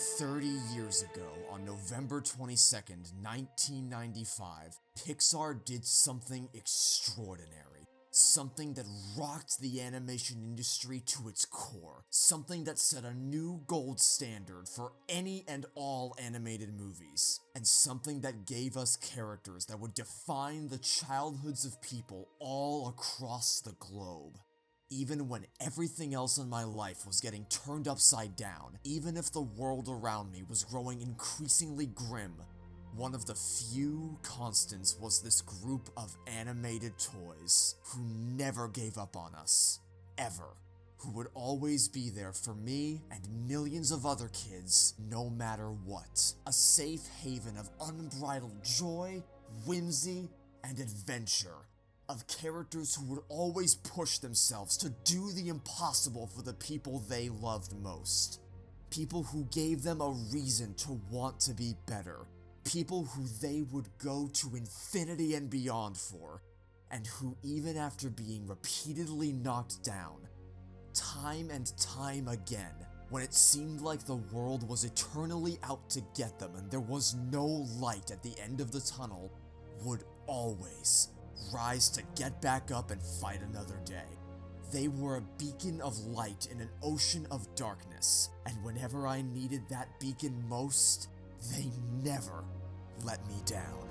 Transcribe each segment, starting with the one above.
30 years ago, on November 22nd, 1995, Pixar did something extraordinary. Something that rocked the animation industry to its core. Something that set a new gold standard for any and all animated movies. And something that gave us characters that would define the childhoods of people all across the globe. Even when everything else in my life was getting turned upside down, even if the world around me was growing increasingly grim, one of the few constants was this group of animated toys who never gave up on us. Ever. Who would always be there for me and millions of other kids, no matter what. A safe haven of unbridled joy, whimsy, and adventure. Of characters who would always push themselves to do the impossible for the people they loved most. People who gave them a reason to want to be better. People who they would go to infinity and beyond for. And who, even after being repeatedly knocked down, time and time again, when it seemed like the world was eternally out to get them and there was no light at the end of the tunnel, would always rise to get back up and fight another day. They were a beacon of light in an ocean of darkness, and whenever I needed that beacon most, they never let me down.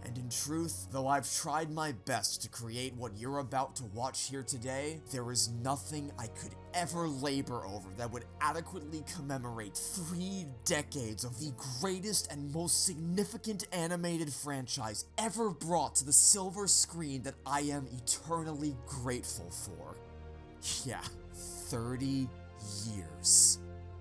And in truth, though I've tried my best to create what you're about to watch here today, there is nothing I could ever labor over that would adequately commemorate 3 decades of the greatest and most significant animated franchise ever brought to the silver screen that I am eternally grateful for. Yeah, 30 years.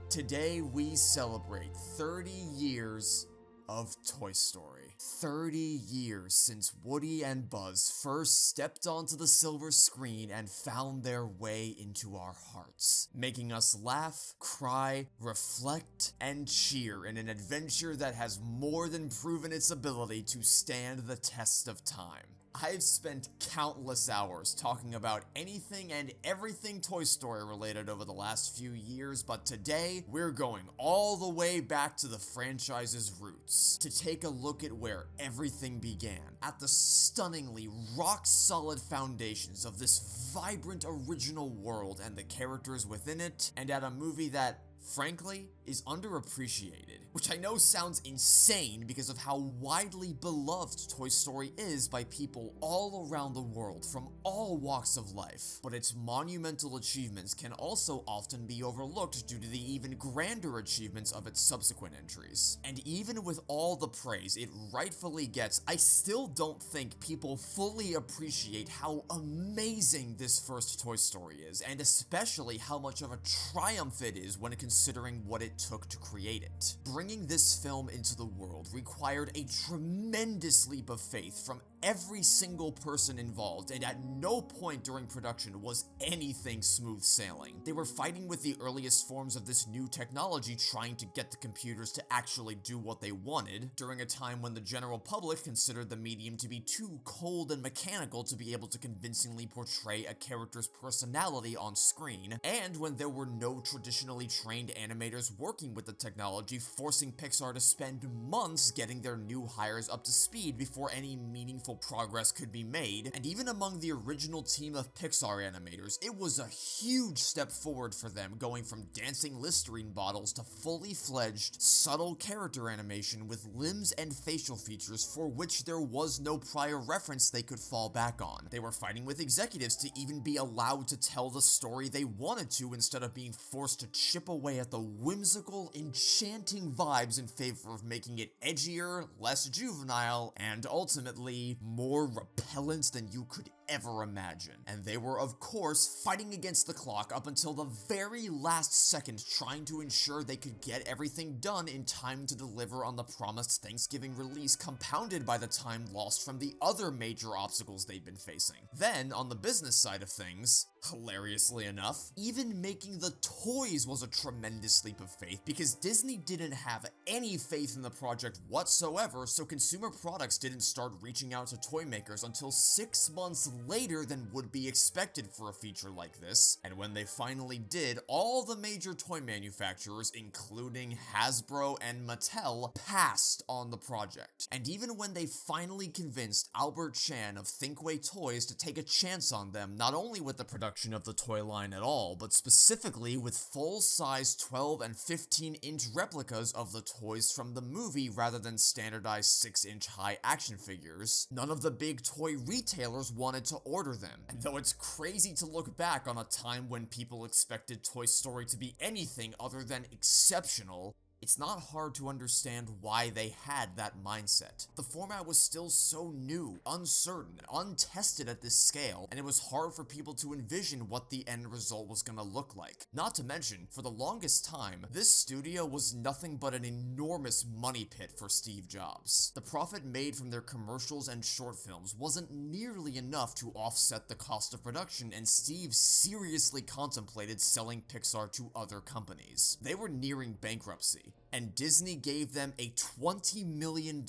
Today we celebrate 30 years of Toy Story. 30 years since Woody and Buzz first stepped onto the silver screen and found their way into our hearts, making us laugh, cry, reflect, and cheer in an adventure that has more than proven its ability to stand the test of time. I've spent countless hours talking about anything and everything Toy Story related over the last few years, but today we're going all the way back to the franchise's roots to take a look at where everything began, at the stunningly rock-solid foundations of this vibrant original world and the characters within it, and at a movie that, frankly, is underappreciated. Which I know sounds insane because of how widely beloved Toy Story is by people all around the world from all walks of life. But its monumental achievements can also often be overlooked due to the even grander achievements of its subsequent entries. And even with all the praise it rightfully gets, I still don't think people fully appreciate how amazing this first Toy Story is, and especially how much of a triumph it is when considering what it took to create it. Bringing this film into the world required a tremendous leap of faith from every single person involved, and at no point during production was anything smooth sailing. They were fighting with the earliest forms of this new technology, trying to get the computers to actually do what they wanted, during a time when the general public considered the medium to be too cold and mechanical to be able to convincingly portray a character's personality on screen, and when there were no traditionally trained animators working with the technology, forcing Pixar to spend months getting their new hires up to speed before any meaningful progress could be made. And even among the original team of Pixar animators, it was a huge step forward for them, going from dancing Listerine bottles to fully fledged, subtle character animation with limbs and facial features for which there was no prior reference they could fall back on. They were fighting with executives to even be allowed to tell the story they wanted to instead of being forced to chip away at the whimsical, enchanting vibes in favor of making it edgier, less juvenile, and ultimately more repellent than you could ever imagine. And they were, of course, fighting against the clock up until the very last second, trying to ensure they could get everything done in time to deliver on the promised Thanksgiving release, compounded by the time lost from the other major obstacles they'd been facing. Then, on the business side of things, hilariously enough, even making the toys was a tremendous leap of faith, because Disney didn't have any faith in the project whatsoever, so consumer products didn't start reaching out to toy makers until 6 months later than would be expected for a feature like this, and when they finally did, all the major toy manufacturers, including Hasbro and Mattel, passed on the project. And even when they finally convinced Albert Chan of Thinkway Toys to take a chance on them, not only with the production of the toy line at all, but specifically with full-size 12 and 15-inch replicas of the toys from the movie rather than standardized 6-inch high action figures, none of the big toy retailers wanted to order them. And though it's crazy to look back on a time when people expected Toy Story to be anything other than exceptional, it's not hard to understand why they had that mindset. The format was still so new, uncertain, and untested at this scale, and it was hard for people to envision what the end result was gonna look like. Not to mention, for the longest time, this studio was nothing but an enormous money pit for Steve Jobs. The profit made from their commercials and short films wasn't nearly enough to offset the cost of production, and Steve seriously contemplated selling Pixar to other companies. They were nearing bankruptcy, and Disney gave them a $20 million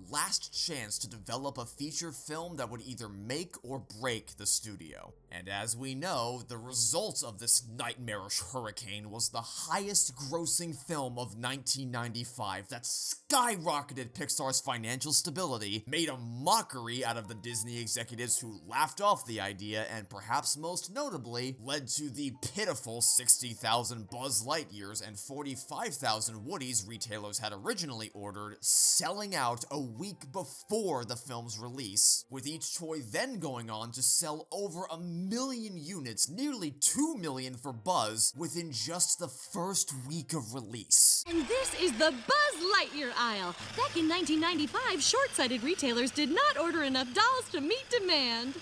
last chance to develop a feature film that would either make or break the studio. And as we know, the result of this nightmarish hurricane was the highest grossing film of 1995 that skyrocketed Pixar's financial stability, made a mockery out of the Disney executives who laughed off the idea, and perhaps most notably, led to the pitiful 60,000 Buzz Lightyears and 45,000 Woodies retailers had originally ordered, selling out a week before the film's release, with each toy then going on to sell over 1 million units, nearly 2 million for Buzz, within just the first week of release. And this is the Buzz Lightyear aisle. Back in 1995, short-sighted retailers did not order enough dolls to meet demand.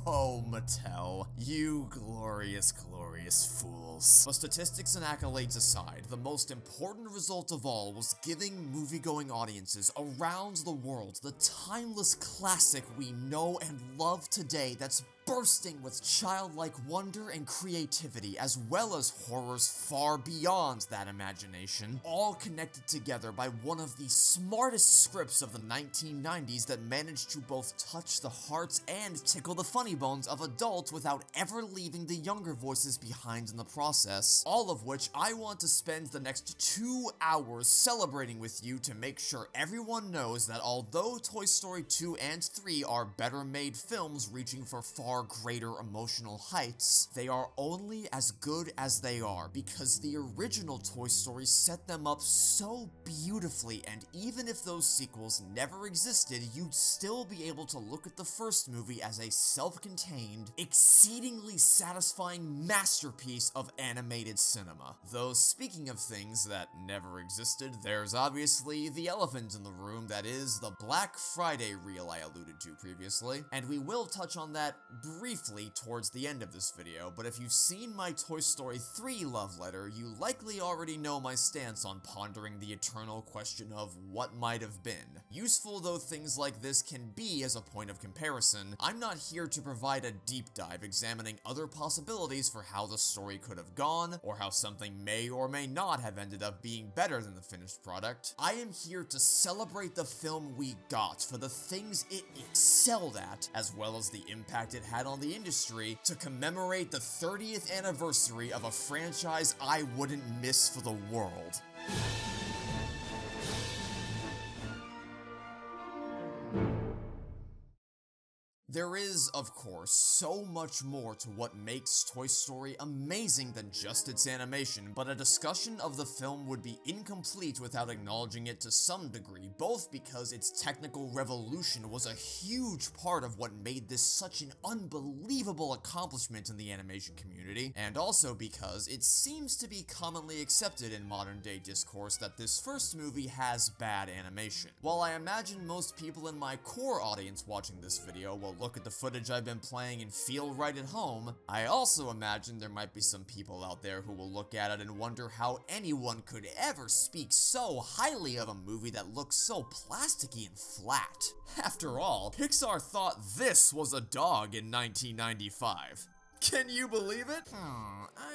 Oh, Mattel, you glorious, glorious fools. But statistics and accolades aside, the most important result of all was giving movie-going audiences around the world the timeless classic we know and love today that's bursting with childlike wonder and creativity, as well as horrors far beyond that imagination, all connected together by one of the smartest scripts of the 1990s that managed to both touch the hearts and tickle the funny bones of adults without ever leaving the younger voices behind in the process, all of which I want to spend the next 2 hours celebrating with you to make sure everyone knows that although Toy Story 2 and 3 are better made films reaching for far greater emotional heights, they are only as good as they are because the original Toy Story set them up so beautifully, and even if those sequels never existed, you'd still be able to look at the first movie as a self-contained, exceedingly satisfying masterpiece of animated cinema. Though speaking of things that never existed, there's obviously the elephant in the room that is the Black Friday reel I alluded to previously, and we will touch on that briefly towards the end of this video, but if you've seen my Toy Story 3 love letter, you likely already know my stance on pondering the eternal question of what might have been. Useful though things like this can be as a point of comparison, I'm not here to provide a deep dive examining other possibilities for how the story could have gone, or how something may or may not have ended up being better than the finished product. I am here to celebrate the film we got for the things it excelled at, as well as the impact it had on the industry, to commemorate the 30th anniversary of a franchise I wouldn't miss for the world. There is, of course, so much more to what makes Toy Story amazing than just its animation, but a discussion of the film would be incomplete without acknowledging it to some degree, both because its technical revolution was a huge part of what made this such an unbelievable accomplishment in the animation community, and also because it seems to be commonly accepted in modern-day discourse that this first movie has bad animation. While I imagine most people in my core audience watching this video will look at the footage I've been playing and feel right at home, I also imagine there might be some people out there who will look at it and wonder how anyone could ever speak so highly of a movie that looks so plasticky and flat. After all, Pixar thought this was a dog in 1995. Can you believe it?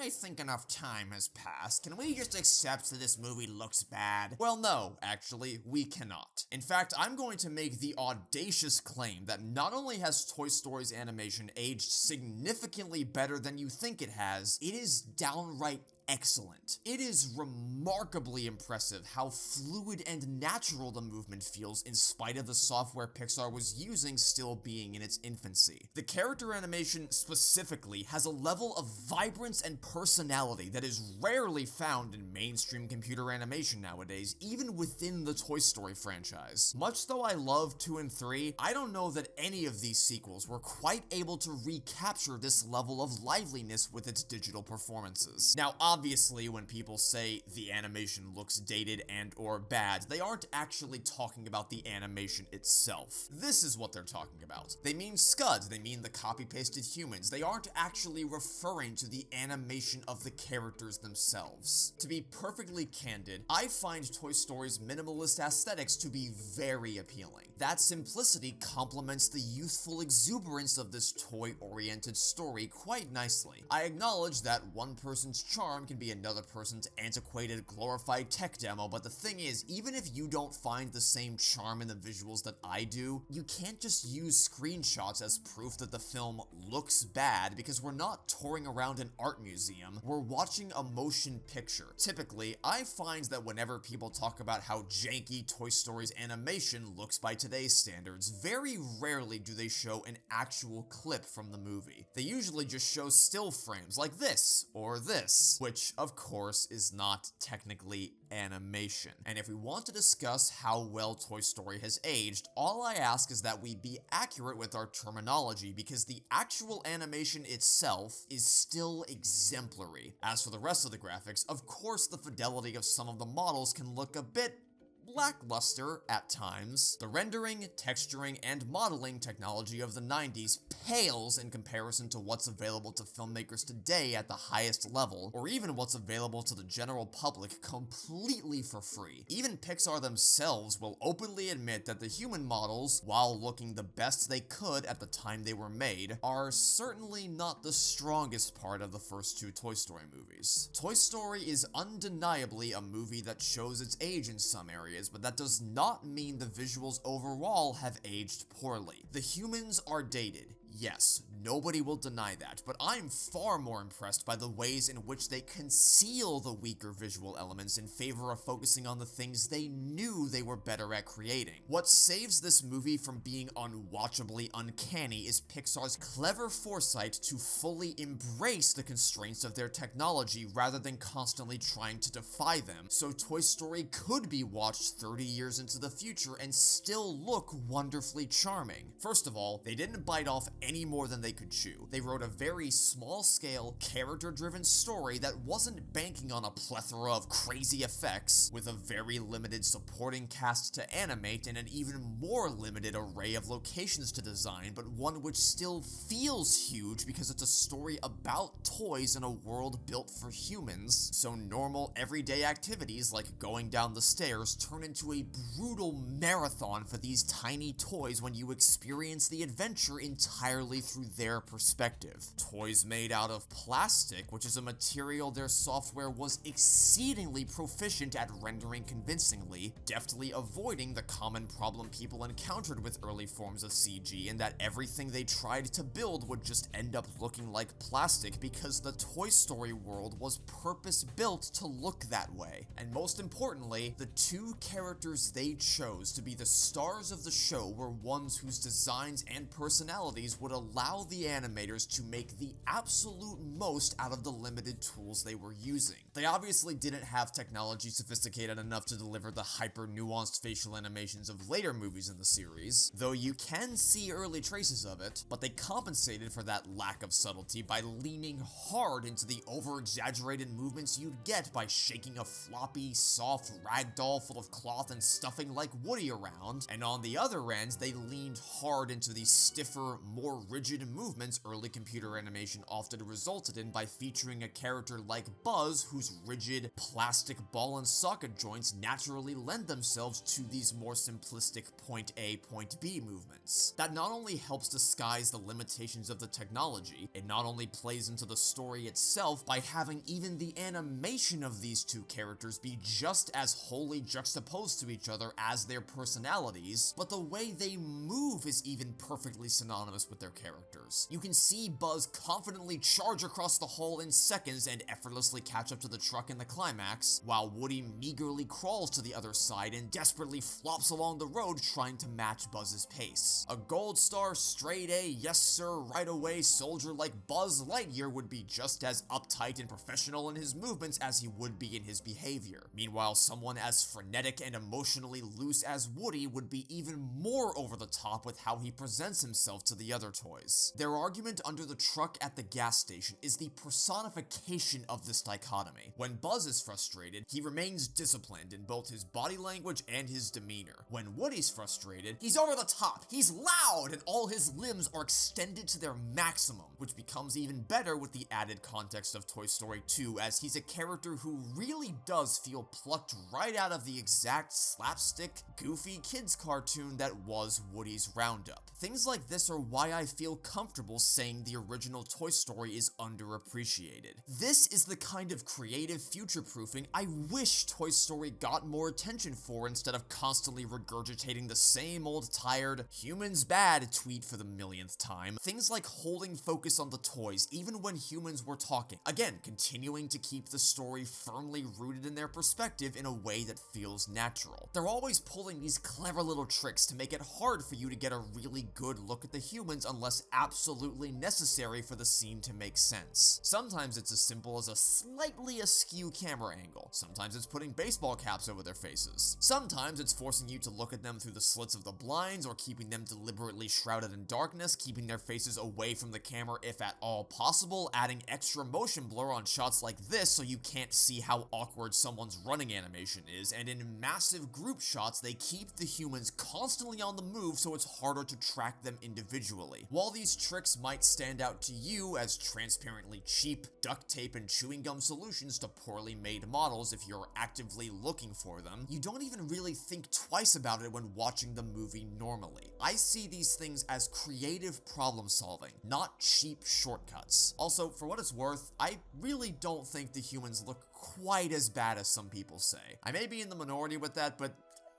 I think enough time has passed. Can we just accept that this movie looks bad? Well, no, actually, we cannot. In fact, I'm going to make the audacious claim that not only has Toy Story's animation aged significantly better than you think it has, it is downright excellent. It is remarkably impressive how fluid and natural the movement feels in spite of the software Pixar was using still being in its infancy. The character animation specifically has a level of vibrance and personality that is rarely found in mainstream computer animation nowadays, even within the Toy Story franchise. Much though I love 2 and 3, I don't know that any of these sequels were quite able to recapture this level of liveliness with its digital performances. Now, obviously, when people say the animation looks dated and or bad, they aren't actually talking about the animation itself. This is what they're talking about. They mean scuds, they mean the copy-pasted humans. They aren't actually referring to the animation of the characters themselves. To be perfectly candid, I find Toy Story's minimalist aesthetics to be very appealing. That simplicity complements the youthful exuberance of this toy-oriented story quite nicely. I acknowledge that one person's charm can be another person's antiquated, glorified tech demo, but the thing is, even if you don't find the same charm in the visuals that I do, you can't just use screenshots as proof that the film looks bad, because we're not touring around an art museum, we're watching a motion picture. Typically, I find that whenever people talk about how janky Toy Story's animation looks by today's standards, very rarely do they show an actual clip from the movie. They usually just show still frames like this, or this, which of course is not technically animation. And if we want to discuss how well Toy Story has aged, all I ask is that we be accurate with our terminology, because the actual animation itself is still exemplary. As for the rest of the graphics, of course the fidelity of some of the models can look a bit lackluster at times. The rendering, texturing, and modeling technology of the 90s pales in comparison to what's available to filmmakers today at the highest level, or even what's available to the general public completely for free. Even Pixar themselves will openly admit that the human models, while looking the best they could at the time they were made, are certainly not the strongest part of the first 2 Toy Story movies. Toy Story is undeniably a movie that shows its age in some areas, but that does not mean the visuals overall have aged poorly. The humans are dated. Yes, nobody will deny that, but I'm far more impressed by the ways in which they conceal the weaker visual elements in favor of focusing on the things they knew they were better at creating. What saves this movie from being unwatchably uncanny is Pixar's clever foresight to fully embrace the constraints of their technology rather than constantly trying to defy them, so Toy Story could be watched 30 years into the future and still look wonderfully charming. First of all, they didn't bite off any more than they could chew. They wrote a very small-scale, character-driven story that wasn't banking on a plethora of crazy effects, with a very limited supporting cast to animate and an even more limited array of locations to design, but one which still feels huge because it's a story about toys in a world built for humans, so normal everyday activities like going down the stairs turn into a brutal marathon for these tiny toys when you experience the adventure entirely through their perspective. Toys made out of plastic, which is a material their software was exceedingly proficient at rendering convincingly, deftly avoiding the common problem people encountered with early forms of CG, in that everything they tried to build would just end up looking like plastic because the Toy Story world was purpose-built to look that way. And most importantly, the 2 characters they chose to be the stars of the show were ones whose designs and personalities would allow the animators to make the absolute most out of the limited tools they were using. They obviously didn't have technology sophisticated enough to deliver the hyper-nuanced facial animations of later movies in the series, though you can see early traces of it, but they compensated for that lack of subtlety by leaning hard into the over-exaggerated movements you'd get by shaking a floppy, soft ragdoll full of cloth and stuffing like Woody around, and on the other end, they leaned hard into the stiffer, more more rigid movements early computer animation often resulted in by featuring a character like Buzz whose rigid, plastic ball and socket joints naturally lend themselves to these more simplistic point A, point B movements. That not only helps disguise the limitations of the technology, it not only plays into the story itself by having even the animation of these two characters be just as wholly juxtaposed to each other as their personalities, but the way they move is even perfectly synonymous with their characters. You can see Buzz confidently charge across the hall in seconds and effortlessly catch up to the truck in the climax, while Woody meagerly crawls to the other side and desperately flops along the road trying to match Buzz's pace. A gold star, straight A, yes sir, right away soldier like Buzz Lightyear would be just as uptight and professional in his movements as he would be in his behavior. Meanwhile, someone as frenetic and emotionally loose as Woody would be even more over the top with how he presents himself to the other toys. Their argument under the truck at the gas station is the personification of this dichotomy. When Buzz is frustrated, he remains disciplined in both his body language and his demeanor. When Woody's frustrated, he's over the top, he's loud, and all his limbs are extended to their maximum, which becomes even better with the added context of Toy Story 2, as he's a character who really does feel plucked right out of the exact slapstick, goofy kids cartoon that was Woody's Roundup. Things like this are why I feel comfortable saying the original Toy Story is underappreciated. This is the kind of creative future-proofing I wish Toy Story got more attention for instead of constantly regurgitating the same old tired, humans bad tweet for the millionth time. Things like holding focus on the toys even when humans were talking. Again, continuing to keep the story firmly rooted in their perspective in a way that feels natural. They're always pulling these clever little tricks to make it hard for you to get a really good look at the humans unless absolutely necessary for the scene to make sense. Sometimes it's as simple as a slightly askew camera angle. Sometimes it's putting baseball caps over their faces. Sometimes it's forcing you to look at them through the slits of the blinds or keeping them deliberately shrouded in darkness, keeping their faces away from the camera if at all possible, adding extra motion blur on shots like this so you can't see how awkward someone's running animation is, and in massive group shots they keep the humans constantly on the move so it's harder to track them individually. While these tricks might stand out to you as transparently cheap duct tape and chewing gum solutions to poorly made models if you're actively looking for them, you don't even really think twice about it when watching the movie normally. I see these things as creative problem solving, not cheap shortcuts. Also, for what it's worth, I really don't think the humans look quite as bad as some people say. I may be in the minority with that, but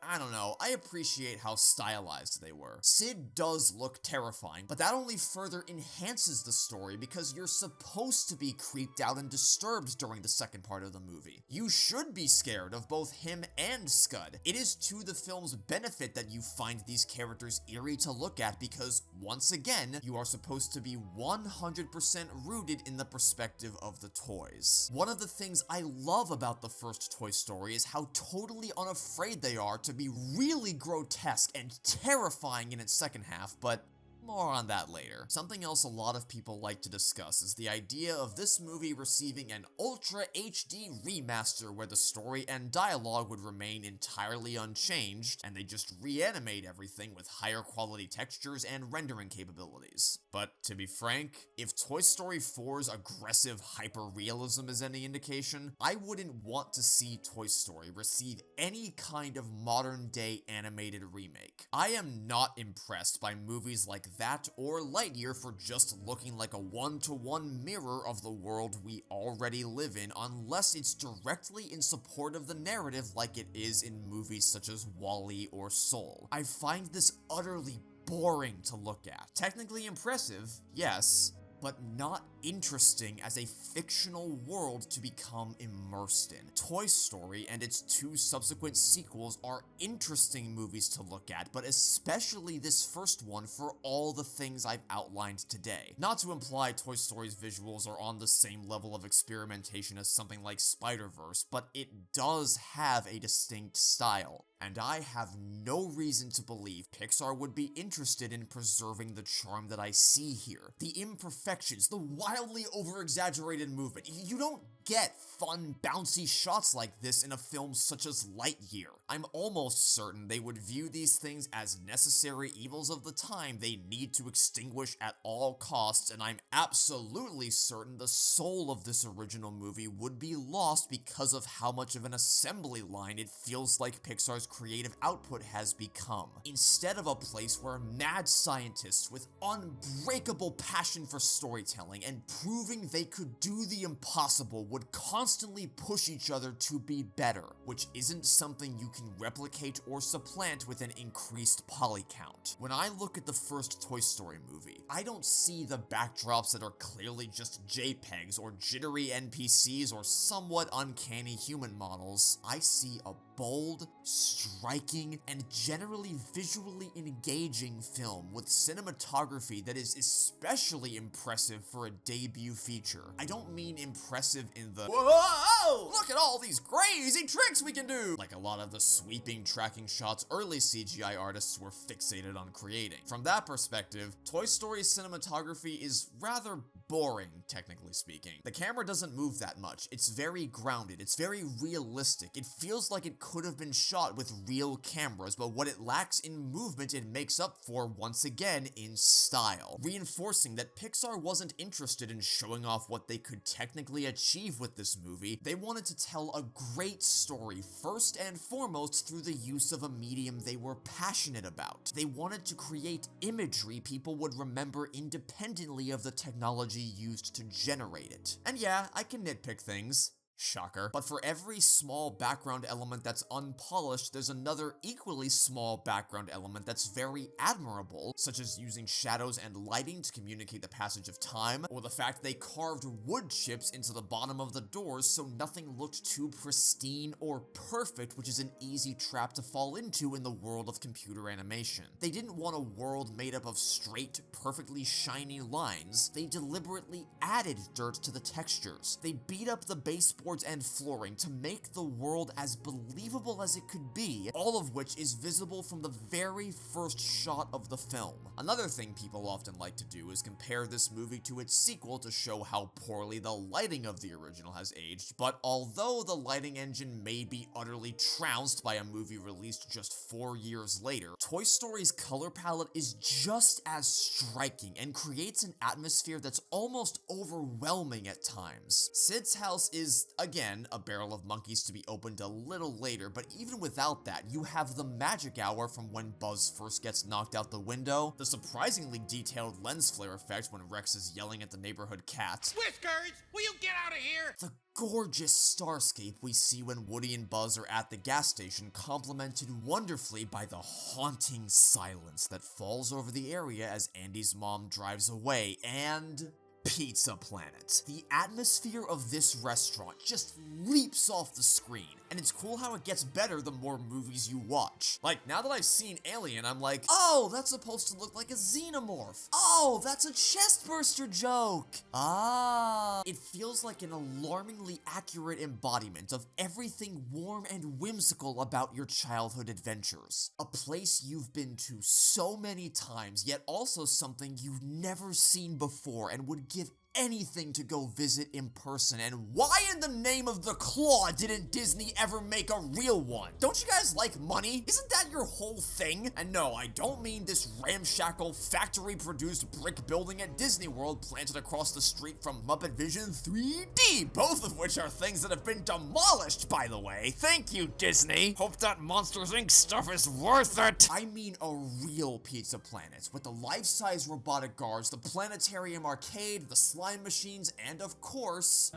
I don't know, I appreciate how stylized they were. Sid does look terrifying, but that only further enhances the story because you're supposed to be creeped out and disturbed during the second part of the movie. You should be scared of both him and Scud. It is to the film's benefit that you find these characters eerie to look at because, once again, you are supposed to be 100% rooted in the perspective of the toys. One of the things I love about the first Toy Story is how totally unafraid they are to be really grotesque and terrifying in its second half, but more on that later. Something else a lot of people like to discuss is the idea of this movie receiving an Ultra HD remaster where the story and dialogue would remain entirely unchanged, and they just reanimate everything with higher quality textures and rendering capabilities. But to be frank, if Toy Story 4's aggressive hyper-realism is any indication, I wouldn't want to see Toy Story receive any kind of modern-day animated remake. I am not impressed by movies like that or Lightyear for just looking like a one-to-one mirror of the world we already live in unless it's directly in support of the narrative like it is in movies such as WALL-E or Soul. I find this utterly boring to look at. Technically impressive, yes, but not interesting as a fictional world to become immersed in. Toy Story and its two subsequent sequels are interesting movies to look at, but especially this first one for all the things I've outlined today. Not to imply Toy Story's visuals are on the same level of experimentation as something like Spider-Verse, but it does have a distinct style. And I have no reason to believe Pixar would be interested in preserving the charm that I see here. The imperfections, the wildly over-exaggerated movement. You don't get fun, bouncy shots like this in a film such as Lightyear. I'm almost certain they would view these things as necessary evils of the time they need to extinguish at all costs, and I'm absolutely certain the soul of this original movie would be lost because of how much of an assembly line it feels like Pixar's creative output has become. Instead of a place where mad scientists with unbreakable passion for storytelling and proving they could do the impossible would constantly push each other to be better, which isn't something you can replicate or supplant with an increased poly count. When I look at the first Toy Story movie, I don't see the backdrops that are clearly just JPEGs or jittery NPCs or somewhat uncanny human models. I see a bold, striking, and generally visually engaging film with cinematography that is especially impressive for a debut feature. I don't mean impressive in the "whoa, look at all these crazy tricks we can do," like a lot of the sweeping tracking shots early CGI artists were fixated on creating. From that perspective, Toy Story's cinematography is rather boring, technically speaking. The camera doesn't move that much. It's very grounded. It's very realistic. It feels like it could have been shot with real cameras, but what it lacks in movement, it makes up for once again in style, reinforcing that Pixar wasn't interested in showing off what they could technically achieve with this movie. They wanted to tell a great story first and foremost through the use of a medium they were passionate about. They wanted to create imagery people would remember independently of the technology used to generate it. And yeah, I can nitpick things. Shocker. But for every small background element that's unpolished, there's another equally small background element that's very admirable, such as using shadows and lighting to communicate the passage of time, or the fact they carved wood chips into the bottom of the doors so nothing looked too pristine or perfect, which is an easy trap to fall into in the world of computer animation. They didn't want a world made up of straight, perfectly shiny lines. They deliberately added dirt to the textures. They beat up the baseboards and flooring to make the world as believable as it could be, all of which is visible from the very first shot of the film. Another thing people often like to do is compare this movie to its sequel to show how poorly the lighting of the original has aged, but although the lighting engine may be utterly trounced by a movie released just 4 years later, Toy Story's color palette is just as striking and creates an atmosphere that's almost overwhelming at times. Sid's house is, again, a barrel of monkeys to be opened a little later, but even without that, you have the magic hour from when Buzz first gets knocked out the window, the surprisingly detailed lens flare effect when Rex is yelling at the neighborhood cats, "Whiskers, will you get out of here?" the gorgeous starscape we see when Woody and Buzz are at the gas station, complemented wonderfully by the haunting silence that falls over the area as Andy's mom drives away, and Pizza Planet. The atmosphere of this restaurant just leaps off the screen, and it's cool how it gets better the more movies you watch. Like, now that I've seen Alien, I'm like, oh, that's supposed to look like a xenomorph. Oh, that's a chestburster joke. Ah. It feels like an alarmingly accurate embodiment of everything warm and whimsical about your childhood adventures. A place you've been to so many times, yet also something you've never seen before and would give anything to go visit in person. And why in the name of the claw didn't Disney ever make a real one? Don't you guys like money? Isn't that your whole thing? And no, I don't mean this ramshackle factory-produced brick building at Disney World planted across the street from Muppet Vision 3D, both of which are things that have been demolished, by the way. Thank you, Disney. Hope that Monsters, Inc. stuff is worth it. I mean a real Pizza Planet, with the life-size robotic guards, the planetarium arcade, the slime machines, and of course,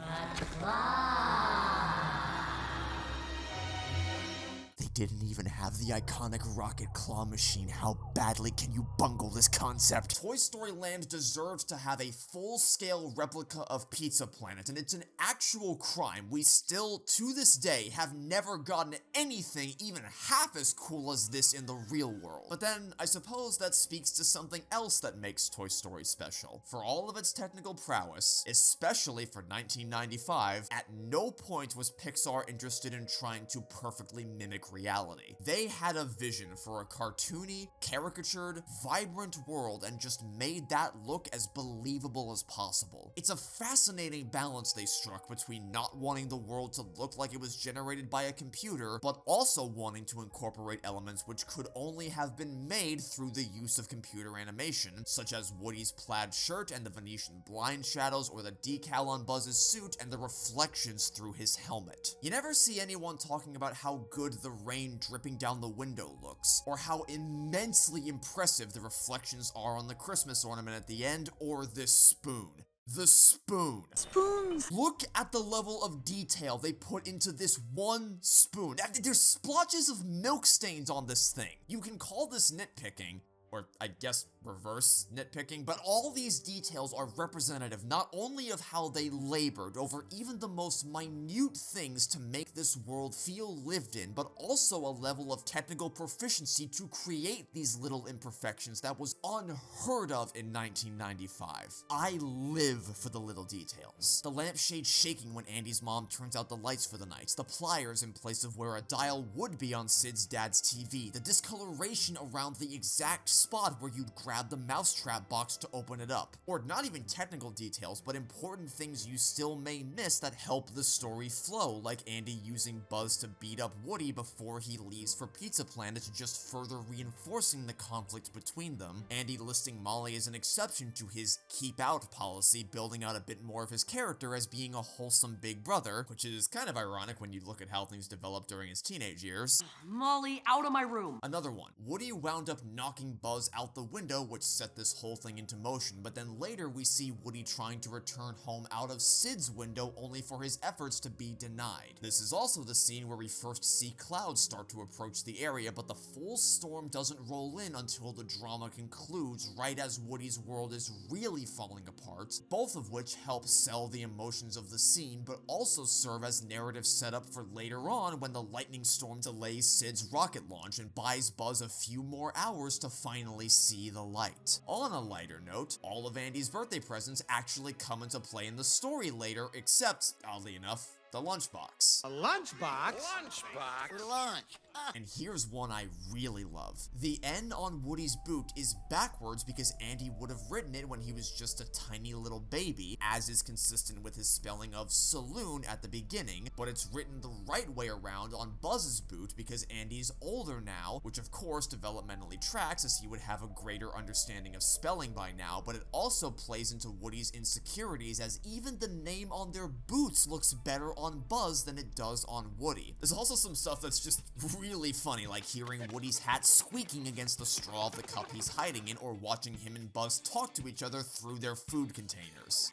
they didn't even have the iconic rocket claw machine. How badly can you bungle this concept? Toy Story Land deserves to have a full-scale replica of Pizza Planet, and it's an actual crime. We still, to this day, have never gotten anything even half as cool as this in the real world. But then, I suppose that speaks to something else that makes Toy Story special. For all of its technical prowess, especially for 1995, at no point was Pixar interested in trying to perfectly mimic reality. reality. They had a vision for a cartoony, caricatured, vibrant world and just made that look as believable as possible. It's a fascinating balance they struck between not wanting the world to look like it was generated by a computer, but also wanting to incorporate elements which could only have been made through the use of computer animation, such as Woody's plaid shirt and the Venetian blind shadows, or the decal on Buzz's suit and the reflections through his helmet. You never see anyone talking about how good the rain dripping down the window looks, or how immensely impressive the reflections are on the Christmas ornament at the end, or this spoon. The spoon. Spoons. Look at the level of detail they put into this one spoon. There's splotches of milk stains on this thing. You can call this nitpicking, or I guess reverse nitpicking, but all these details are representative not only of how they labored over even the most minute things to make this world feel lived in, but also a level of technical proficiency to create these little imperfections that was unheard of in 1995. I live for the little details. The lampshade shaking when Andy's mom turns out the lights for the night, the pliers in place of where a dial would be on Sid's dad's TV, the discoloration around the exact spot where you'd grab the mousetrap box to open it up. Or not even technical details, but important things you still may miss that help the story flow, like Andy using Buzz to beat up Woody before he leaves for Pizza Planet, just further reinforcing the conflict between them. Andy listing Molly as an exception to his keep out policy, building out a bit more of his character as being a wholesome big brother, which is kind of ironic when you look at how things developed during his teenage years. Molly, out of my room! Another one. Woody wound up knocking Buzz out the window, which set this whole thing into motion, but then later we see Woody trying to return home out of Sid's window only for his efforts to be denied. This is also the scene where we first see clouds start to approach the area, but the full storm doesn't roll in until the drama concludes right as Woody's world is really falling apart, both of which help sell the emotions of the scene, but also serve as narrative setup for later on when the lightning storm delays Sid's rocket launch and buys Buzz a few more hours to finally see the light. On a lighter note, all of Andy's birthday presents actually come into play in the story later, except, oddly enough, the lunchbox. A lunchbox? Lunchbox? For lunch. And here's one I really love. The N on Woody's boot is backwards because Andy would have written it when he was just a tiny little baby, as is consistent with his spelling of saloon at the beginning, but it's written the right way around on Buzz's boot because Andy's older now, which of course developmentally tracks as he would have a greater understanding of spelling by now, but it also plays into Woody's insecurities as even the name on their boots looks better on Buzz than it does on Woody. There's also some stuff that's just really funny, like hearing Woody's hat squeaking against the straw of the cup he's hiding in, or watching him and Buzz talk to each other through their food containers.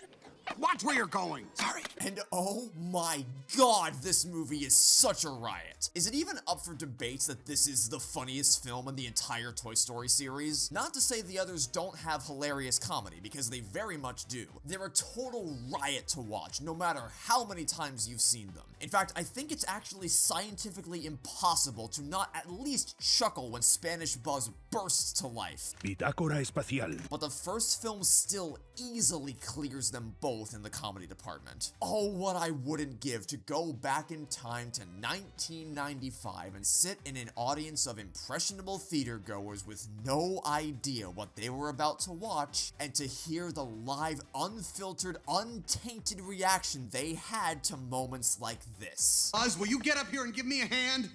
Watch where you're going. Sorry. And oh my god, this movie is such a riot. Is it even up for debates that this is the funniest film in the entire Toy Story series? Not to say the others don't have hilarious comedy, because they very much do. They're a total riot to watch, no matter how many times you've seen them. In fact, I think it's actually scientifically impossible to not at least chuckle when Spanish Buzz bursts to life. Bitácora espacial. But the first film still easily clears them both in the comedy department. Oh, what I wouldn't give to go back in time to 1995 and sit in an audience of impressionable theater goers with no idea what they were about to watch, and to hear the live, unfiltered, untainted reaction they had to moments like this. Buzz, will you get up here and give me a hand?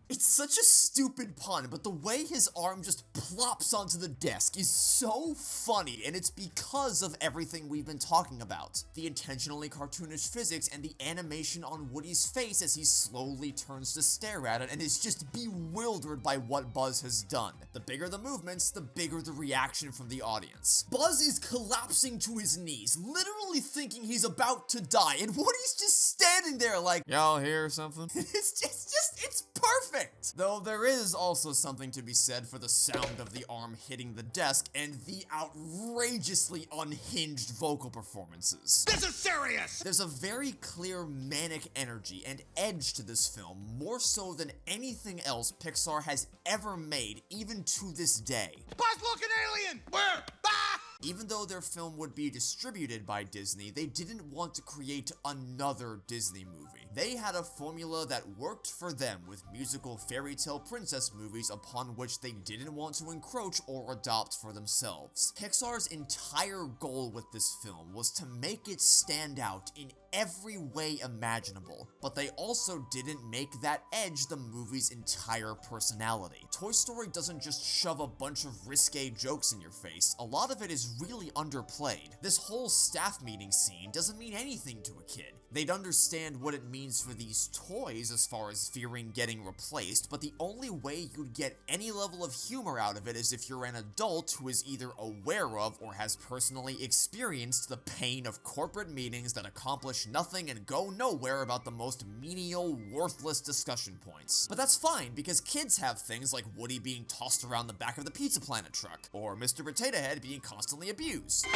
It's such a stupid pun, but the way his arm just plops onto the desk is so funny, and it's because of everything we've been talking about. The intentionally cartoonish physics and the animation on Woody's face as he slowly turns to stare at it and is just bewildered by what Buzz has done. The bigger the movements, the bigger the reaction from the audience. Buzz is collapsing to his knees, literally thinking he's about to die, and Woody's just standing there like, y'all hear something? It's perfect! Though there is also something to be said for the sound of the arm hitting the desk and the outrageously unhinged vocal performances. This is serious! There's a very clear manic energy and edge to this film, more so than anything else Pixar has ever made, even to this day. Buzz, look, an alien! Where? Ah! Even though their film would be distributed by Disney, they didn't want to create another Disney movie. They had a formula that worked for them with musical fairy tale princess movies upon which they didn't want to encroach or adopt for themselves. Pixar's entire goal with this film was to make it stand out in every way imaginable, but they also didn't make that edge the movie's entire personality. Toy Story doesn't just shove a bunch of risque jokes in your face, a lot of it is really underplayed. This whole staff meeting scene doesn't mean anything to a kid. They'd understand what it means for these toys as far as fearing getting replaced, but the only way you'd get any level of humor out of it is if you're an adult who is either aware of or has personally experienced the pain of corporate meetings that accomplish nothing and go nowhere about the most menial, worthless discussion points. But that's fine, because kids have things like Woody being tossed around the back of the Pizza Planet truck, or Mr. Potato Head being constantly abused.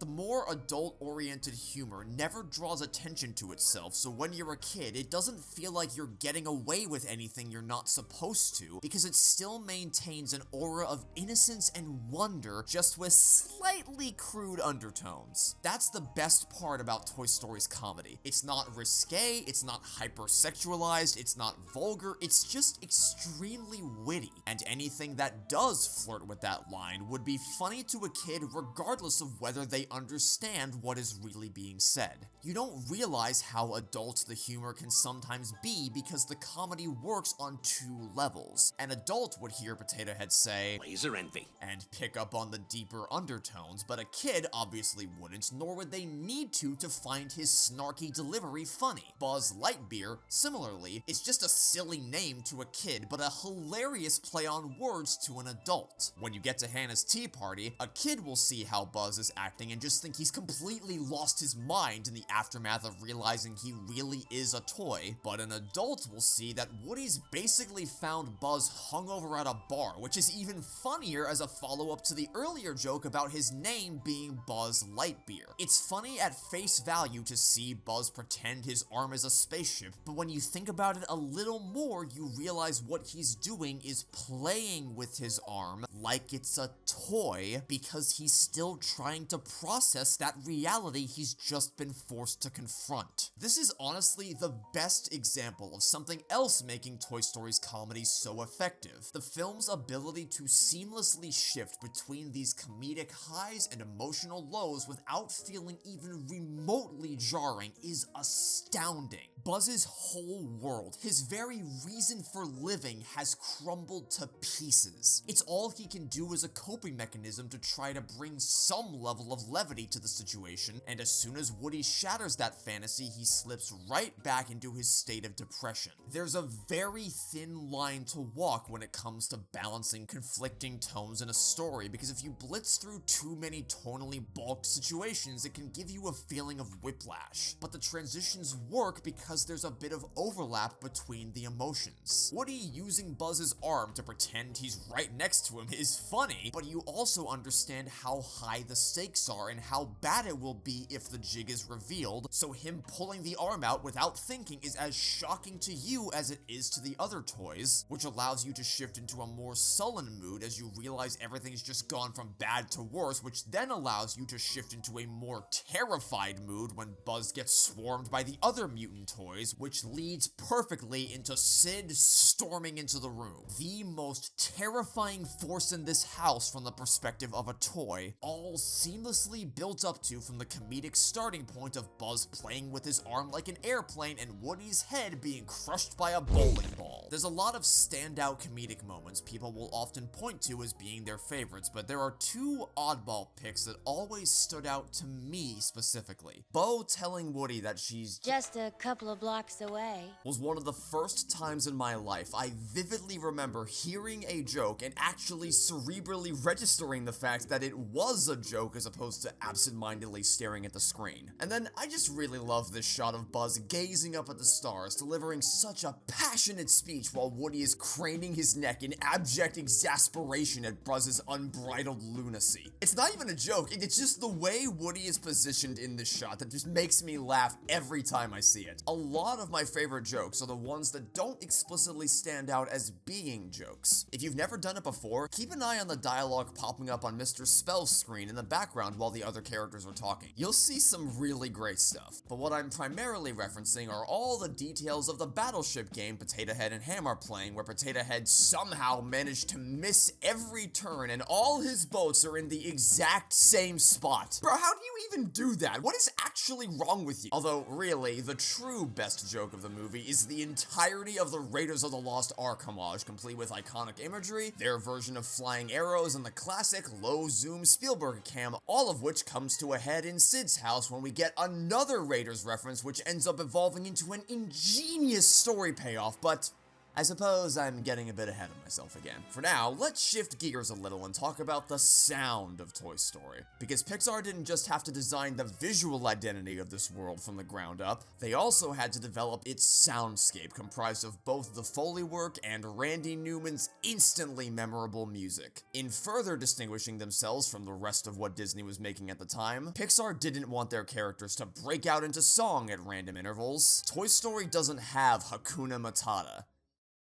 The more adult-oriented humor never draws attention to itself, so when you're a kid, it doesn't feel like you're getting away with anything you're not supposed to, because it still maintains an aura of innocence and wonder, just with slightly crude undertones. That's the best part about Toy Story's comedy. It's not risque, it's not hypersexualized, it's not vulgar, it's just extremely witty, and anything that does flirt with that line would be funny to a kid regardless of whether they understand what is really being said. You don't realize how adult the humor can sometimes be because the comedy works on two levels. An adult would hear Potato Head say, Laser envy. and pick up on the deeper undertones, but a kid obviously wouldn't, nor would they need to find his snarky delivery funny. Buzz Lightyear, similarly, is just a silly name to a kid, but a hilarious play on words to an adult. When you get to Hannah's Tea Party, a kid will see how Buzz is acting and just think he's completely lost his mind in the aftermath of realizing he really is a toy, but an adult will see that Woody's basically found Buzz hungover at a bar, which is even funnier as a follow-up to the earlier joke about his name being Buzz Lightyear. It's funny at face value to see Buzz pretend his arm is a spaceship, but when you think about it a little more, you realize what he's doing is playing with his arm like it's a toy, because he's still trying to process that reality he's just been forced to confront. This is honestly the best example of something else making Toy Story's comedy so effective. The film's ability to seamlessly shift between these comedic highs and emotional lows without feeling even remotely jarring is astounding. Buzz's whole world, his very reason for living, has crumbled to pieces. It's all he can do as a coping mechanism to try to bring some level of levity to the situation, and as soon as Woody shatters that fantasy, he slips right back into his state of depression. There's a very thin line to walk when it comes to balancing conflicting tones in a story, because if you blitz through too many tonally bulked situations, it can give you a feeling of whiplash. But the transitions work because there's a bit of overlap between the emotions. Woody using Buzz's arm to pretend he's right next to him is funny, but you also understand how high the stakes are and how bad it will be if the jig is revealed, so him pulling the arm out without thinking is as shocking to you as it is to the other toys, which allows you to shift into a more sullen mood as you realize everything's just gone from bad to worse, which then allows you to shift into a more terrified mood when Buzz gets swarmed by the other mutant toys, which leads perfectly into Sid storming into the room. The most terrifying force in this house from the perspective of a toy, all seamlessly built up to from the comedic starting point of Buzz playing with his arm like an airplane and Woody's head being crushed by a bowling ball. There's a lot of standout comedic moments people will often point to as being their favorites, but there are two oddball picks that always stood out to me specifically. Bo telling Woody that she's just a couple of blocks away was one of the first times in my life I vividly remember hearing a joke and actually cerebrally registering the fact that it was a joke as opposed to absent-mindedly staring at the screen. And then I just really love this shot of Buzz gazing up at the stars, delivering such a passionate speech while Woody is craning his neck in abject exasperation at Buzz's unbridled lunacy. It's not even a joke, it's just the way Woody is positioned in this shot that just makes me me laugh every time I see it. A lot of my favorite jokes are the ones that don't explicitly stand out as being jokes. If you've never done it before, keep an eye on the dialogue popping up on Mr. Spell's screen in the background while the other characters are talking. You'll see some really great stuff, but what I'm primarily referencing are all the details of the Battleship game Potato Head and Ham are playing, where Potato Head somehow managed to miss every turn and all his boats are in the exact same spot. Bro, how do you even do that? What is actually wrong with you? Although, really, the true best joke of the movie is the entirety of the Raiders of the Lost Ark homage, complete with iconic imagery, their version of flying arrows, and the classic low-zoom Spielberg cam, all of which comes to a head in Sid's house when we get another Raiders reference, which ends up evolving into an ingenious story payoff, but I suppose I'm getting a bit ahead of myself again. For now, let's shift gears a little and talk about the sound of Toy Story. Because Pixar didn't just have to design the visual identity of this world from the ground up, they also had to develop its soundscape, comprised of both the Foley work and Randy Newman's instantly memorable music. In further distinguishing themselves from the rest of what Disney was making at the time, Pixar didn't want their characters to break out into song at random intervals. Toy Story doesn't have Hakuna Matata.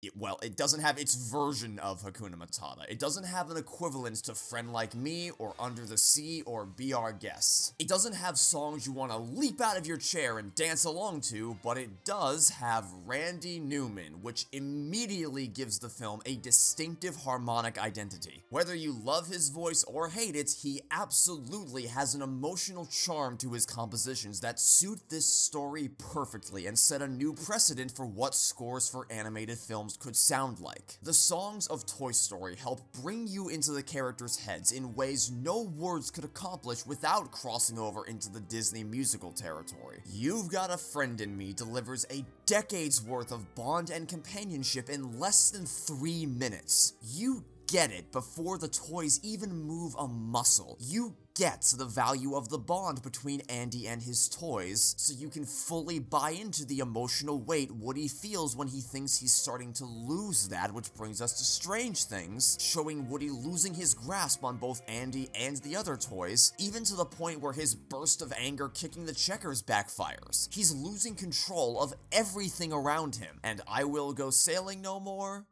It doesn't have its version of Hakuna Matata. It doesn't have an equivalent to Friend Like Me, or Under the Sea, or Be Our Guest. It doesn't have songs you want to leap out of your chair and dance along to, but it does have Randy Newman, which immediately gives the film a distinctive harmonic identity. Whether you love his voice or hate it, he absolutely has an emotional charm to his compositions that suit this story perfectly and set a new precedent for what scores for animated films could sound like. The songs of Toy Story help bring you into the characters' heads in ways no words could accomplish without crossing over into the Disney musical territory. You've Got a Friend in Me delivers a decade's worth of bond and companionship in less than 3 minutes. You get it before the toys even move a muscle. You get the value of the bond between Andy and his toys, so you can fully buy into the emotional weight Woody feels when he thinks he's starting to lose that, which brings us to Strange Things, showing Woody losing his grasp on both Andy and the other toys, even to the point where his burst of anger kicking the checkers backfires. He's losing control of everything around him, and I Will Go Sailing No More?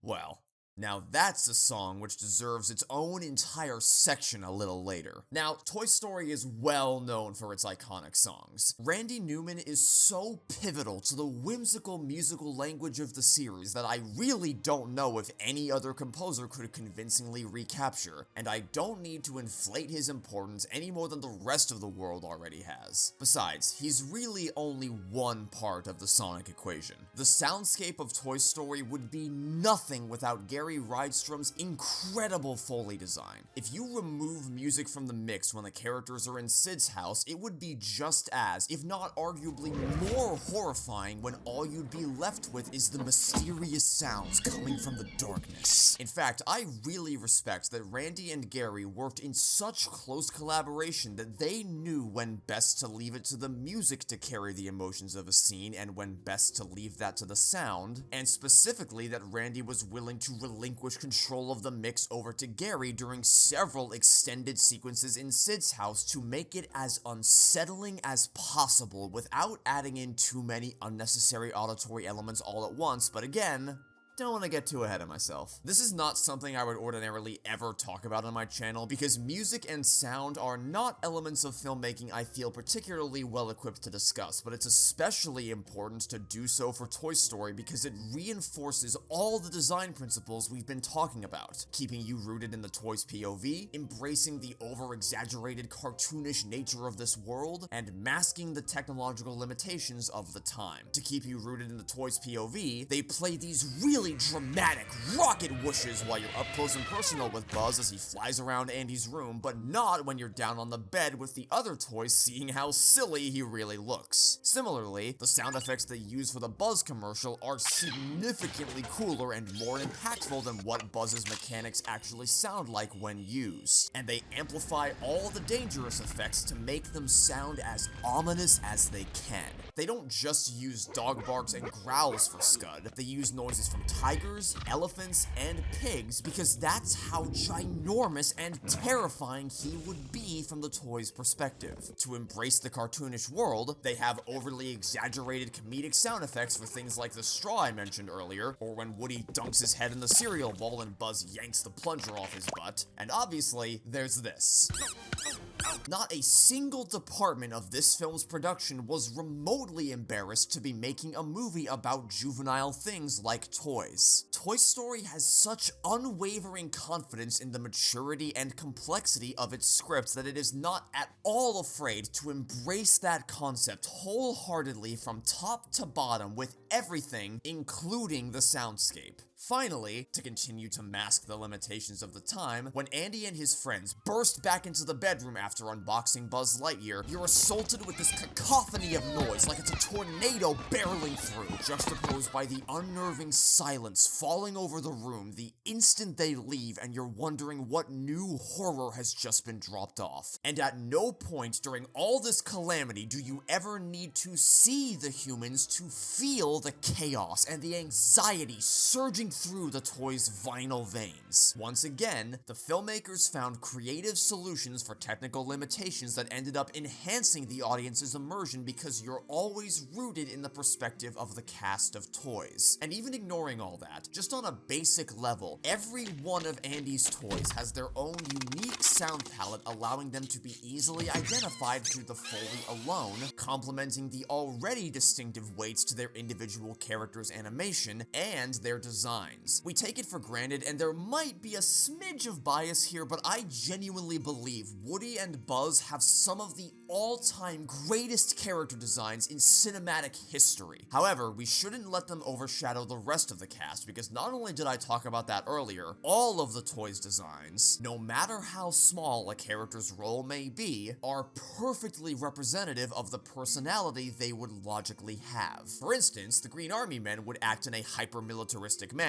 Well, now that's a song which deserves its own entire section a little later. Now, Toy Story is well known for its iconic songs. Randy Newman is so pivotal to the whimsical musical language of the series that I really don't know if any other composer could convincingly recapture, and I don't need to inflate his importance any more than the rest of the world already has. Besides, he's really only one part of the sonic equation. The soundscape of Toy Story would be nothing without Gary Rydstrom's incredible Foley design. If you remove music from the mix when the characters are in Sid's house, it would be just as, if not arguably more horrifying when all you'd be left with is the mysterious sounds coming from the darkness. In fact, I really respect that Randy and Gary worked in such close collaboration that they knew when best to leave it to the music to carry the emotions of a scene and when best to leave that to the sound, and specifically that Randy was willing to relinquish control of the mix over to Gary during several extended sequences in Sid's house to make it as unsettling as possible without adding in too many unnecessary auditory elements all at once, but again, don't want to get too ahead of myself. This is not something I would ordinarily ever talk about on my channel because music and sound are not elements of filmmaking I feel particularly well equipped to discuss, but it's especially important to do so for Toy Story because it reinforces all the design principles we've been talking about, keeping you rooted in the toys' POV, embracing the over-exaggerated cartoonish nature of this world, and masking the technological limitations of the time. To keep you rooted in the toys' POV, they play these really dramatic rocket whooshes while you're up close and personal with Buzz as he flies around Andy's room, but not when you're down on the bed with the other toys seeing how silly he really looks. Similarly, the sound effects they use for the Buzz commercial are significantly cooler and more impactful than what Buzz's mechanics actually sound like when used, and they amplify all the dangerous effects to make them sound as ominous as they can. They don't just use dog barks and growls for Scud, they use noises from tigers, elephants, and pigs because that's how ginormous and terrifying he would be from the toy's perspective. To embrace the cartoonish world, they have overly exaggerated comedic sound effects for things like the straw I mentioned earlier, or when Woody dunks his head in the cereal bowl and Buzz yanks the plunger off his butt, and obviously, there's this. Not a single department of this film's production was remotely embarrassed to be making a movie about juvenile things like toys. Toy Story has such unwavering confidence in the maturity and complexity of its scripts that it is not at all afraid to embrace that concept wholeheartedly from top to bottom with everything, including the soundscape. Finally, to continue to mask the limitations of the time, when Andy and his friends burst back into the bedroom after unboxing Buzz Lightyear, you're assaulted with this cacophony of noise like it's a tornado barreling through, juxtaposed by the unnerving silence falling over the room the instant they leave, and you're wondering what new horror has just been dropped off. And at no point during all this calamity do you ever need to see the humans to feel the chaos and the anxiety surging through the toy's vinyl veins. Once again, the filmmakers found creative solutions for technical limitations that ended up enhancing the audience's immersion because you're always rooted in the perspective of the cast of toys. And even ignoring all that, just on a basic level, every one of Andy's toys has their own unique sound palette, allowing them to be easily identified through the Foley alone, complementing the already distinctive weights to their individual characters' animation and their designs. We take it for granted, and there might be a smidge of bias here, but I genuinely believe Woody and Buzz have some of the all-time greatest character designs in cinematic history. However, we shouldn't let them overshadow the rest of the cast, because not only did I talk about that earlier, all of the toys' designs, no matter how small a character's role may be, are perfectly representative of the personality they would logically have. For instance, the Green Army men would act in a hyper-militaristic manner.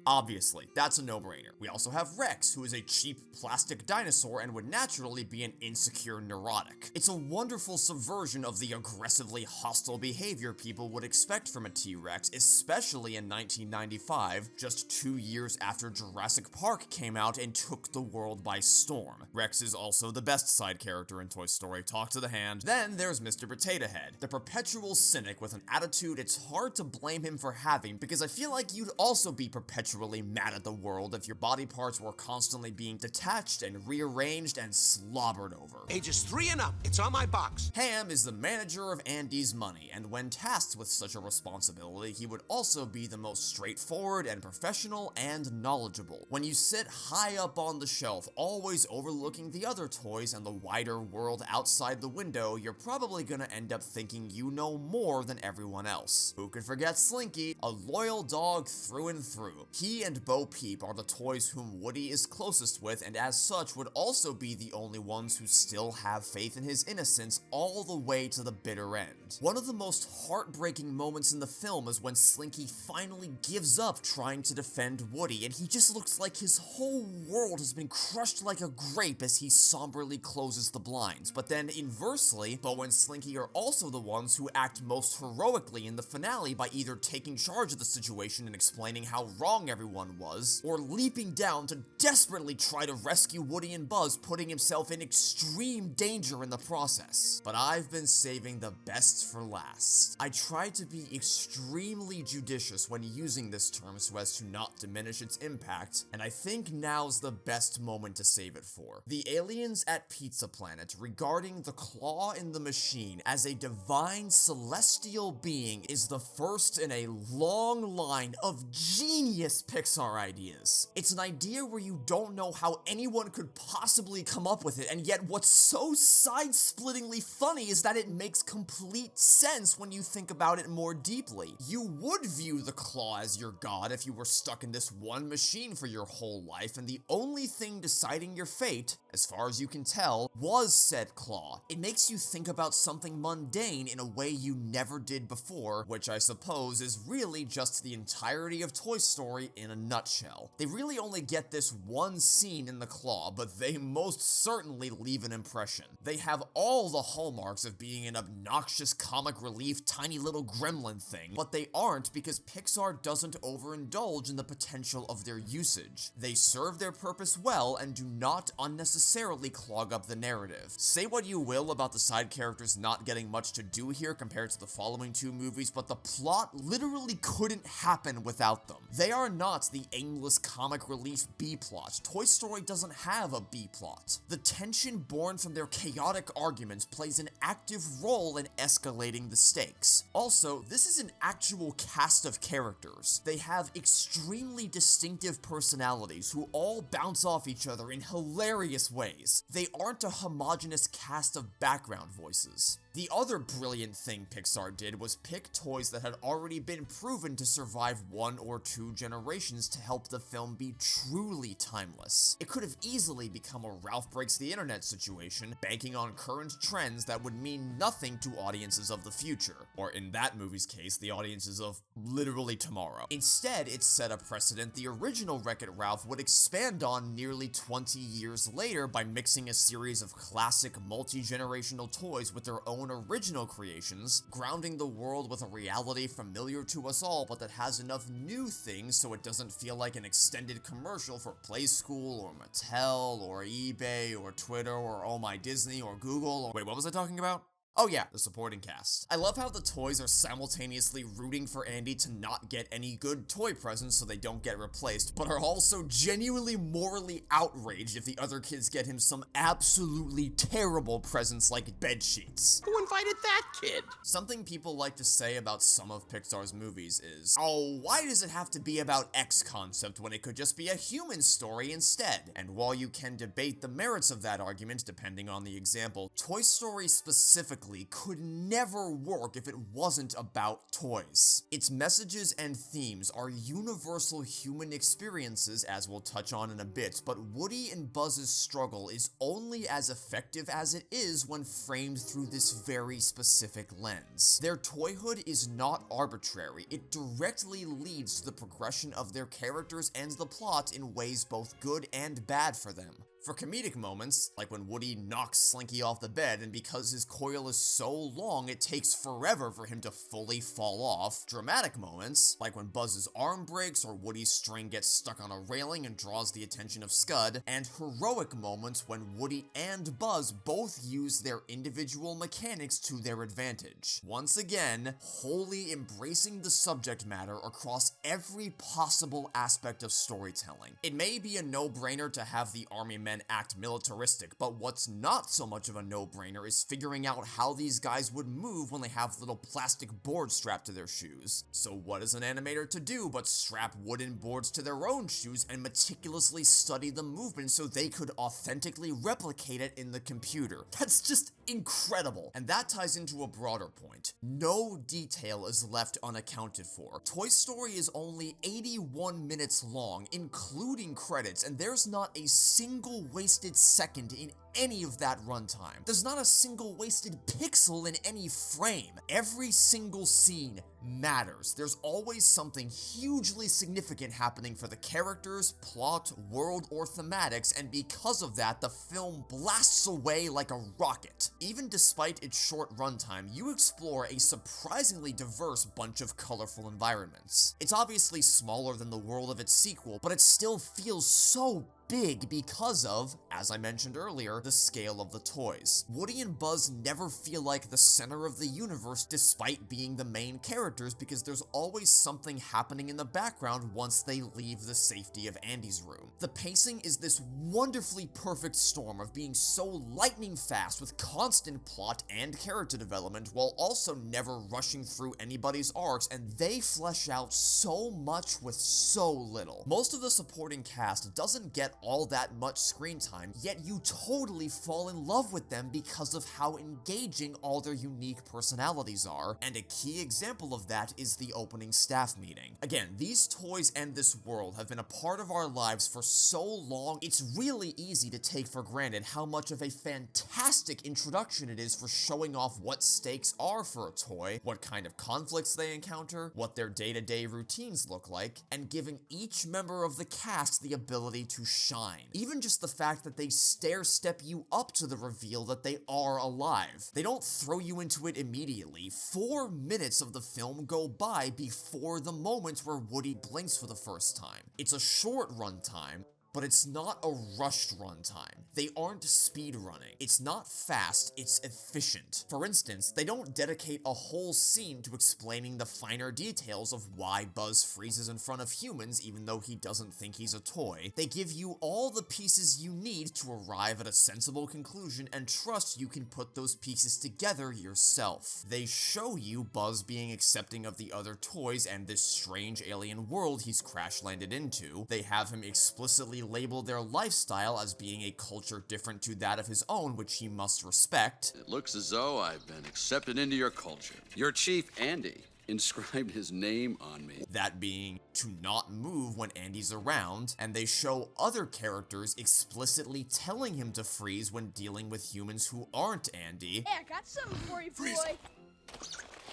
Obviously, that's a no-brainer. We also have Rex, who is a cheap plastic dinosaur and would naturally be an insecure neurotic. It's a wonderful subversion of the aggressively hostile behavior people would expect from a T-Rex, especially in 1995, just 2 years after Jurassic Park came out and took the world by storm. Rex is also the best side character in Toy Story, talk to the hand. Then there's Mr. Potato Head, the perpetual cynic with an attitude it's hard to blame him for having, because I feel like you'd also be perpetually mad at the world if your body parts were constantly being detached and rearranged and slobbered over. Ages 3 and up. It's on my box. Ham is the manager of Andy's money, and when tasked with such a responsibility, he would also be the most straightforward and professional and knowledgeable. When you sit high up on the shelf, always overlooking the other toys and the wider world outside the window, you're probably gonna end up thinking you know more than everyone else. Who could forget Slinky, a loyal dog through and through. He and Bo Peep are the toys whom Woody is closest with, and as such would also be the only ones who still have faith in his innocence all the way to the bitter end. One of the most heartbreaking moments in the film is when Slinky finally gives up trying to defend Woody, and he just looks like his whole world has been crushed like a grape as he somberly closes the blinds. But then inversely, Bo and Slinky are also the ones who act most heroically in the finale by either taking charge of the situation and explaining how wrong everyone was, or leaping down to desperately try to rescue Woody and Buzz, putting himself in extreme danger in the process. But I've been saving the best for last. I tried to be extremely judicious when using this term so as to not diminish its impact, and I think now's the best moment to save it for. The aliens at Pizza Planet regarding the claw in the machine as a divine celestial being is the first in a long line of genius Pixar ideas. It's an idea where you don't know how anyone could possibly come up with it, and yet what's so side-splittingly funny is that it makes complete sense when you think about it more deeply. You would view the claw as your god if you were stuck in this one machine for your whole life, and the only thing deciding your fate, as far as you can tell, was said claw. It makes you think about something mundane in a way you never did before, which I suppose is really just the entirety of Toy Story in a nutshell. They really only get this one scene in the claw, but they most certainly leave an impression. They have all the hallmarks of being an obnoxious comic relief tiny little gremlin thing, but they aren't because Pixar doesn't overindulge in the potential of their usage. They serve their purpose well and do not unnecessarily clog up the narrative. Say what you will about the side characters not getting much to do here compared to the following two movies, but the plot literally couldn't happen without them. They are not the aimless comic relief B-plot. Toy Story doesn't have a B-plot. The tension born from their chaotic arguments plays an active role in escalating the stakes. Also, this is an actual cast of characters. They have extremely distinctive personalities who all bounce off each other in hilarious ways. They aren't a homogeneous cast of background voices. The other brilliant thing Pixar did was pick toys that had already been proven to survive one or two generations to help the film be truly timeless. It could have easily become a Ralph Breaks the Internet situation, banking on current trends that would mean nothing to audiences of the future, or in that movie's case, the audiences of literally tomorrow. Instead, it set a precedent the original Wreck-It Ralph would expand on nearly 20 years later by mixing a series of classic multi-generational toys with their own original creations, grounding the world with a reality familiar to us all but that has enough new things so it doesn't feel like an extended commercial for Play School or Mattel or eBay or Twitter or Oh My Disney or Google or wait, what was I talking about? Oh yeah, the supporting cast. I love how the toys are simultaneously rooting for Andy to not get any good toy presents so they don't get replaced, but are also genuinely morally outraged if the other kids get him some absolutely terrible presents like bed sheets. Who invited that kid? Something people like to say about some of Pixar's movies is, oh, why does it have to be about X concept when it could just be a human story instead? And while you can debate the merits of that argument depending on the example, Toy Story specifically could never work if it wasn't about toys. Its messages and themes are universal human experiences, as we'll touch on in a bit, but Woody and Buzz's struggle is only as effective as it is when framed through this very specific lens. Their toyhood is not arbitrary. It directly leads to the progression of their characters and the plot in ways both good and bad for them. For comedic moments, like when Woody knocks Slinky off the bed and because his coil is so long it takes forever for him to fully fall off, dramatic moments, like when Buzz's arm breaks or Woody's string gets stuck on a railing and draws the attention of Scud, and heroic moments when Woody and Buzz both use their individual mechanics to their advantage. Once again, wholly embracing the subject matter across every possible aspect of storytelling. It may be a no-brainer to have the army men act militaristic, but what's not so much of a no-brainer is figuring out how these guys would move when they have little plastic boards strapped to their shoes. So what is an animator to do but strap wooden boards to their own shoes and meticulously study the movement so they could authentically replicate it in the computer? That's just incredible. And that ties into a broader point. No detail is left unaccounted for. Toy Story is only 81 minutes long, including credits, and there's not a single wasted second in any of that runtime. There's not a single wasted pixel in any frame. Every single scene matters. There's always something hugely significant happening for the characters, plot, world, or thematics, and because of that, the film blasts away like a rocket. Even despite its short runtime, you explore a surprisingly diverse bunch of colorful environments. It's obviously smaller than the world of its sequel, but it still feels so big because of, as I mentioned earlier, the scale of the toys. Woody and Buzz never feel like the center of the universe despite being the main characters because there's always something happening in the background once they leave the safety of Andy's room. The pacing is this wonderfully perfect storm of being so lightning fast with constant plot and character development while also never rushing through anybody's arcs, and they flesh out so much with so little. Most of the supporting cast doesn't get all that much screen time, yet you totally totally fall in love with them because of how engaging all their unique personalities are, and a key example of that is the opening staff meeting. Again, these toys and this world have been a part of our lives for so long, it's really easy to take for granted how much of a fantastic introduction it is for showing off what stakes are for a toy, what kind of conflicts they encounter, what their day-to-day routines look like, and giving each member of the cast the ability to shine. Even just the fact that they stair-step you up to the reveal that they are alive. They don't throw you into it immediately. 4 minutes of the film go by before the moment where Woody blinks for the first time. It's a short runtime, but it's not a rushed runtime. They aren't speed running. It's not fast, it's efficient. For instance, they don't dedicate a whole scene to explaining the finer details of why Buzz freezes in front of humans even though he doesn't think he's a toy. They give you all the pieces you need to arrive at a sensible conclusion and trust you can put those pieces together yourself. They show you Buzz being accepting of the other toys and this strange alien world he's crash-landed into. They have him explicitly label their lifestyle as being a culture different to that of his own, which he must respect. It looks as though I've been accepted into your culture. Your chief, Andy, inscribed his name on me. That being to not move when Andy's around, and they show other characters explicitly telling him to freeze when dealing with humans who aren't Andy. Hey, I got something for you, boy.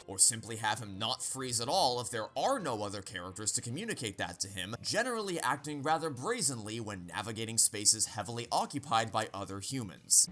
Or simply have him not freeze at all if there are no other characters to communicate that to him, generally acting rather brazenly when navigating spaces heavily occupied by other humans.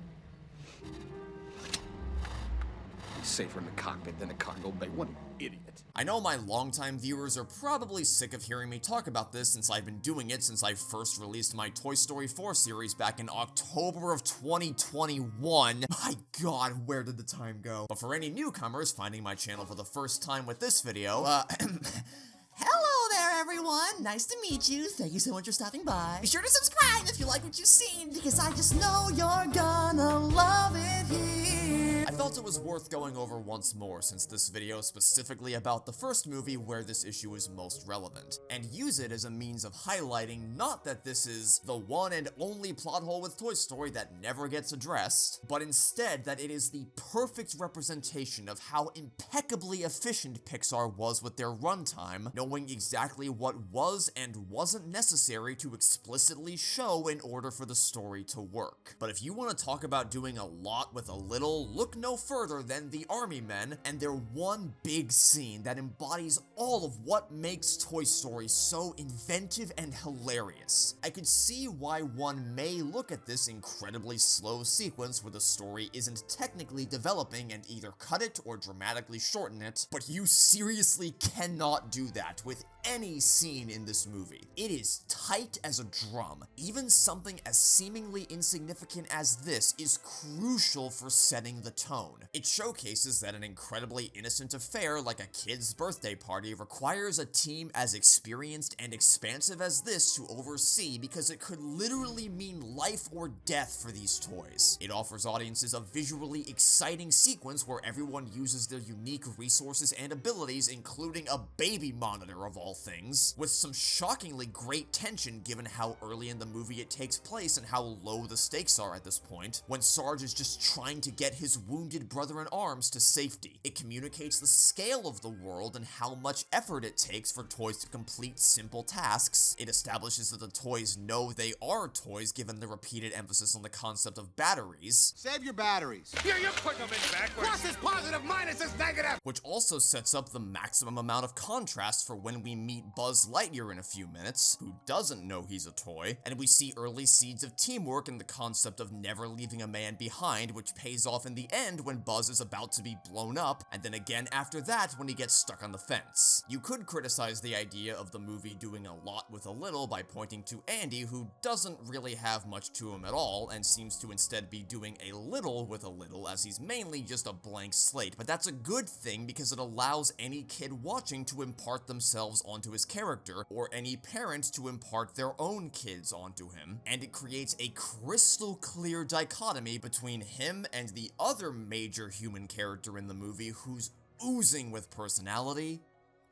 Safer in the cockpit than a cargo bay. What an idiot. I know my longtime viewers are probably sick of hearing me talk about this since I've been doing it since I first released my Toy Story 4 series back in October of 2021. My god, where did the time go? But for any newcomers finding my channel for the first time with this video, hello there everyone, nice to meet you, thank you so much for stopping by. Be sure to subscribe if you like what you've seen, because I just know you're gonna love it here. I felt it was worth going over once more since this video is specifically about the first movie where this issue is most relevant, and use it as a means of highlighting not that this is the one and only plot hole with Toy Story that never gets addressed, but instead that it is the perfect representation of how impeccably efficient Pixar was with their runtime, knowing exactly what was and wasn't necessary to explicitly show in order for the story to work. But if you want to talk about doing a lot with a little, look no further than the Army Men and their one big scene that embodies all of what makes Toy Story so inventive and hilarious. I could see why one may look at this incredibly slow sequence where the story isn't technically developing and either cut it or dramatically shorten it, but you seriously cannot do that with any scene in this movie. It is tight as a drum. Even something as seemingly insignificant as this is crucial for setting the tone. It showcases that an incredibly innocent affair like a kid's birthday party requires a team as experienced and expansive as this to oversee, because it could literally mean life or death for these toys. It offers audiences a visually exciting sequence where everyone uses their unique resources and abilities, including a baby monitor of all things, with some shockingly great tension given how early in the movie it takes place and how low the stakes are at this point, when Sarge is just trying to get his wounded brother-in-arms to safety. It communicates the scale of the world and how much effort it takes for toys to complete simple tasks. It establishes that the toys know they are toys given the repeated emphasis on the concept of batteries. Save your batteries. Here, you're putting them in backwards. Plus is positive, minus is negative. Which also sets up the maximum amount of contrast for when we meet Buzz Lightyear in a few minutes, who doesn't know he's a toy, and we see early seeds of teamwork and the concept of never leaving a man behind, which pays off in the end when Buzz is about to be blown up, and then again after that when he gets stuck on the fence. You could criticize the idea of the movie doing a lot with a little by pointing to Andy, who doesn't really have much to him at all, and seems to instead be doing a little with a little, as he's mainly just a blank slate, but that's a good thing because it allows any kid watching to impart themselves onto his character, or any parent to impart their own kids onto him, and it creates a crystal clear dichotomy between him and the other major human character in the movie who's oozing with personality,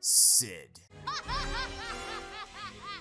Sid.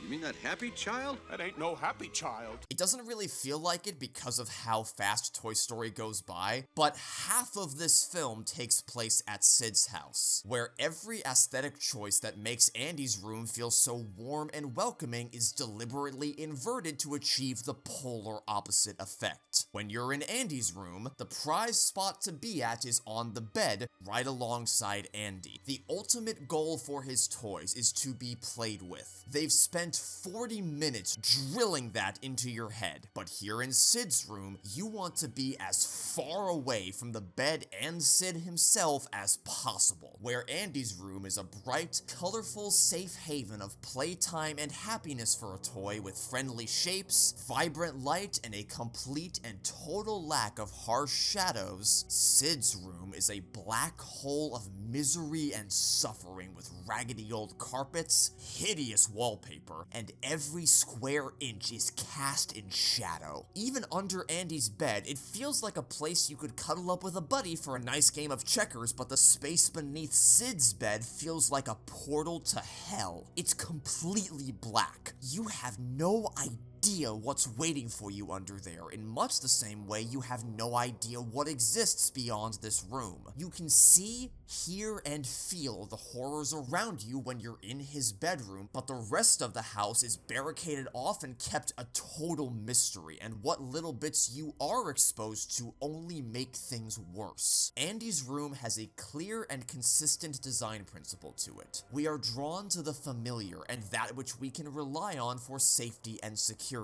You mean that happy child? That ain't no happy child. It doesn't really feel like it because of how fast Toy Story goes by, but half of this film takes place at Sid's house, where every aesthetic choice that makes Andy's room feel so warm and welcoming is deliberately inverted to achieve the polar opposite effect. When you're in Andy's room, the prize spot to be at is on the bed, right alongside Andy. The ultimate goal for his toys is to be played with. They've spent 40 minutes drilling that into your head, but here in Sid's room, you want to be as far away from the bed and Sid himself as possible, where Andy's room is a bright, colorful, safe haven of playtime and happiness for a toy with friendly shapes, vibrant light, and a complete and total lack of harsh shadows. Sid's room is a black hole of misery and suffering with raggedy old carpets, hideous wallpaper, and every square inch is cast in shadow. Even under Andy's bed, it feels like a place you could cuddle up with a buddy for a nice game of checkers, but the space beneath Sid's bed feels like a portal to hell. It's completely black. You have no idea what's waiting for you under there, in much the same way you have no idea what exists beyond this room. You can see, hear, and feel the horrors around you when you're in his bedroom, but the rest of the house is barricaded off and kept a total mystery, and what little bits you are exposed to only make things worse. Andy's room has a clear and consistent design principle to it. We are drawn to the familiar and that which we can rely on for safety and security.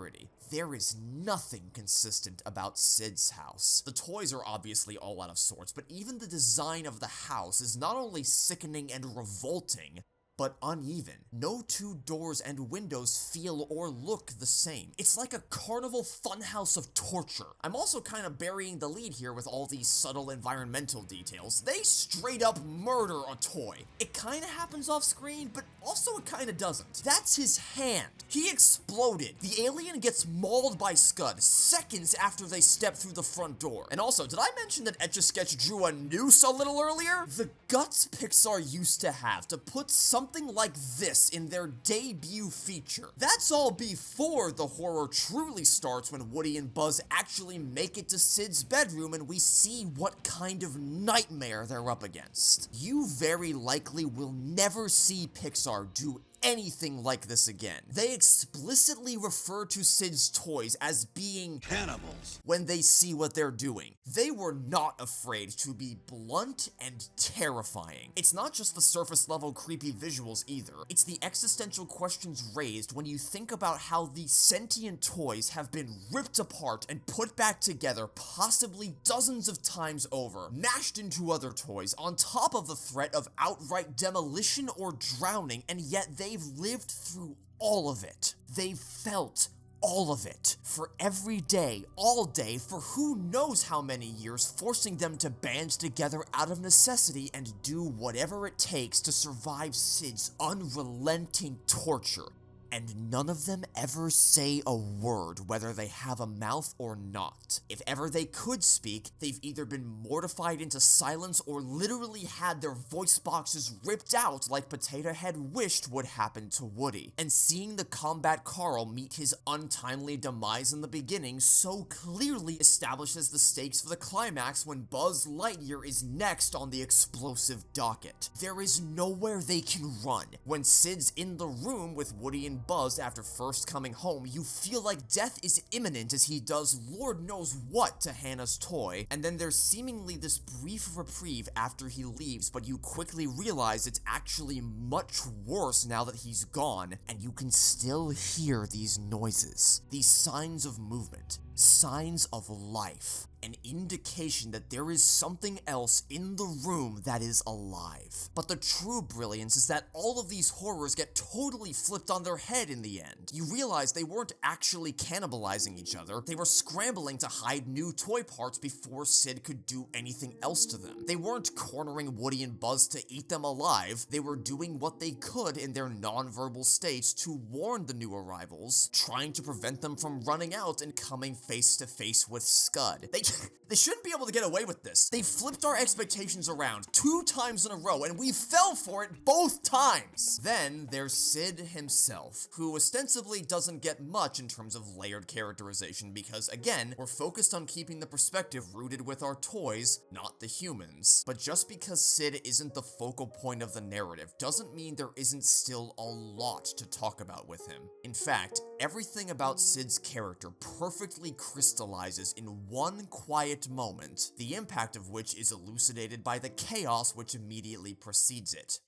There is nothing consistent about Sid's house. The toys are obviously all out of sorts, but even the design of the house is not only sickening and revolting, but uneven. No two doors and windows feel or look the same. It's like a carnival funhouse of torture. I'm also kind of burying the lead here with all these subtle environmental details. They straight up murder a toy. It kind of happens off screen, but also it kind of doesn't. That's his hand. He exploded. The alien gets mauled by Scud seconds after they step through the front door. And also, did I mention that Etch-a-Sketch drew a noose a little earlier? The guts Pixar used to have to put something like this in their debut feature. That's all before the horror truly starts, when Woody and Buzz actually make it to Sid's bedroom and we see what kind of nightmare they're up against. You very likely will never see Pixar do anything like this again. They explicitly refer to Sid's toys as being Cannibals. when they see what they're doing. They were not afraid to be blunt and terrifying. It's not just the surface level creepy visuals either. It's the existential questions raised when you think about how these sentient toys have been ripped apart and put back together possibly dozens of times over, mashed into other toys, on top of the threat of outright demolition or drowning, and yet they've lived through all of it. They've felt all of it, for every day, all day, for who knows how many years, forcing them to band together out of necessity and do whatever it takes to survive Sid's unrelenting torture. And none of them ever say a word, whether they have a mouth or not. If ever they could speak, they've either been mortified into silence or literally had their voice boxes ripped out like Potato Head wished would happen to Woody. And seeing the combat Carl meet his untimely demise in the beginning so clearly establishes the stakes for the climax when Buzz Lightyear is next on the explosive docket. There is nowhere they can run. When Sid's in the room with Woody and Buzz after first coming home, you feel like death is imminent as he does Lord knows what to Hannah's toy, and then there's seemingly this brief reprieve after he leaves, but you quickly realize it's actually much worse now that he's gone, and you can still hear these noises, these signs of movement, signs of life. An indication that there is something else in the room that is alive. But the true brilliance is that all of these horrors get totally flipped on their head in the end. You realize they weren't actually cannibalizing each other, they were scrambling to hide new toy parts before Sid could do anything else to them. They weren't cornering Woody and Buzz to eat them alive, they were doing what they could in their non-verbal states to warn the new arrivals, trying to prevent them from running out and coming face to face with Scud. They They shouldn't be able to get away with this. They flipped our expectations around 2 times in a row, and we fell for it both times. Then there's Sid himself, who ostensibly doesn't get much in terms of layered characterization because, again, we're focused on keeping the perspective rooted with our toys, not the humans. But just because Sid isn't the focal point of the narrative doesn't mean there isn't still a lot to talk about with him. In fact, everything about Sid's character perfectly crystallizes in one quiet moment, the impact of which is elucidated by the chaos which immediately precedes it.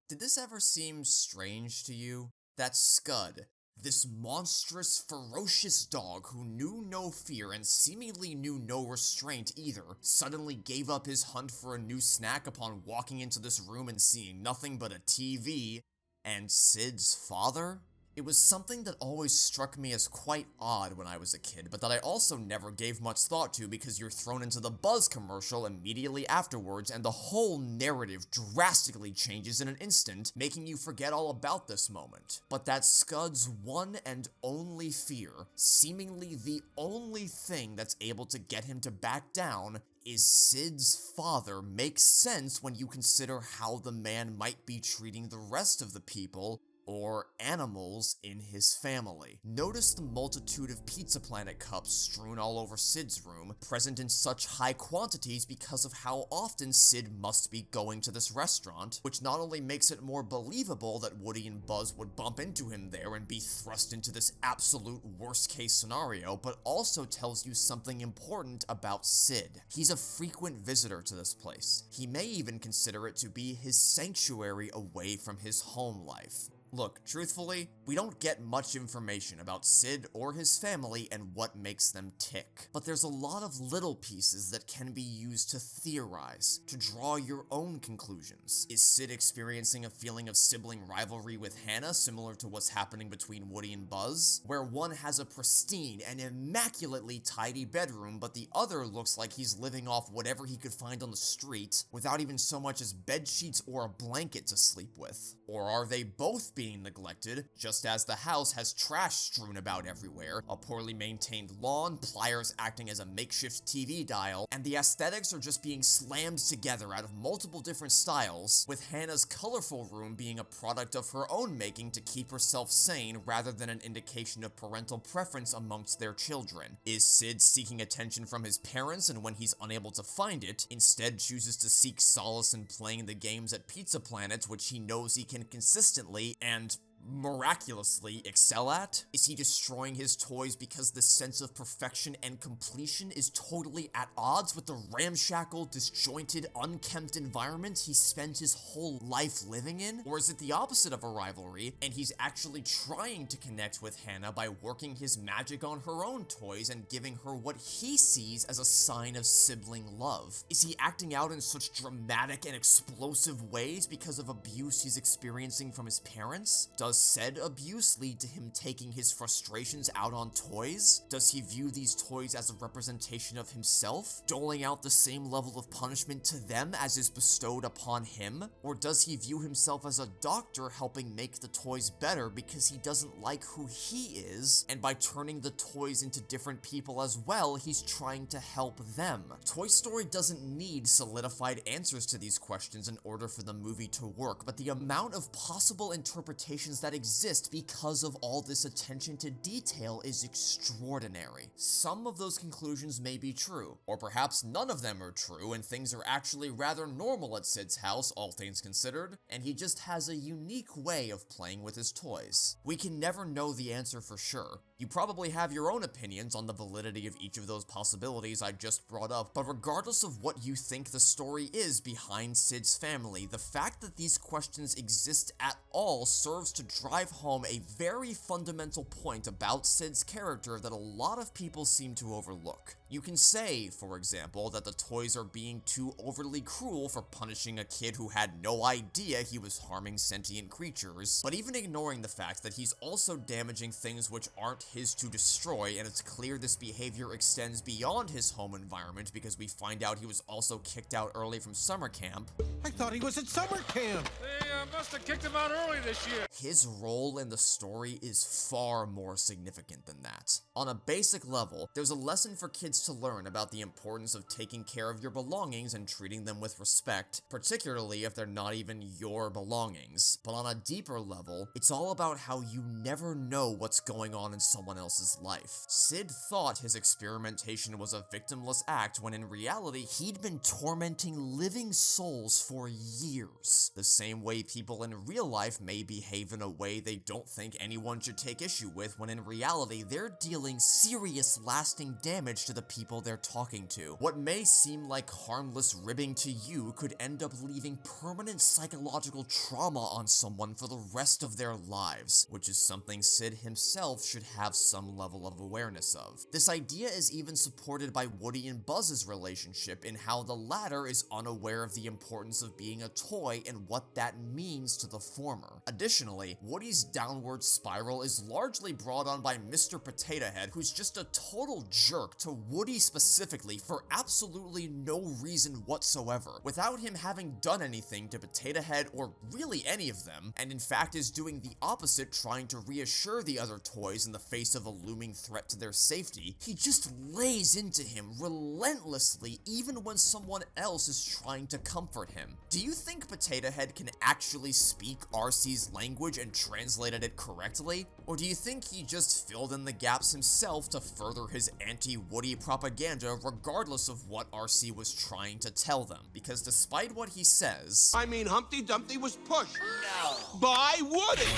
Did this ever seem strange to you? That Scud, this monstrous, ferocious dog who knew no fear and seemingly knew no restraint either, suddenly gave up his hunt for a new snack upon walking into this room and seeing nothing but a TV, and Sid's father? It was something that always struck me as quite odd when I was a kid, but that I also never gave much thought to because you're thrown into the Buzz commercial immediately afterwards and the whole narrative drastically changes in an instant, making you forget all about this moment. But that Scud's one and only fear, seemingly the only thing that's able to get him to back down, is Sid's father, makes sense when you consider how the man might be treating the rest of the people or animals in his family. Notice the multitude of Pizza Planet cups strewn all over Sid's room, present in such high quantities because of how often Sid must be going to this restaurant, which not only makes it more believable that Woody and Buzz would bump into him there and be thrust into this absolute worst-case scenario, but also tells you something important about Sid. He's a frequent visitor to this place. He may even consider it to be his sanctuary away from his home life. Look, truthfully, we don't get much information about Sid or his family and what makes them tick. But there's a lot of little pieces that can be used to theorize, to draw your own conclusions. Is Sid experiencing a feeling of sibling rivalry with Hannah, similar to what's happening between Woody and Buzz? Where one has a pristine and immaculately tidy bedroom, but the other looks like he's living off whatever he could find on the street, without even so much as bed sheets or a blanket to sleep with? Or are they both being neglected, just as the house has trash strewn about everywhere, a poorly maintained lawn, pliers acting as a makeshift TV dial, and the aesthetics are just being slammed together out of multiple different styles, with Hannah's colorful room being a product of her own making to keep herself sane rather than an indication of parental preference amongst their children. Is Sid seeking attention from his parents, and when he's unable to find it, instead chooses to seek solace in playing the games at Pizza Planet, which he knows he can consistently and miraculously excel at? Is he destroying his toys because the sense of perfection and completion is totally at odds with the ramshackle, disjointed, unkempt environment he spent his whole life living in? Or is it the opposite of a rivalry, and he's actually trying to connect with Hannah by working his magic on her own toys and giving her what he sees as a sign of sibling love? Is he acting out in such dramatic and explosive ways because of abuse he's experiencing from his parents? Does said abuse lead to him taking his frustrations out on toys? Does he view these toys as a representation of himself, doling out the same level of punishment to them as is bestowed upon him? Or does he view himself as a doctor helping make the toys better because he doesn't like who he is, and by turning the toys into different people as well, he's trying to help them? Toy Story doesn't need solidified answers to these questions in order for the movie to work, but the amount of possible interpretations that exist because of all this attention to detail is extraordinary. Some of those conclusions may be true, or perhaps none of them are true and things are actually rather normal at Sid's house, all things considered, and he just has a unique way of playing with his toys. We can never know the answer for sure. You probably have your own opinions on the validity of each of those possibilities I just brought up, but regardless of what you think the story is behind Sid's family, the fact that these questions exist at all serves to drive home a very fundamental point about Sid's character that a lot of people seem to overlook. You can say, for example, that the toys are being too overly cruel for punishing a kid who had no idea he was harming sentient creatures, but even ignoring the fact that he's also damaging things which aren't his to destroy, and it's clear this behavior extends beyond his home environment because we find out he was also kicked out early from summer camp. I thought he was at summer camp. They must have kicked him out early this year. His role in the story is far more significant than that. On a basic level, there's a lesson for kids to learn about the importance of taking care of your belongings and treating them with respect, particularly if they're not even your belongings. But on a deeper level, it's all about how you never know what's going on in someone else's life. Sid thought his experimentation was a victimless act when in reality, he'd been tormenting living souls for years. The same way people in real life may behave in a way they don't think anyone should take issue with when in reality, they're dealing serious lasting damage to the people they're talking to. What may seem like harmless ribbing to you could end up leaving permanent psychological trauma on someone for the rest of their lives, which is something Sid himself should have some level of awareness of. This idea is even supported by Woody and Buzz's relationship in how the latter is unaware of the importance of being a toy and what that means to the former. Additionally, Woody's downward spiral is largely brought on by Mr. Potato Head, who's just a total jerk to Woody specifically for absolutely no reason whatsoever, without him having done anything to Potato Head or really any of them, and in fact is doing the opposite, trying to reassure the other toys in the face of a looming threat to their safety. He just lays into him relentlessly even when someone else is trying to comfort him. Do you think Potato Head can actually speak RC's language and translated it correctly? Or do you think he just filled in the gaps himself to further his anti-Woody propaganda regardless of what RC was trying to tell them? Because despite what he says, I mean, Humpty Dumpty was pushed. No. By Woody.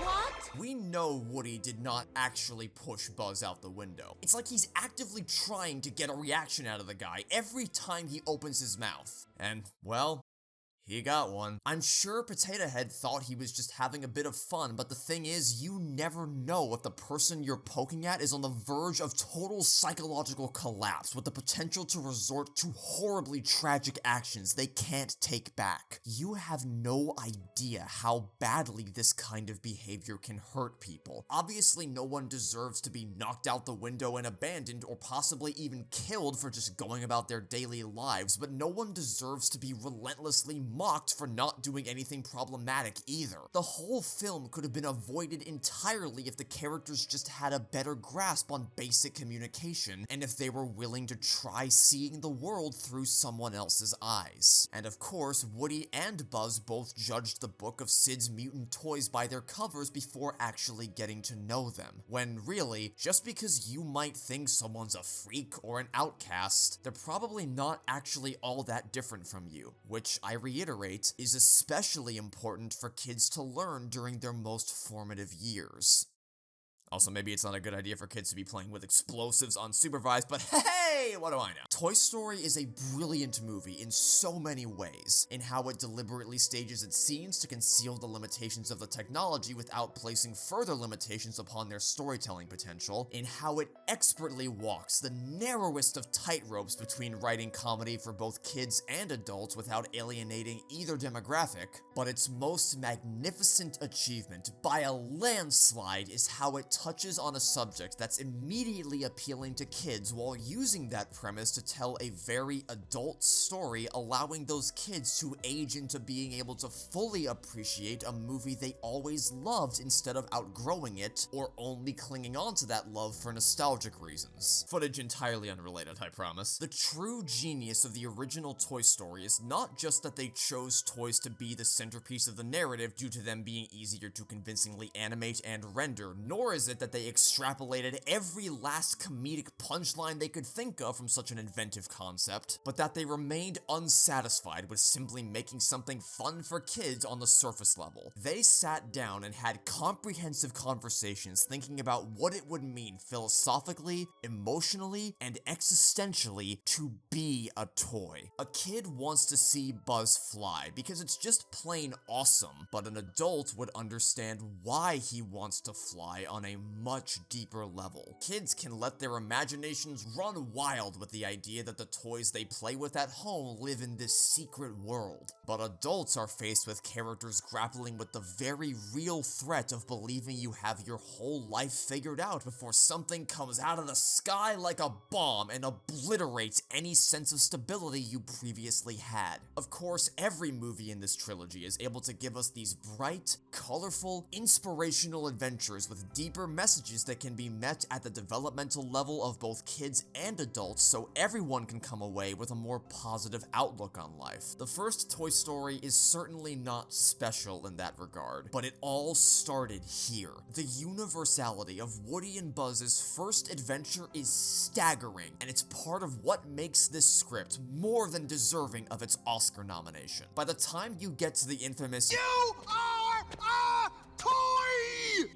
What? we know Woody did not actually push Buzz out the window. It's like he's actively trying to get a reaction out of the guy every time he opens his mouth. And, well, he got one. I'm sure Potato Head thought he was just having a bit of fun, but the thing is, you never know if the person you're poking at is on the verge of total psychological collapse with the potential to resort to horribly tragic actions they can't take back. You have no idea how badly this kind of behavior can hurt people. Obviously, no one deserves to be knocked out the window and abandoned or possibly even killed for just going about their daily lives, but no one deserves to be relentlessly mocked for not doing anything problematic either. The whole film could have been avoided entirely if the characters just had a better grasp on basic communication, and if they were willing to try seeing the world through someone else's eyes. And of course, Woody and Buzz both judged the book of Sid's mutant toys by their covers before actually getting to know them, when really, just because you might think someone's a freak or an outcast, they're probably not actually all that different from you, which I reiterate is especially important for kids to learn during their most formative years. Also, maybe it's not a good idea for kids to be playing with explosives unsupervised, but hey, what do I know? Toy Story is a brilliant movie in so many ways, in how it deliberately stages its scenes to conceal the limitations of the technology without placing further limitations upon their storytelling potential, in how it expertly walks the narrowest of tightropes between writing comedy for both kids and adults without alienating either demographic, but its most magnificent achievement by a landslide is how it touches on a subject that's immediately appealing to kids while using that premise to tell a very adult story, allowing those kids to age into being able to fully appreciate a movie they always loved instead of outgrowing it or only clinging on to that love for nostalgic reasons. Footage entirely unrelated, I promise. The true genius of the original Toy Story is not just that they chose toys to be the centerpiece of the narrative due to them being easier to convincingly animate and render, nor is it that they extrapolated every last comedic punchline they could think think of from such an inventive concept, but that they remained unsatisfied with simply making something fun for kids on the surface level. They sat down and had comprehensive conversations thinking about what it would mean philosophically, emotionally, and existentially to be a toy. A kid wants to see Buzz fly because it's just plain awesome, but an adult would understand why he wants to fly on a much deeper level. Kids can let their imaginations run wild with the idea that the toys they play with at home live in this secret world. But adults are faced with characters grappling with the very real threat of believing you have your whole life figured out before something comes out of the sky like a bomb and obliterates any sense of stability you previously had. Of course, every movie in this trilogy is able to give us these bright, colorful, inspirational adventures with deeper messages that can be met at the developmental level of both kids and adults, so everyone can come away with a more positive outlook on life. The first Toy Story is certainly not special in that regard, but it all started here. The universality of Woody and Buzz's first adventure is staggering, and it's part of what makes this script more than deserving of its Oscar nomination. By the time you get to the infamous You are a toy!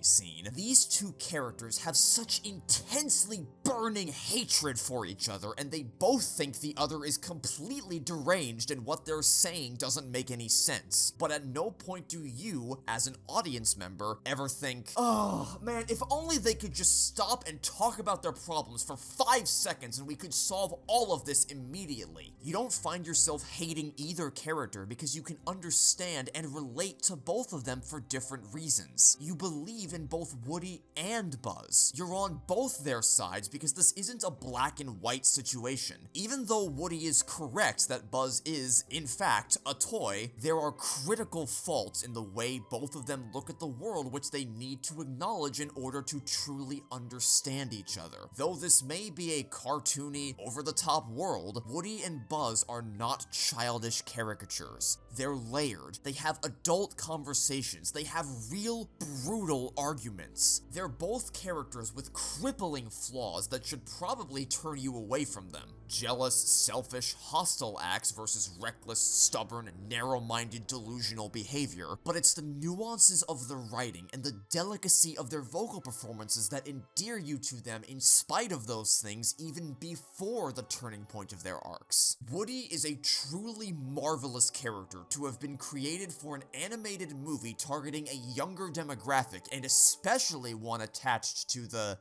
scene, these two characters have such intensely burning hatred for each other, and they both think the other is completely deranged and what they're saying doesn't make any sense. But at no point do you, as an audience member, ever think, oh man, if only they could just stop and talk about their problems for 5 seconds and we could solve all of this immediately. You don't find yourself hating either character because you can understand and relate to both of them for different reasons. You believe in both Woody and Buzz. You're on both their sides because this isn't a black and white situation. Even though Woody is correct that Buzz is, in fact, a toy, there are critical faults in the way both of them look at the world which they need to acknowledge in order to truly understand each other. Though this may be a cartoony, over-the-top world, Woody and Buzz are not childish caricatures. They're layered. They have adult conversations. They have real, brutal arguments. They're both characters with crippling flaws that should probably turn you away from them. Jealous, selfish, hostile acts versus reckless, stubborn, narrow-minded, delusional behavior. But it's the nuances of the writing and the delicacy of their vocal performances that endear you to them in spite of those things even before the turning point of their arcs. Woody is a truly marvelous character to have been created for an animated movie targeting a younger demographic, and especially one attached to the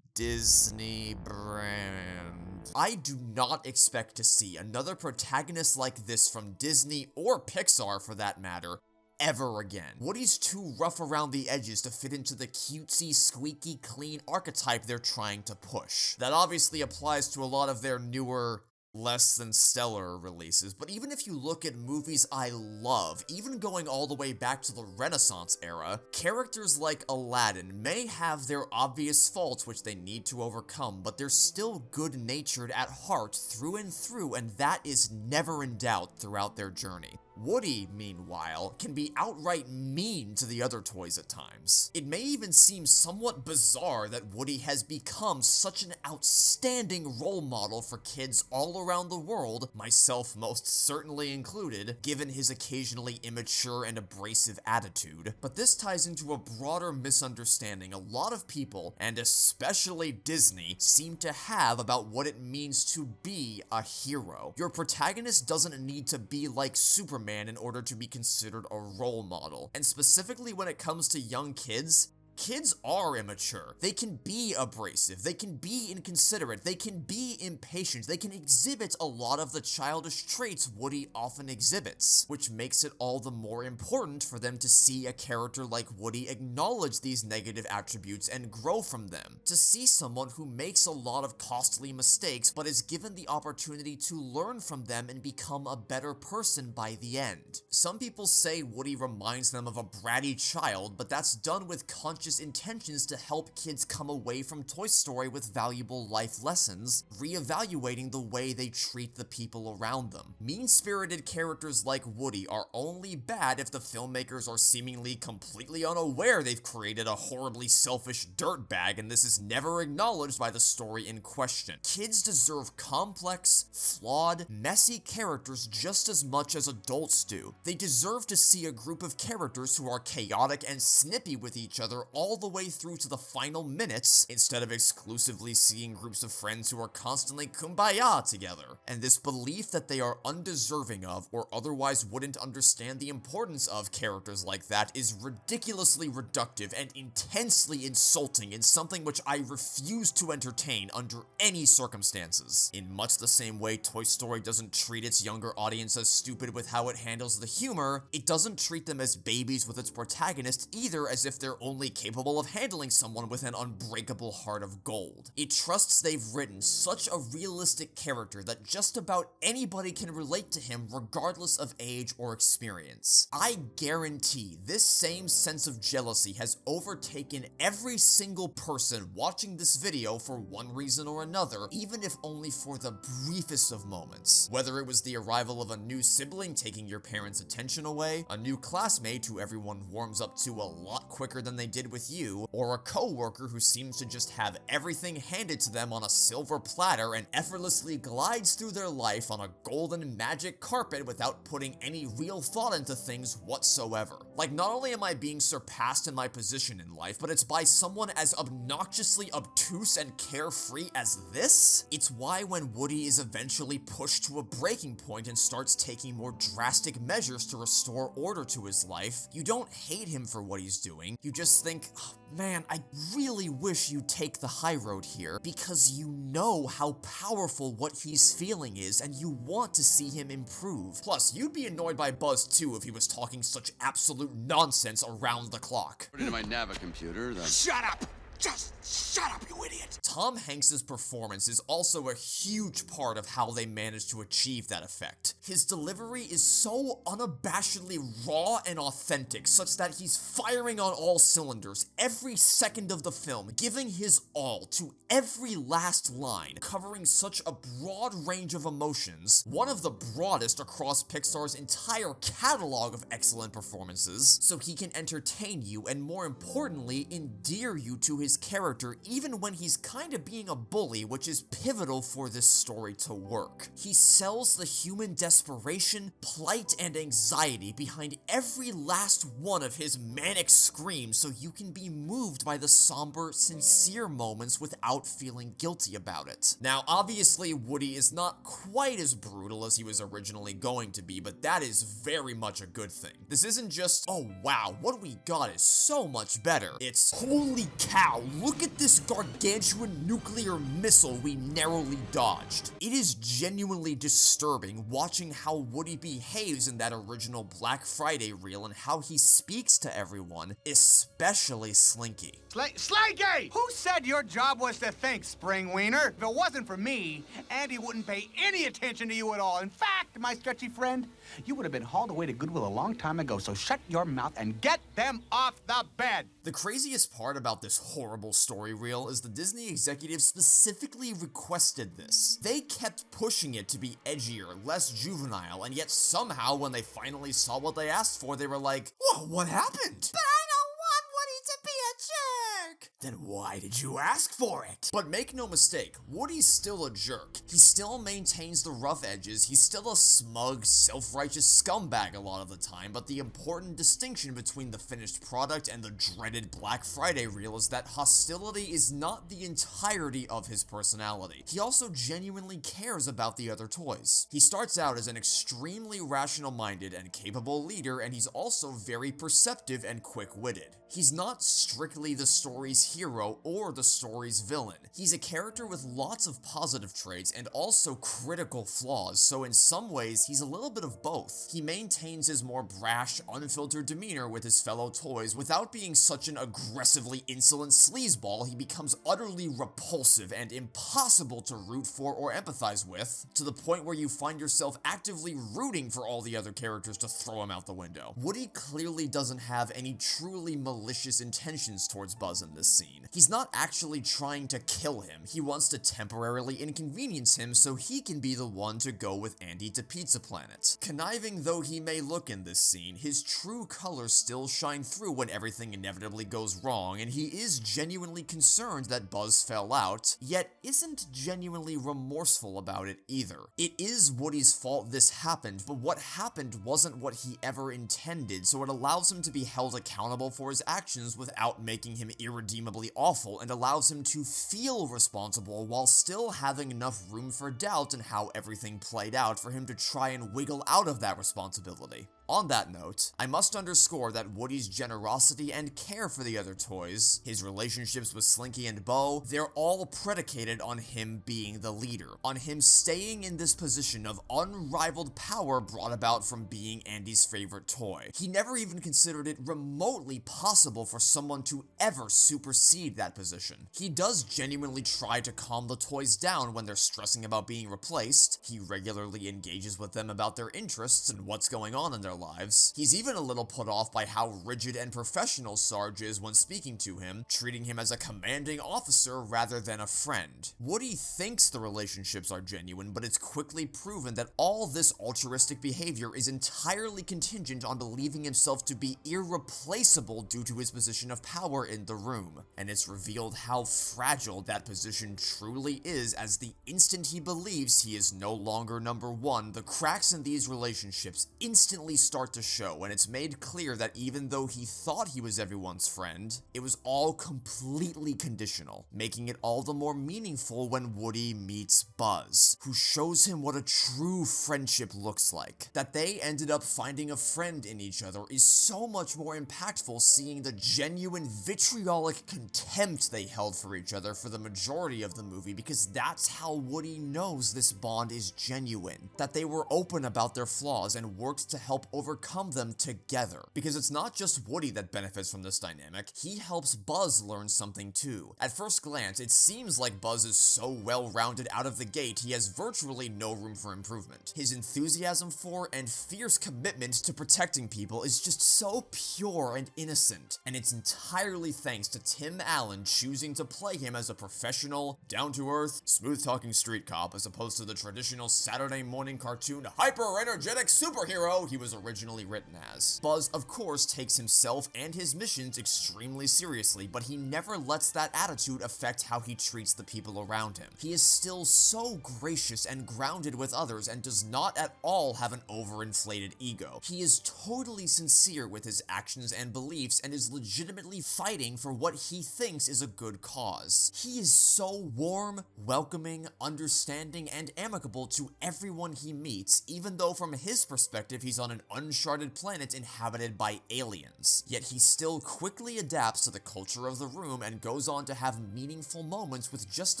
Disney brand. I do not expect to see another protagonist like this from Disney or Pixar for that matter ever again. Woody's too rough around the edges to fit into the cutesy, squeaky clean archetype they're trying to push. That obviously applies to a lot of their newer, less than stellar releases, but even if you look at movies I love, even going all the way back to the Renaissance era, characters like Aladdin may have their obvious faults which they need to overcome, but they're still good-natured at heart through and through, and that is never in doubt throughout their journey. Woody, meanwhile, can be outright mean to the other toys at times. It may even seem somewhat bizarre that Woody has become such an outstanding role model for kids all around the world, myself most certainly included, given his occasionally immature and abrasive attitude. But this ties into a broader misunderstanding a lot of people, and especially Disney, seem to have about what it means to be a hero. Your protagonist doesn't need to be like Superman in order to be considered a role model. And specifically when it comes to young kids, kids are immature. They can be abrasive, they can be inconsiderate, they can be impatient, they can exhibit a lot of the childish traits Woody often exhibits, which makes it all the more important for them to see a character like Woody acknowledge these negative attributes and grow from them. To see someone who makes a lot of costly mistakes but is given the opportunity to learn from them and become a better person by the end. Some people say Woody reminds them of a bratty child, but that's done with conscious conscious intentions to help kids come away from Toy Story with valuable life lessons, reevaluating the way they treat the people around them. Mean-spirited characters like Woody are only bad if the filmmakers are seemingly completely unaware they've created a horribly selfish dirtbag, and this is never acknowledged by the story in question. Kids deserve complex, flawed, messy characters just as much as adults do. They deserve to see a group of characters who are chaotic and snippy with each other all the way through to the final minutes, instead of exclusively seeing groups of friends who are constantly kumbaya together. And this belief that they are undeserving of, or otherwise wouldn't understand the importance of, characters like that is ridiculously reductive and intensely insulting, in something which I refuse to entertain under any circumstances. In much the same way Toy Story doesn't treat its younger audience as stupid with how it handles the humor, it doesn't treat them as babies with its protagonist either, as if they're only capable of handling someone with an unbreakable heart of gold. It trusts they've written such a realistic character that just about anybody can relate to him regardless of age or experience. I guarantee this same sense of jealousy has overtaken every single person watching this video for one reason or another, even if only for the briefest of moments. Whether it was the arrival of a new sibling taking your parents' attention away, a new classmate who everyone warms up to a lot quicker than they did with you, or a co-worker who seems to just have everything handed to them on a silver platter and effortlessly glides through their life on a golden magic carpet without putting any real thought into things whatsoever. Like, not only am I being surpassed in my position in life, but it's by someone as obnoxiously obtuse and carefree as this? It's why when Woody is eventually pushed to a breaking point and starts taking more drastic measures to restore order to his life, you don't hate him for what he's doing, you just think, oh, man, I really wish you'd take the high road here, because you know how powerful what he's feeling is and you want to see him improve. Plus, you'd be annoyed by Buzz too if he was talking such absolute nonsense around the clock. Put it in my Nava computer, then. Shut up! Just shut up, you idiot! Tom Hanks's performance is also a huge part of how they managed to achieve that effect. His delivery is so unabashedly raw and authentic, such that he's firing on all cylinders every second of the film, giving his all to every last line, covering such a broad range of emotions, one of the broadest across Pixar's entire catalog of excellent performances, so he can entertain you and, more importantly, endear you to his character even when he's kinda being a bully, which is pivotal for this story to work. He sells the human desperation, plight, and anxiety behind every last one of his manic screams, so you can be moved by the somber, sincere moments without feeling guilty about it. Now, obviously, Woody is not quite as brutal as he was originally going to be, but that is very much a good thing. This isn't just, oh wow, what we got is so much better. It's, holy cow, look at this gargantuan nuclear missile we narrowly dodged. It is genuinely disturbing watching how Woody behaves in that original Black Friday reel and how he speaks to everyone, especially Slinky. Slinky! Who said your job was to think, Spring Wiener? If it wasn't for me, Andy wouldn't pay any attention to you at all. In fact, my stretchy friend, you would have been hauled away to Goodwill a long time ago, so shut your mouth and get them off the bed! The craziest part about this horrible story reel is the Disney executives specifically requested this. They kept pushing it to be edgier, less juvenile, and yet somehow when they finally saw what they asked for, they were like, whoa, what happened? But I don't want Woody to be a jerk! Then why did you ask for it? But make no mistake, Woody's still a jerk. He still maintains the rough edges, he's still a smug, self-righteous scumbag a lot of the time, but the important distinction between the finished product and the dreaded Black Friday reel is that hostility is not the entirety of his personality. He also genuinely cares about the other toys. He starts out as an extremely rational-minded and capable leader, and he's also very perceptive and quick-witted. He's not strictly the story's hero or the story's villain. He's a character with lots of positive traits and also critical flaws, so in some ways he's a little bit of both. He maintains his more brash, unfiltered demeanor with his fellow toys without being such an aggressively insolent sleazeball. He becomes utterly repulsive and impossible to root for or empathize with, to the point where you find yourself actively rooting for all the other characters to throw him out the window. Woody clearly doesn't have any truly malicious intentions towards Buzz in this scene. He's not actually trying to kill him. He wants to temporarily inconvenience him so he can be the one to go with Andy to Pizza Planet. Conniving though he may look in this scene, his true colors still shine through when everything inevitably goes wrong, and he is genuinely concerned that Buzz fell out, yet isn't genuinely remorseful about it either. It is Woody's fault this happened, but what happened wasn't what he ever intended, so it allows him to be held accountable for his actions without making him irredeemably awful, and allows him to feel responsible while still having enough room for doubt in how everything played out for him to try and wiggle out of that responsibility. On that note, I must underscore that Woody's generosity and care for the other toys, his relationships with Slinky and Bo, they're all predicated on him being the leader, on him staying in this position of unrivaled power brought about from being Andy's favorite toy. He never even considered it remotely possible for someone to ever supersede that position. He does genuinely try to calm the toys down when they're stressing about being replaced. He regularly engages with them about their interests and what's going on in their lives. He's even a little put off by how rigid and professional Sarge is when speaking to him, treating him as a commanding officer rather than a friend. Woody thinks the relationships are genuine, but it's quickly proven that all this altruistic behavior is entirely contingent on believing himself to be irreplaceable due to his position of power in the room. And it's revealed how fragile that position truly is as the instant he believes he is no longer number one, the cracks in these relationships instantly start to show, and it's made clear that even though he thought he was everyone's friend, it was all completely conditional, making it all the more meaningful when Woody meets Buzz, who shows him what a true friendship looks like. That they ended up finding a friend in each other is so much more impactful, seeing the genuine vitriolic contempt they held for each other for the majority of the movie, because that's how Woody knows this bond is genuine, that they were open about their flaws and worked to help overcome them together. Because it's not just Woody that benefits from this dynamic, he helps Buzz learn something too. At first glance, it seems like Buzz is so well-rounded out of the gate he has virtually no room for improvement. His enthusiasm for and fierce commitment to protecting people is just so pure and innocent, and it's entirely thanks to Tim Allen choosing to play him as a professional, down-to-earth, smooth-talking street cop as opposed to the traditional Saturday morning cartoon hyper-energetic superhero he was originally written as. Buzz, of course, takes himself and his missions extremely seriously, but he never lets that attitude affect how he treats the people around him. He is still so gracious and grounded with others and does not at all have an overinflated ego. He is totally sincere with his actions and beliefs and is legitimately fighting for what he thinks is a good cause. He is so warm, welcoming, understanding, and amicable to everyone he meets, even though from his perspective he's on an uncharted planet inhabited by aliens. Yet he still quickly adapts to the culture of the room and goes on to have meaningful moments with just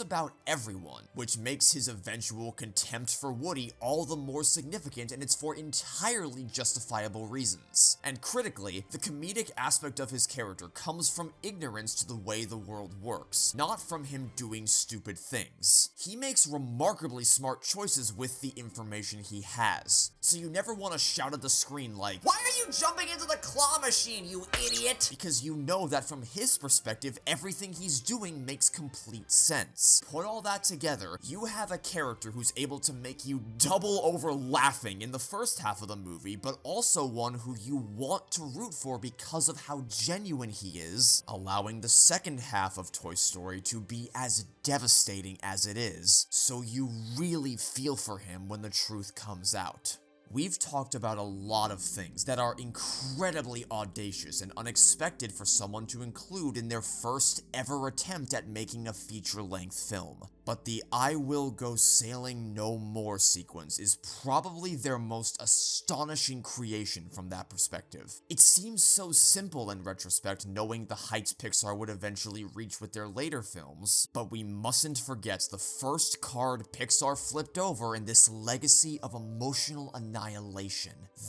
about everyone, which makes his eventual contempt for Woody all the more significant, and it's for entirely justifiable reasons. And critically, the comedic aspect of his character comes from ignorance to the way the world works, not from him doing stupid things. He makes remarkably smart choices with the information he has, so you never want to shout at the screen like, "Why are you jumping into the claw machine, you idiot?" Because you know that from his perspective, everything he's doing makes complete sense. Put all that together, you have a character who's able to make you double over laughing in the first half of the movie, but also one who you want to root for because of how genuine he is, allowing the second half of Toy Story to be as devastating as it is, so you really feel for him when the truth comes out. We've talked about a lot of things that are incredibly audacious and unexpected for someone to include in their first ever attempt at making a feature-length film. But the I Will Go Sailing No More sequence is probably their most astonishing creation from that perspective. It seems so simple in retrospect, knowing the heights Pixar would eventually reach with their later films, but we mustn't forget the first card Pixar flipped over in this legacy of emotional annihilation.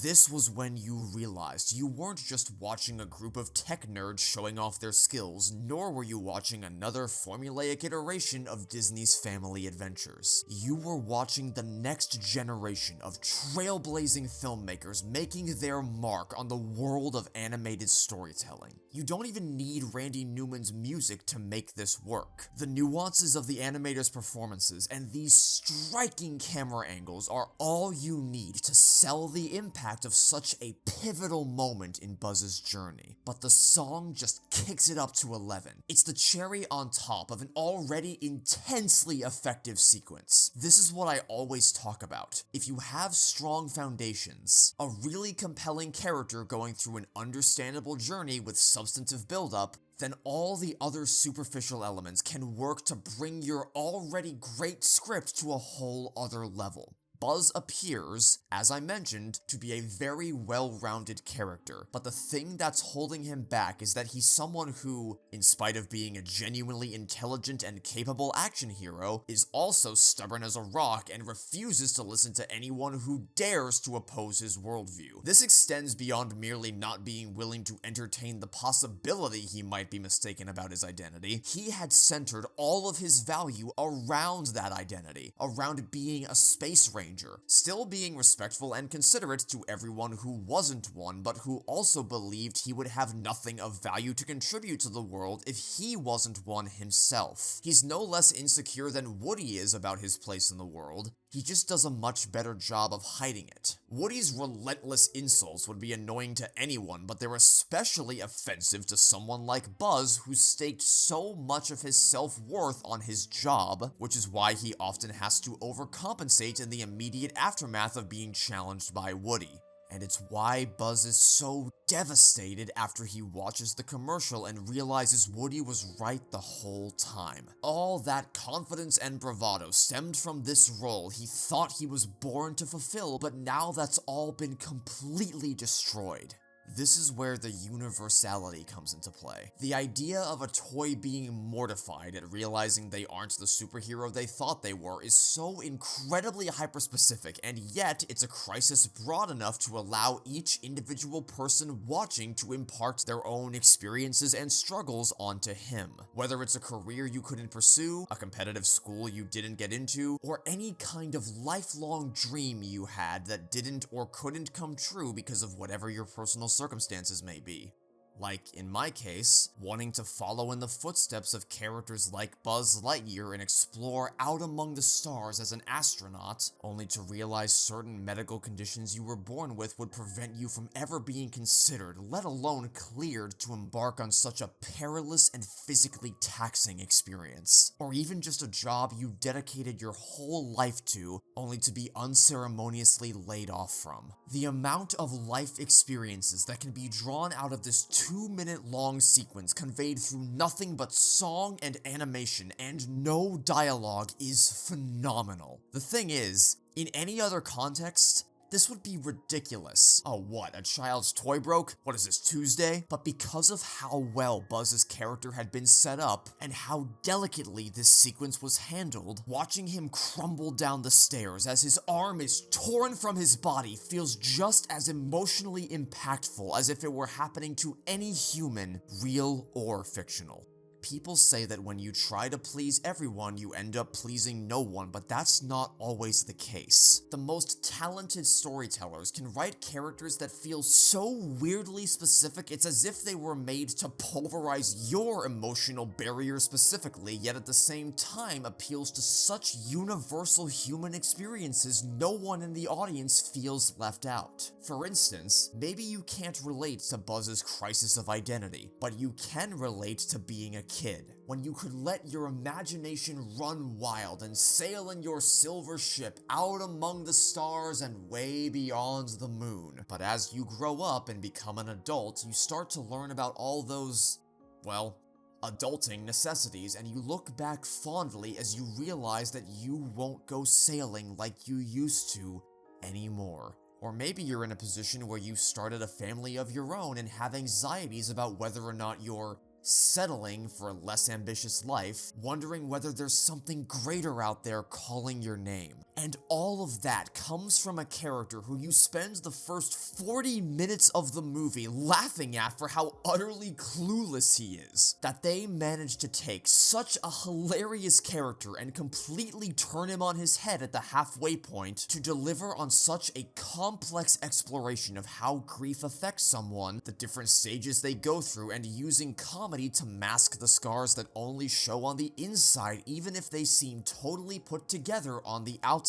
This was when you realized you weren't just watching a group of tech nerds showing off their skills, nor were you watching another formulaic iteration of Disney's family adventures. You were watching the next generation of trailblazing filmmakers making their mark on the world of animated storytelling. You don't even need Randy Newman's music to make this work. The nuances of the animators' performances and these striking camera angles are all you need to sell the impact of such a pivotal moment in Buzz's journey. But the song just kicks it up to 11. It's the cherry on top of an already intensely effective sequence. This is what I always talk about. If you have strong foundations, a really compelling character going through an understandable journey with substantive buildup, then all the other superficial elements can work to bring your already great script to a whole other level. Buzz appears, as I mentioned, to be a very well-rounded character, but the thing that's holding him back is that he's someone who, in spite of being a genuinely intelligent and capable action hero, is also stubborn as a rock and refuses to listen to anyone who dares to oppose his worldview. This extends beyond merely not being willing to entertain the possibility he might be mistaken about his identity. He had centered all of his value around that identity, around being a space ranger, still being respectful and considerate to everyone who wasn't one, but who also believed he would have nothing of value to contribute to the world if he wasn't one himself. He's no less insecure than Woody is about his place in the world. He just does a much better job of hiding it. Woody's relentless insults would be annoying to anyone, but they're especially offensive to someone like Buzz, who staked so much of his self-worth on his job, which is why he often has to overcompensate in the immediate aftermath of being challenged by Woody. And it's why Buzz is so devastated after he watches the commercial and realizes Woody was right the whole time. All that confidence and bravado stemmed from this role he thought he was born to fulfill, but now that's all been completely destroyed. This is where the universality comes into play. The idea of a toy being mortified at realizing they aren't the superhero they thought they were is so incredibly hyperspecific, and yet it's a crisis broad enough to allow each individual person watching to impart their own experiences and struggles onto him. Whether it's a career you couldn't pursue, a competitive school you didn't get into, or any kind of lifelong dream you had that didn't or couldn't come true because of whatever your personal circumstances may be. Like, in my case, wanting to follow in the footsteps of characters like Buzz Lightyear and explore out among the stars as an astronaut, only to realize certain medical conditions you were born with would prevent you from ever being considered, let alone cleared, to embark on such a perilous and physically taxing experience. Or even just a job you dedicated your whole life to, only to be unceremoniously laid off from. The amount of life experiences that can be drawn out of this 2-minute long sequence conveyed through nothing but song and animation and no dialogue is phenomenal. The thing is, in any other context, this would be ridiculous. Oh, what? A child's toy broke? What is this, Tuesday? But because of how well Buzz's character had been set up, and how delicately this sequence was handled, watching him crumble down the stairs as his arm is torn from his body feels just as emotionally impactful as if it were happening to any human, real or fictional. People say that when you try to please everyone, you end up pleasing no one, but that's not always the case. The most talented storytellers can write characters that feel so weirdly specific it's as if they were made to pulverize your emotional barrier specifically, yet at the same time appeals to such universal human experiences no one in the audience feels left out. For instance, maybe you can't relate to Buzz's crisis of identity, but you can relate to being a kid, when you could let your imagination run wild and sail in your silver ship out among the stars and way beyond the moon. But as you grow up and become an adult, you start to learn about all those, well, adulting necessities, and you look back fondly as you realize that you won't go sailing like you used to anymore. Or maybe you're in a position where you started a family of your own and have anxieties about whether or not you're settling for a less ambitious life, wondering whether there's something greater out there calling your name. And all of that comes from a character who you spend the first 40 minutes of the movie laughing at for how utterly clueless he is. That they managed to take such a hilarious character and completely turn him on his head at the halfway point to deliver on such a complex exploration of how grief affects someone, the different stages they go through, and using comedy to mask the scars that only show on the inside even if they seem totally put together on the outside.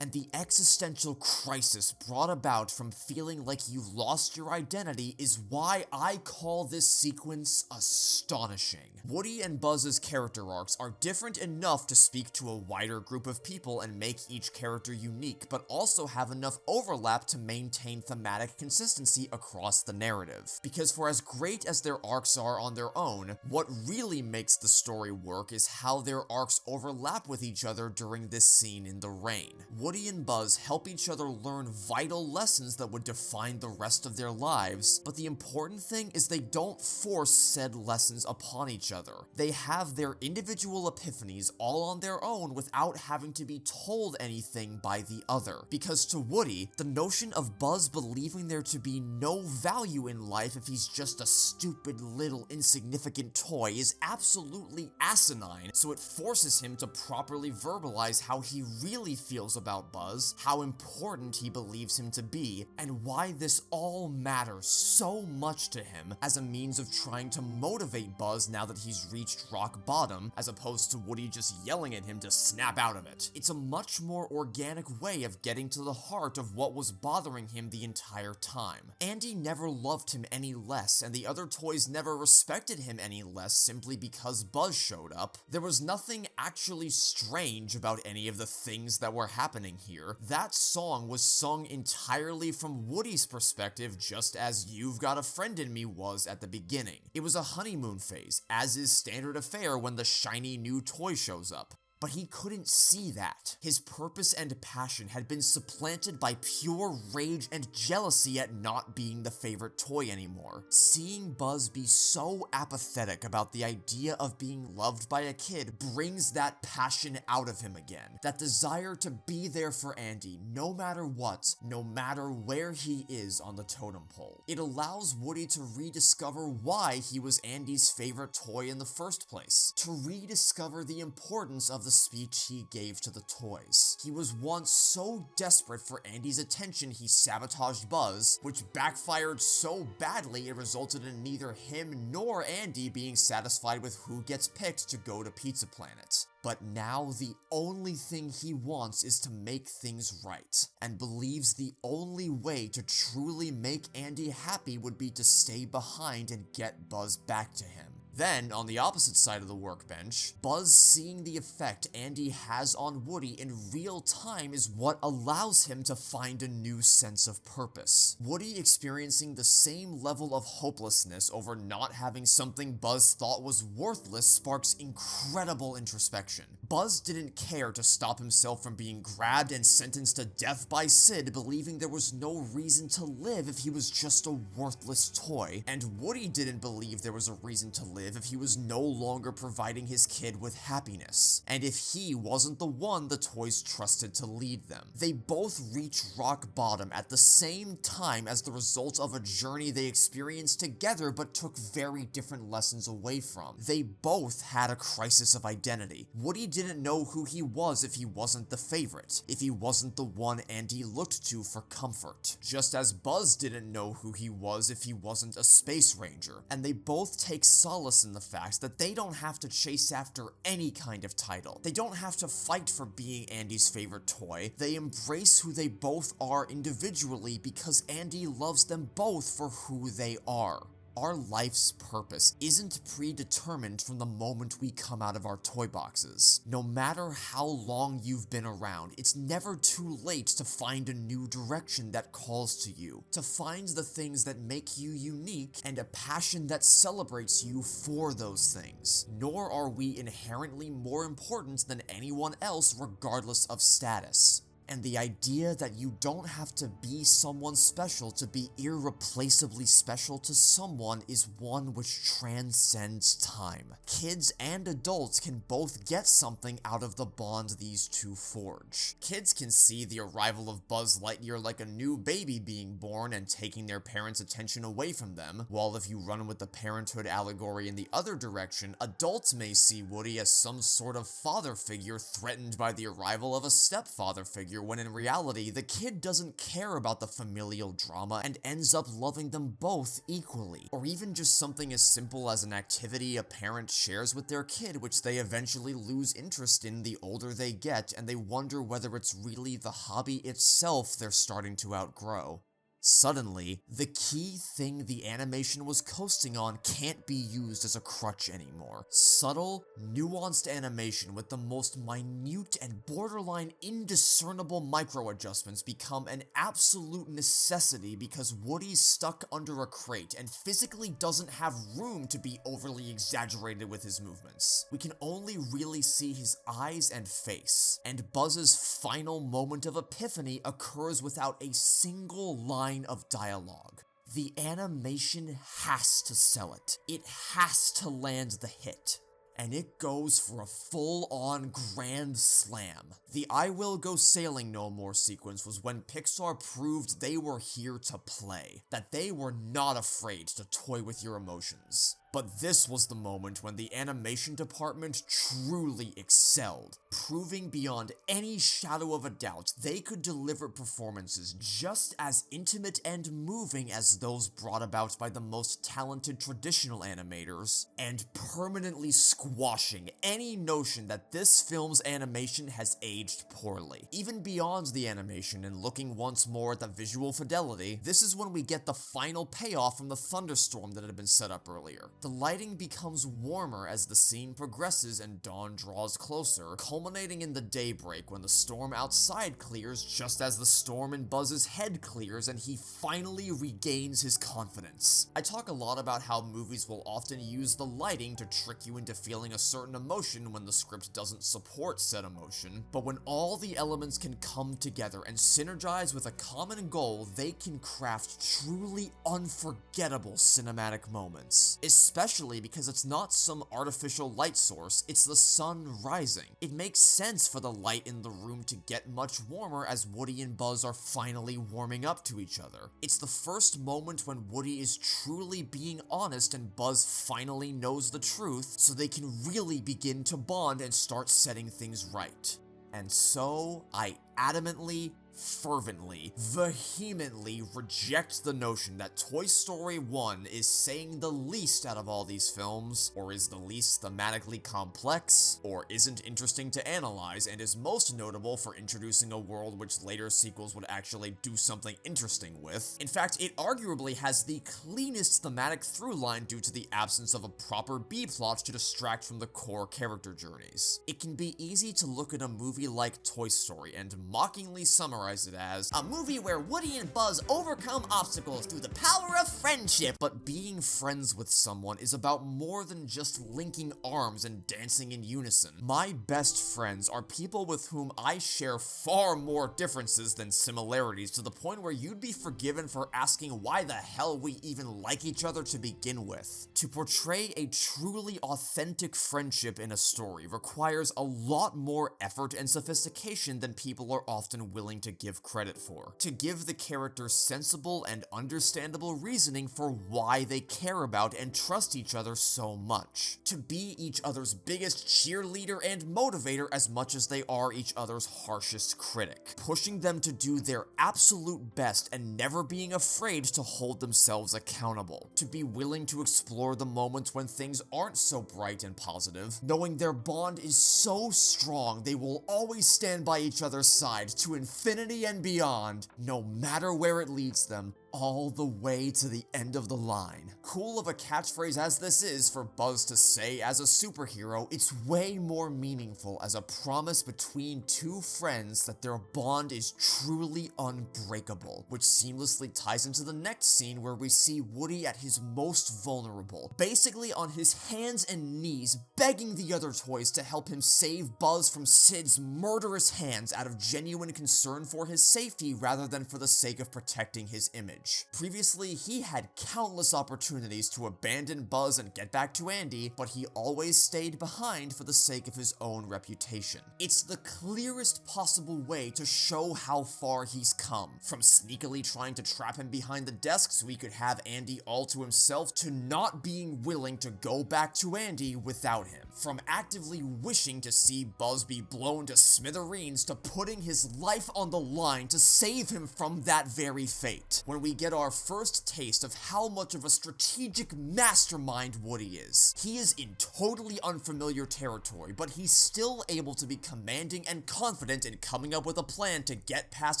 And the existential crisis brought about from feeling like you've lost your identity is why I call this sequence astonishing. Woody and Buzz's character arcs are different enough to speak to a wider group of people and make each character unique, but also have enough overlap to maintain thematic consistency across the narrative. Because for as great as their arcs are on their own, what really makes the story work is how their arcs overlap with each other during this scene in the rain. Woody and Buzz help each other learn vital lessons that would define the rest of their lives, but the important thing is they don't force said lessons upon each other. They have their individual epiphanies all on their own without having to be told anything by the other. Because to Woody, the notion of Buzz believing there to be no value in life if he's just a stupid little insignificant toy is absolutely asinine, so it forces him to properly verbalize how he really feels about Buzz, how important he believes him to be, and why this all matters so much to him as a means of trying to motivate Buzz now that he's reached rock bottom, as opposed to Woody just yelling at him to snap out of it. It's a much more organic way of getting to the heart of what was bothering him the entire time. Andy never loved him any less, and the other toys never respected him any less simply because Buzz showed up. There was nothing actually strange about any of the things that were happening here. That song was sung entirely from Woody's perspective, just as You've Got a Friend in Me was at the beginning. It was a honeymoon phase, as is standard affair when the shiny new toy shows up. But he couldn't see that. His purpose and passion had been supplanted by pure rage and jealousy at not being the favorite toy anymore. Seeing Buzz be so apathetic about the idea of being loved by a kid brings that passion out of him again. That desire to be there for Andy, no matter what, no matter where he is on the totem pole. It allows Woody to rediscover why he was Andy's favorite toy in the first place. To rediscover the importance of the speech he gave to the toys. He was once so desperate for Andy's attention he sabotaged Buzz, which backfired so badly it resulted in neither him nor Andy being satisfied with who gets picked to go to Pizza Planet. But now the only thing he wants is to make things right, and believes the only way to truly make Andy happy would be to stay behind and get Buzz back to him. Then, on the opposite side of the workbench, Buzz seeing the effect Andy has on Woody in real time is what allows him to find a new sense of purpose. Woody experiencing the same level of hopelessness over not having something Buzz thought was worthless sparks incredible introspection. Buzz didn't care to stop himself from being grabbed and sentenced to death by Sid, believing there was no reason to live if he was just a worthless toy, and Woody didn't believe there was a reason to live if he was no longer providing his kid with happiness, and if he wasn't the one the toys trusted to lead them. They both reach rock bottom at the same time as the result of a journey they experienced together but took very different lessons away from. They both had a crisis of identity. Woody didn't know who he was if he wasn't the favorite, if he wasn't the one Andy looked to for comfort, just as Buzz didn't know who he was if he wasn't a space ranger, and they both take solace in the fact that they don't have to chase after any kind of title. They don't have to fight for being Andy's favorite toy. They embrace who they both are individually because Andy loves them both for who they are. Our life's purpose isn't predetermined from the moment we come out of our toy boxes. No matter how long you've been around, it's never too late to find a new direction that calls to you, to find the things that make you unique and a passion that celebrates you for those things. Nor are we inherently more important than anyone else regardless of status. And the idea that you don't have to be someone special to be irreplaceably special to someone is one which transcends time. Kids and adults can both get something out of the bond these two forge. Kids can see the arrival of Buzz Lightyear like a new baby being born and taking their parents' attention away from them, while if you run with the parenthood allegory in the other direction, adults may see Woody as some sort of father figure threatened by the arrival of a stepfather figure, when in reality, the kid doesn't care about the familial drama and ends up loving them both equally. Or even just something as simple as an activity a parent shares with their kid which they eventually lose interest in the older they get, and they wonder whether it's really the hobby itself they're starting to outgrow. Suddenly, the key thing the animation was coasting on can't be used as a crutch anymore. Subtle, nuanced animation with the most minute and borderline indiscernible micro-adjustments become an absolute necessity because Woody's stuck under a crate and physically doesn't have room to be overly exaggerated with his movements. We can only really see his eyes and face, and Buzz's final moment of epiphany occurs without a single line of dialogue. The animation has to sell it. It has to land the hit. And it goes for a full-on grand slam. The I Will Go Sailing No More sequence was when Pixar proved they were here to play, that they were not afraid to toy with your emotions. But this was the moment when the animation department truly excelled, proving beyond any shadow of a doubt they could deliver performances just as intimate and moving as those brought about by the most talented traditional animators, and permanently squashing any notion that this film's animation has aged poorly. Even beyond the animation and looking once more at the visual fidelity, this is when we get the final payoff from the thunderstorm that had been set up earlier. The lighting becomes warmer as the scene progresses and dawn draws closer, culminating in the daybreak when the storm outside clears just as the storm in Buzz's head clears and he finally regains his confidence. I talk a lot about how movies will often use the lighting to trick you into feeling a certain emotion when the script doesn't support said emotion, but when all the elements can come together and synergize with a common goal, they can craft truly unforgettable cinematic moments. Especially because it's not some artificial light source, it's the sun rising. It makes sense for the light in the room to get much warmer as Woody and Buzz are finally warming up to each other. It's the first moment when Woody is truly being honest and Buzz finally knows the truth, so they can really begin to bond and start setting things right. And so, I adamantly, fervently, vehemently reject the notion that Toy Story 1 is saying the least out of all these films, or is the least thematically complex, or isn't interesting to analyze, and is most notable for introducing a world which later sequels would actually do something interesting with. In fact, it arguably has the cleanest thematic through line due to the absence of a proper B-plot to distract from the core character journeys. It can be easy to look at a movie like Toy Story and mockingly summarize it as a movie where Woody and Buzz overcome obstacles through the power of friendship. But being friends with someone is about more than just linking arms and dancing in unison. My best friends are people with whom I share far more differences than similarities, to the point where you'd be forgiven for asking why the hell we even like each other to begin with. To portray a truly authentic friendship in a story requires a lot more effort and sophistication than people are often willing to give credit for. To give the characters sensible and understandable reasoning for why they care about and trust each other so much. To be each other's biggest cheerleader and motivator as much as they are each other's harshest critic. Pushing them to do their absolute best and never being afraid to hold themselves accountable. To be willing to explore the moments when things aren't so bright and positive, knowing their bond is so strong they will always stand by each other's side to infinity and beyond, no matter where it leads them, all the way to the end of the line. Cool of a catchphrase as this is for Buzz to say as a superhero, it's way more meaningful as a promise between two friends that their bond is truly unbreakable, which seamlessly ties into the next scene where we see Woody at his most vulnerable, basically on his hands and knees begging the other toys to help him save Buzz from Sid's murderous hands out of genuine concern for his safety rather than for the sake of protecting his image. Previously, he had countless opportunities to abandon Buzz and get back to Andy, but he always stayed behind for the sake of his own reputation. It's the clearest possible way to show how far he's come, from sneakily trying to trap him behind the desk so he could have Andy all to himself, to not being willing to go back to Andy without him, from actively wishing to see Buzz be blown to smithereens to putting his life on the line to save him from that very fate. When we get our first taste of how much of a strategic mastermind Woody is. He is in totally unfamiliar territory, but he's still able to be commanding and confident in coming up with a plan to get past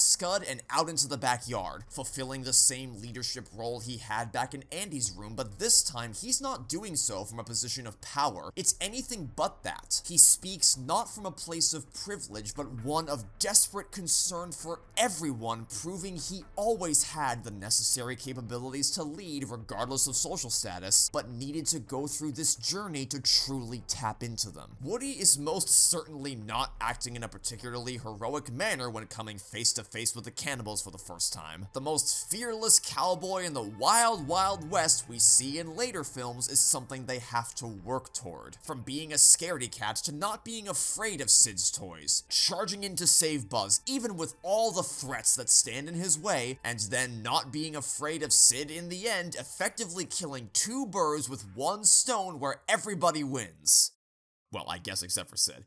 Scud and out into the backyard, fulfilling the same leadership role he had back in Andy's room, but this time he's not doing so from a position of power. It's anything but that. He speaks not from a place of privilege, but one of desperate concern for everyone, proving he always had the necessary capabilities to lead regardless of social status, but needed to go through this journey to truly tap into them. Woody is most certainly not acting in a particularly heroic manner when coming face to face with the cannibals for the first time. The most fearless cowboy in the wild, wild west we see in later films is something they have to work toward. From being a scaredy cat to not being afraid of Sid's toys, charging in to save Buzz even with all the threats that stand in his way, and then not being afraid of Sid in the end, effectively killing two birds with one stone where everybody wins. Well, I guess except for Sid.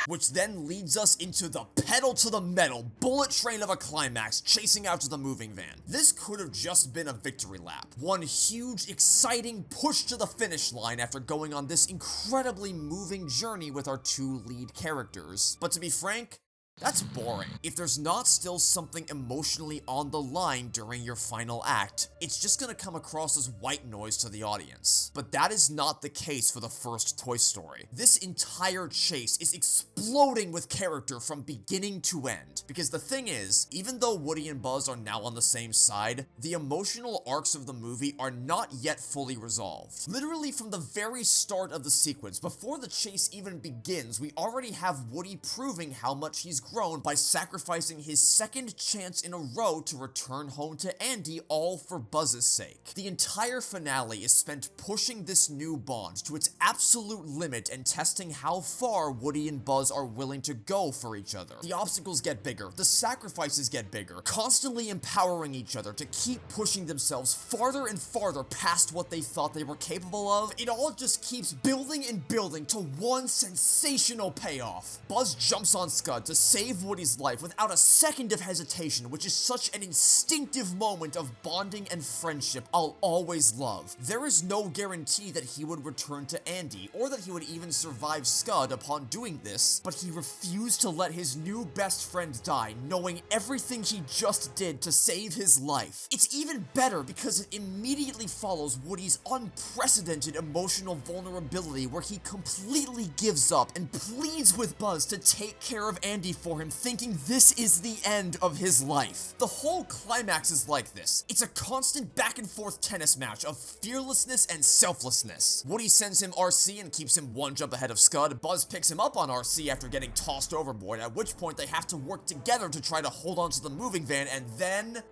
Which then leads us into the pedal to the metal bullet train of a climax chasing out to the moving van. This could have just been a victory lap. One huge, exciting push to the finish line after going on this incredibly moving journey with our two lead characters. But to be frank, that's boring. If there's not still something emotionally on the line during your final act, it's just gonna come across as white noise to the audience. But that is not the case for the first Toy Story. This entire chase is exploding with character from beginning to end. Because the thing is, even though Woody and Buzz are now on the same side, the emotional arcs of the movie are not yet fully resolved. Literally from the very start of the sequence, before the chase even begins, we already have Woody proving how much he's grown by sacrificing his second chance in a row to return home to Andy, all for Buzz's sake. The entire finale is spent pushing this new bond to its absolute limit and testing how far Woody and Buzz are willing to go for each other. The obstacles get bigger, the sacrifices get bigger, constantly empowering each other to keep pushing themselves farther and farther past what they thought they were capable of. It all just keeps building and building to one sensational payoff. Buzz jumps on Scud to save Woody's life without a second of hesitation, which is such an instinctive moment of bonding and friendship I'll always love. There is no guarantee that he would return to Andy, or that he would even survive Scud upon doing this, but he refused to let his new best friend die, knowing everything he just did to save his life. It's even better because it immediately follows Woody's unprecedented emotional vulnerability, where he completely gives up and pleads with Buzz to take care of Andy for him, thinking this is the end of his life. The whole climax is like this. It's a constant back and forth tennis match of fearlessness and selflessness. Woody sends him RC and keeps him one jump ahead of Scud. Buzz picks him up on RC after getting tossed overboard, at which point they have to work together to try to hold onto the moving van, and then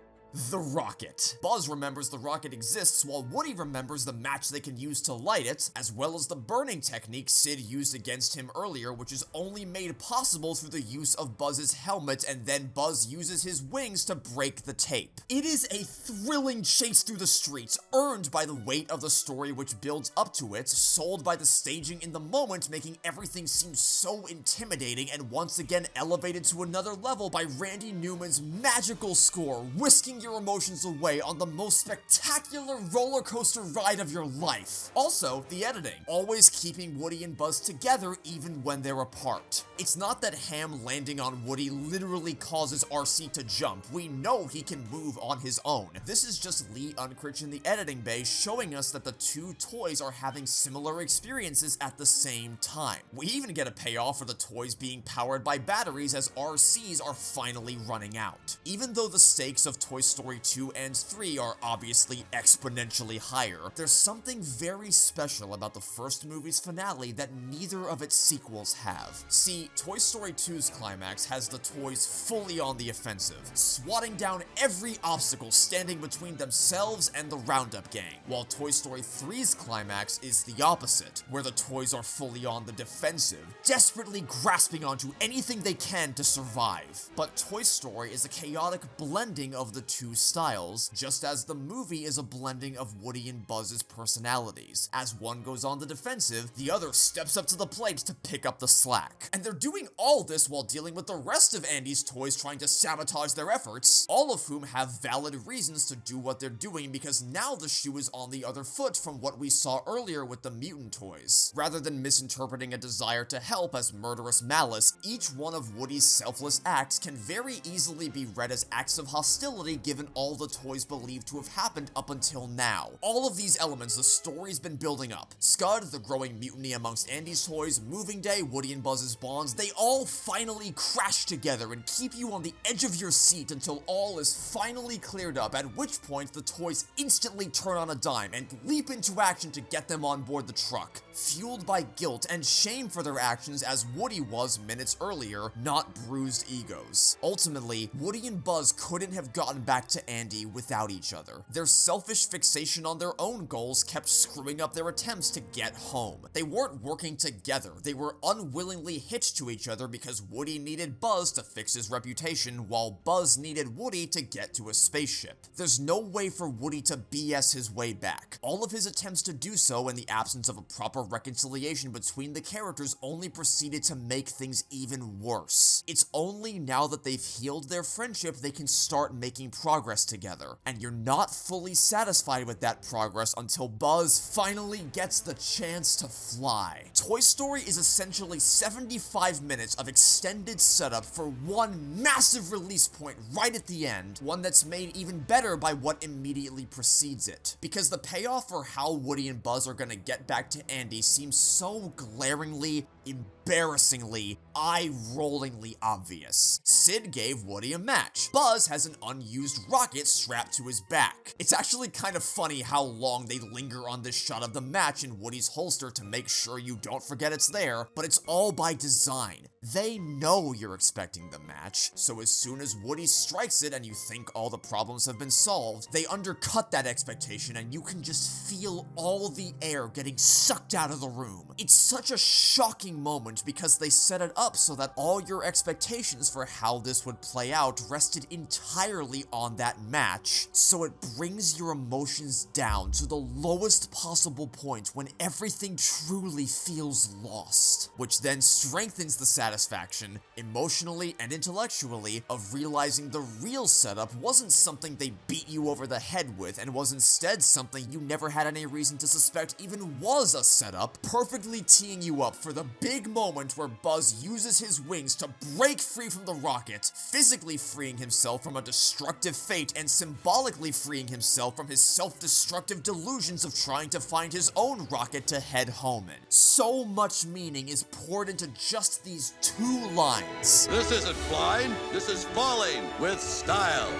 the rocket. Buzz remembers the rocket exists, while Woody remembers the match they can use to light it, as well as the burning technique Sid used against him earlier, which is only made possible through the use of Buzz's helmet, and then Buzz uses his wings to break the tape. It is a thrilling chase through the streets, earned by the weight of the story which builds up to it, sold by the staging in the moment, making everything seem so intimidating, and once again elevated to another level by Randy Newman's magical score, whisking wiping your emotions away on the most spectacular roller coaster ride of your life. Also, the editing, always keeping Woody and Buzz together even when they're apart. It's not that Ham landing on Woody literally causes RC to jump. We know he can move on his own. This is just Lee Unkrich in the editing bay showing us that the two toys are having similar experiences at the same time. We even get a payoff for the toys being powered by batteries as RCs are finally running out. Even though the stakes of Toy Story 2 and 3 are obviously exponentially higher, there's something very special about the first movie's finale that neither of its sequels have. See, Toy Story 2's climax has the toys fully on the offensive, swatting down every obstacle standing between themselves and the Roundup gang, while Toy Story 3's climax is the opposite, where the toys are fully on the defensive, desperately grasping onto anything they can to survive. But Toy Story is a chaotic blending of the two styles, just as the movie is a blending of Woody and Buzz's personalities. As one goes on the defensive, the other steps up to the plate to pick up the slack. And they're doing all this while dealing with the rest of Andy's toys trying to sabotage their efforts, all of whom have valid reasons to do what they're doing because now the shoe is on the other foot from what we saw earlier with the mutant toys. Rather than misinterpreting a desire to help as murderous malice, each one of Woody's selfless acts can very easily be read as acts of hostility given all the toys believed to have happened up until now. All of these elements the story's been building up. Scud, the growing mutiny amongst Andy's toys, Moving Day, Woody and Buzz's bonds, they all finally crash together and keep you on the edge of your seat until all is finally cleared up, at which point the toys instantly turn on a dime and leap into action to get them on board the truck, fueled by guilt and shame for their actions as Woody was minutes earlier, not bruised egos. Ultimately, Woody and Buzz couldn't have gotten back to Andy without each other. Their selfish fixation on their own goals kept screwing up their attempts to get home. They weren't working together, they were unwillingly hitched to each other because Woody needed Buzz to fix his reputation while Buzz needed Woody to get to a spaceship. There's no way for Woody to BS his way back. All of his attempts to do so in the absence of a proper reconciliation between the characters only proceeded to make things even worse. It's only now that they've healed their friendship they can start making progress together, and you're not fully satisfied with that progress until Buzz finally gets the chance to fly. Toy Story is essentially 75 minutes of extended setup for one massive release point right at the end, one that's made even better by what immediately precedes it. Because the payoff for how Woody and Buzz are gonna get back to Andy seems so glaringly, embarrassingly, eye-rollingly obvious. Sid gave Woody a match. Buzz has an unused rocket strapped to his back. It's actually kind of funny how long they linger on this shot of the match in Woody's holster to make sure you don't forget it's there, but it's all by design. They know you're expecting the match, so as soon as Woody strikes it and you think all the problems have been solved, they undercut that expectation and you can just feel all the air getting sucked out of the room. It's such a shocking moment because they set it up so that all your expectations for how this would play out rested entirely on that match, so it brings your emotions down to the lowest possible point when everything truly feels lost, which then strengthens the satisfaction, emotionally and intellectually, of realizing the real setup wasn't something they beat you over the head with and was instead something you never had any reason to suspect even was a setup, perfectly teeing you up for the big moment where Buzz uses his wings to break free from the rocket, physically freeing himself from a destructive fate and symbolically freeing himself from his self-destructive delusions of trying to find his own rocket to head home in. So much meaning is poured into just these two lines. This isn't flying, this is falling with style.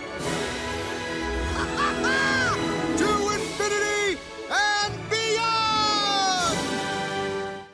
To infinity and beyond!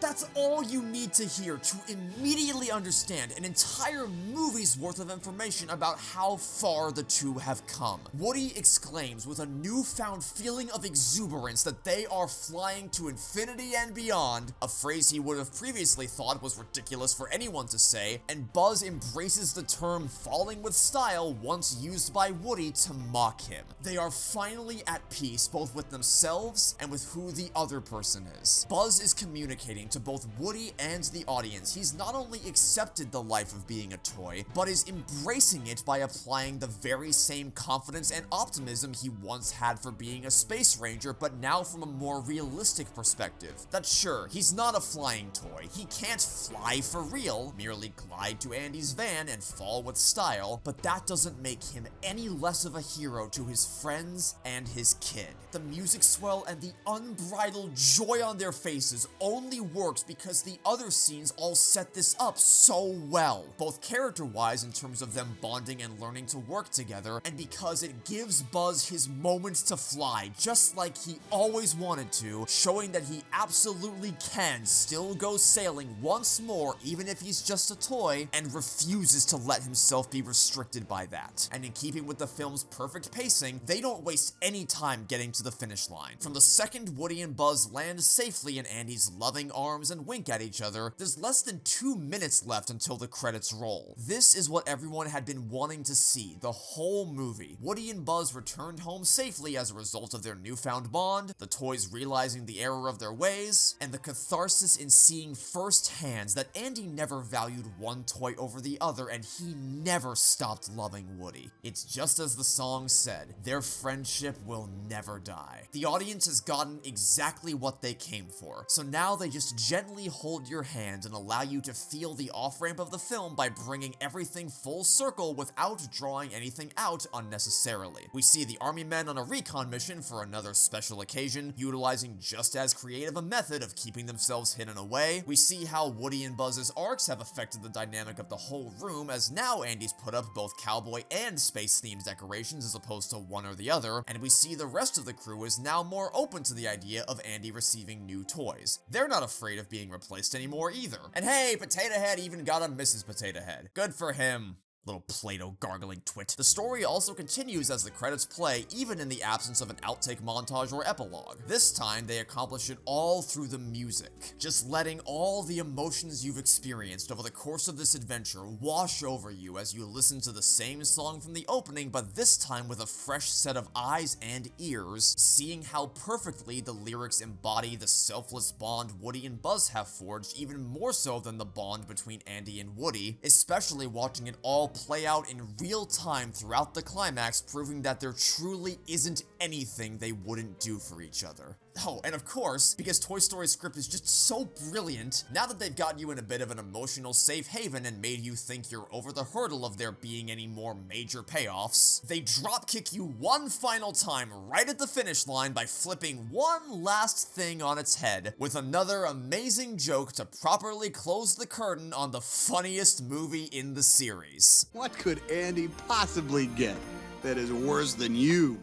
That's all you need to hear to immediately understand an entire movie's worth of information about how far the two have come. Woody exclaims with a newfound feeling of exuberance that they are flying to infinity and beyond, a phrase he would have previously thought was ridiculous for anyone to say, and Buzz embraces the term falling with style once used by Woody to mock him. They are finally at peace both with themselves and with who the other person is. Buzz is communicating to both both Woody and the audience, he's not only accepted the life of being a toy, but is embracing it by applying the very same confidence and optimism he once had for being a space ranger, but now from a more realistic perspective. That sure, he's not a flying toy, he can't fly for real, merely glide to Andy's van and fall with style, but that doesn't make him any less of a hero to his friends and his kid. The music swell and the unbridled joy on their faces only works because the other scenes all set this up so well, both character-wise in terms of them bonding and learning to work together, and because it gives Buzz his moment to fly, just like he always wanted to, showing that he absolutely can still go sailing once more even if he's just a toy, and refuses to let himself be restricted by that. And in keeping with the film's perfect pacing, they don't waste any time getting to the finish line. From the second Woody and Buzz land safely in Andy's loving arms and wink at each other, there's less than 2 minutes left until the credits roll. This is what everyone had been wanting to see the whole movie. Woody and Buzz returned home safely as a result of their newfound bond, the toys realizing the error of their ways, and the catharsis in seeing firsthand that Andy never valued one toy over the other and he never stopped loving Woody. It's just as the song said, their friendship will never die. The audience has gotten exactly what they came for, so now they just gently hold your hand and allow you to feel the off-ramp of the film by bringing everything full circle without drawing anything out unnecessarily. We see the army men on a recon mission for another special occasion, utilizing just as creative a method of keeping themselves hidden away. We see how Woody and Buzz's arcs have affected the dynamic of the whole room, as now Andy's put up both cowboy and space-themed decorations as opposed to one or the other, and we see the rest of the crew is now more open to the idea of Andy receiving new toys. They're not afraid of being replaced anymore either. And hey, Potato Head even got a Mrs. Potato Head. Good for him. Little Play-Doh gargling twit. The story also continues as the credits play, even in the absence of an outtake montage or epilogue. This time, they accomplish it all through the music, just letting all the emotions you've experienced over the course of this adventure wash over you as you listen to the same song from the opening, but this time with a fresh set of eyes and ears, seeing how perfectly the lyrics embody the selfless bond Woody and Buzz have forged, even more so than the bond between Andy and Woody, especially watching it all play out in real time throughout the climax, proving that there truly isn't anything they wouldn't do for each other. Oh, and of course, because Toy Story's script is just so brilliant, now that they've got you in a bit of an emotional safe haven and made you think you're over the hurdle of there being any more major payoffs, they dropkick you one final time right at the finish line by flipping one last thing on its head with another amazing joke to properly close the curtain on the funniest movie in the series. What could Andy possibly get that is worse than you?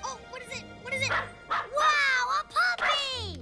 Oh, what is it? What is it? Wow, a puppy!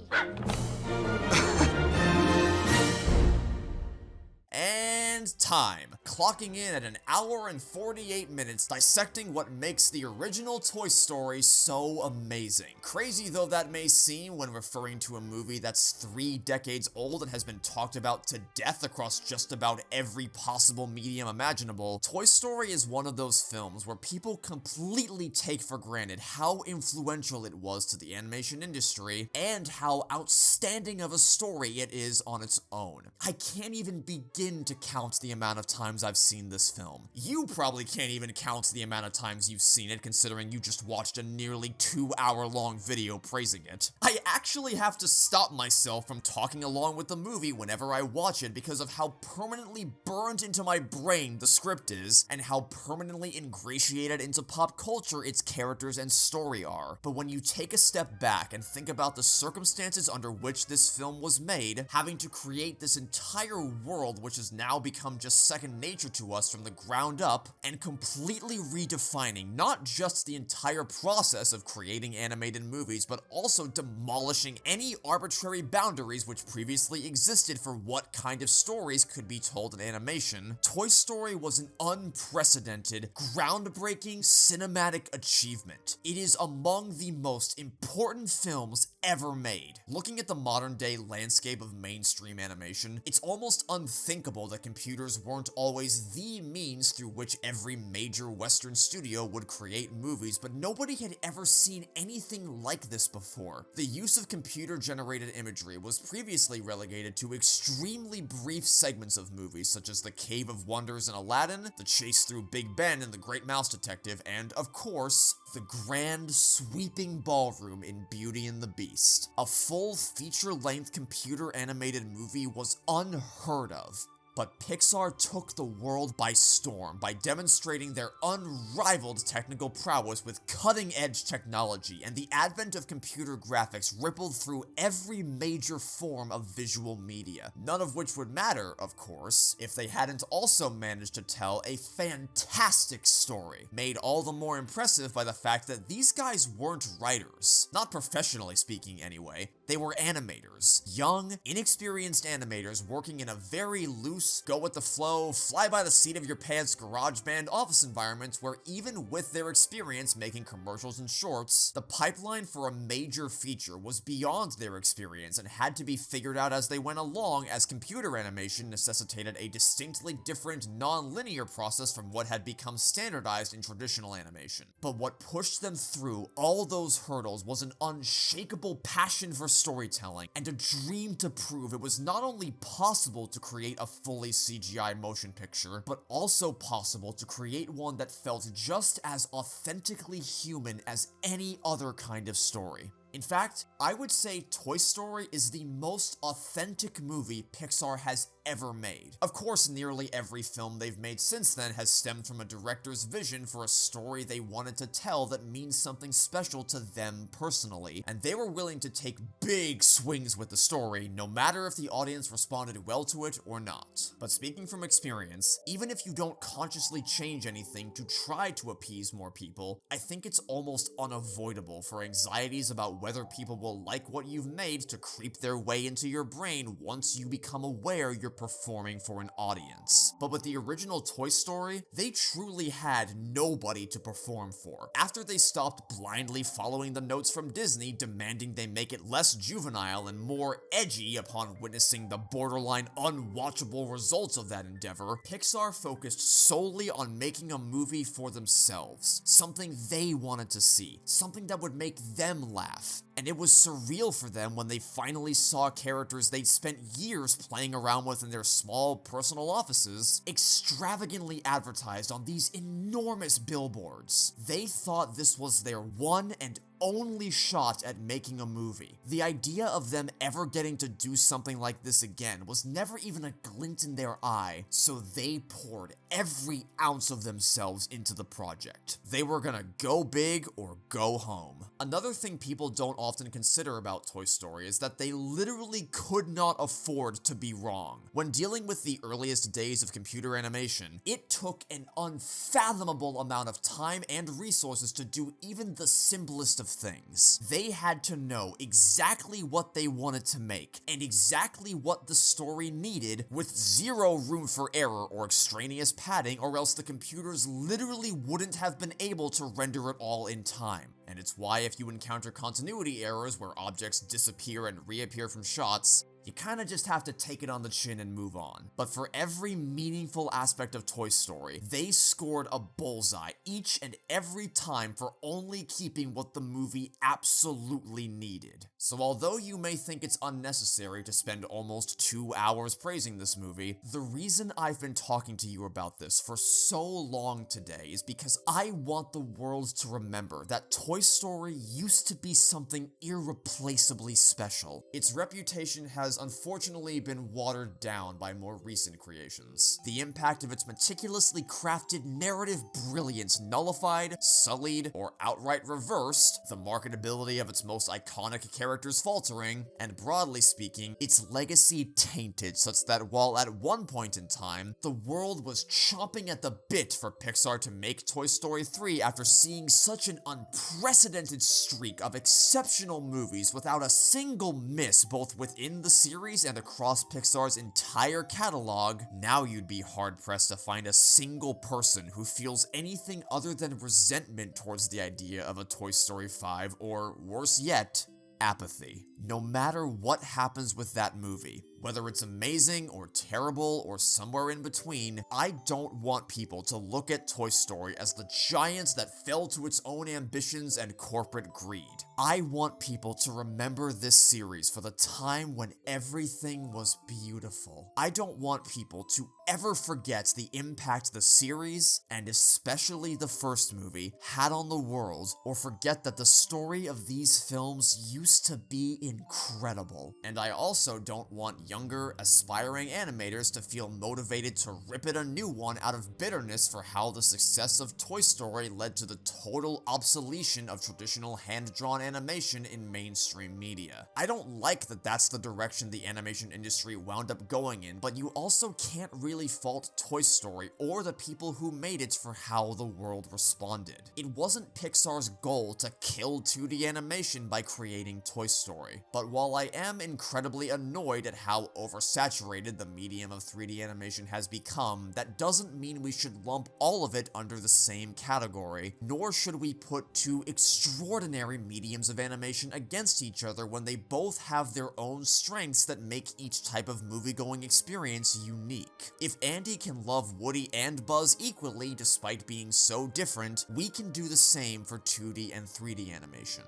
And time. Clocking in at 1 hour and 48 minutes, dissecting what makes the original Toy Story so amazing. Crazy though that may seem when referring to a movie that's 3 decades old and has been talked about to death across just about every possible medium imaginable, Toy Story is one of those films where people completely take for granted how influential it was to the animation industry and how outstanding of a story it is on its own. I can't even begin to count the amount of times I've seen this film. You probably can't even count the amount of times you've seen it, considering you just watched a nearly 2-hour-long video praising it. I actually have to stop myself from talking along with the movie whenever I watch it because of how permanently burned into my brain the script is, and how permanently ingratiated into pop culture its characters and story are. But when you take a step back and think about the circumstances under which this film was made, having to create this entire world which has now become just second nature to us from the ground up, and completely redefining not just the entire process of creating animated movies, but also demolishing any arbitrary boundaries which previously existed for what kind of stories could be told in animation, Toy Story was an unprecedented, groundbreaking cinematic achievement. It is among the most important films ever made. Looking at the modern day landscape of mainstream animation, it's almost unthinkable that computers weren't always the means through which every major Western studio would create movies, but nobody had ever seen anything like this before. The use use of computer-generated imagery was previously relegated to extremely brief segments of movies such as The Cave of Wonders in Aladdin, The Chase Through Big Ben in The Great Mouse Detective, and, of course, the grand sweeping ballroom in Beauty and the Beast. A full feature-length computer-animated movie was unheard of. But Pixar took the world by storm by demonstrating their unrivaled technical prowess with cutting-edge technology, and the advent of computer graphics rippled through every major form of visual media. None of which would matter, of course, if they hadn't also managed to tell a fantastic story, made all the more impressive by the fact that these guys weren't writers. Not professionally speaking, anyway. They were animators. Young, inexperienced animators working in a very loose, go-with-the-flow, fly-by-the-seat-of-your-pants GarageBand office environments where even with their experience making commercials and shorts, the pipeline for a major feature was beyond their experience and had to be figured out as they went along, as computer animation necessitated a distinctly different, non-linear process from what had become standardized in traditional animation. But what pushed them through all those hurdles was an unshakable passion for storytelling and a dream to prove it was not only possible to create a fully CGI motion picture, but also possible to create one that felt just as authentically human as any other kind of story. In fact, I would say Toy Story is the most authentic movie Pixar has ever made. Of course, nearly every film they've made since then has stemmed from a director's vision for a story they wanted to tell that means something special to them personally, and they were willing to take big swings with the story, no matter if the audience responded well to it or not. But speaking from experience, even if you don't consciously change anything to try to appease more people, I think it's almost unavoidable for anxieties about whether people will like what you've made to creep their way into your brain once you become aware you're performing for an audience. But with the original Toy Story, they truly had nobody to perform for. After they stopped blindly following the notes from Disney demanding they make it less juvenile and more edgy upon witnessing the borderline unwatchable results of that endeavor, Pixar focused solely on making a movie for themselves, something they wanted to see, something that would make them laugh. And it was surreal for them when they finally saw characters they'd spent years playing around with in their small personal offices extravagantly advertised on these enormous billboards. They thought this was their one and only shot at making a movie. The idea of them ever getting to do something like this again was never even a glint in their eye, so they poured every ounce of themselves into the project. They were gonna go big or go home. Another thing people don't often consider about Toy Story is that they literally could not afford to be wrong. When dealing with the earliest days of computer animation, it took an unfathomable amount of time and resources to do even the simplest of things. They had to know exactly what they wanted to make, and exactly what the story needed, with zero room for error or extraneous padding, or else the computers literally wouldn't have been able to render it all in time. And it's why if you encounter continuity errors where objects disappear and reappear from shots, you kinda just have to take it on the chin and move on. But for every meaningful aspect of Toy Story, they scored a bullseye each and every time for only keeping what the movie absolutely needed. So although you may think it's unnecessary to spend almost 2 hours praising this movie, the reason I've been talking to you about this for so long today is because I want the world to remember that Toy Story used to be something irreplaceably special. Its reputation has unfortunately been watered down by more recent creations. The impact of its meticulously crafted narrative brilliance nullified, sullied, or outright reversed, the marketability of its most iconic characters faltering, and broadly speaking, its legacy tainted such that while at one point in time, the world was chomping at the bit for Pixar to make Toy Story 3 after seeing such an unprecedented streak of exceptional movies without a single miss both within the series and across Pixar's entire catalog, now you'd be hard-pressed to find a single person who feels anything other than resentment towards the idea of a Toy Story 5, or worse yet, apathy. No matter what happens with that movie, Whether it's amazing or terrible or somewhere in between, I don't want people to look at Toy Story as the giant that fell to its own ambitions and corporate greed. I want people to remember this series for the time when everything was beautiful. I don't want people to ever forget the impact the series, and especially the first movie, had on the world, or forget that the story of these films used to be incredible. And I also don't want younger, aspiring animators to feel motivated to rip it a new one out of bitterness for how the success of Toy Story led to the total obsolescence of traditional hand-drawn animation in mainstream media. I don't like that that's the direction the animation industry wound up going in, but you also can't really fault Toy Story or the people who made it for how the world responded. It wasn't Pixar's goal to kill 2D animation by creating Toy Story, but while I am incredibly annoyed at how oversaturated the medium of 3D animation has become, that doesn't mean we should lump all of it under the same category, nor should we put two extraordinary mediums of animation against each other when they both have their own strengths that make each type of movie-going experience unique. If Andy can love Woody and Buzz equally despite being so different, we can do the same for 2D and 3D animation.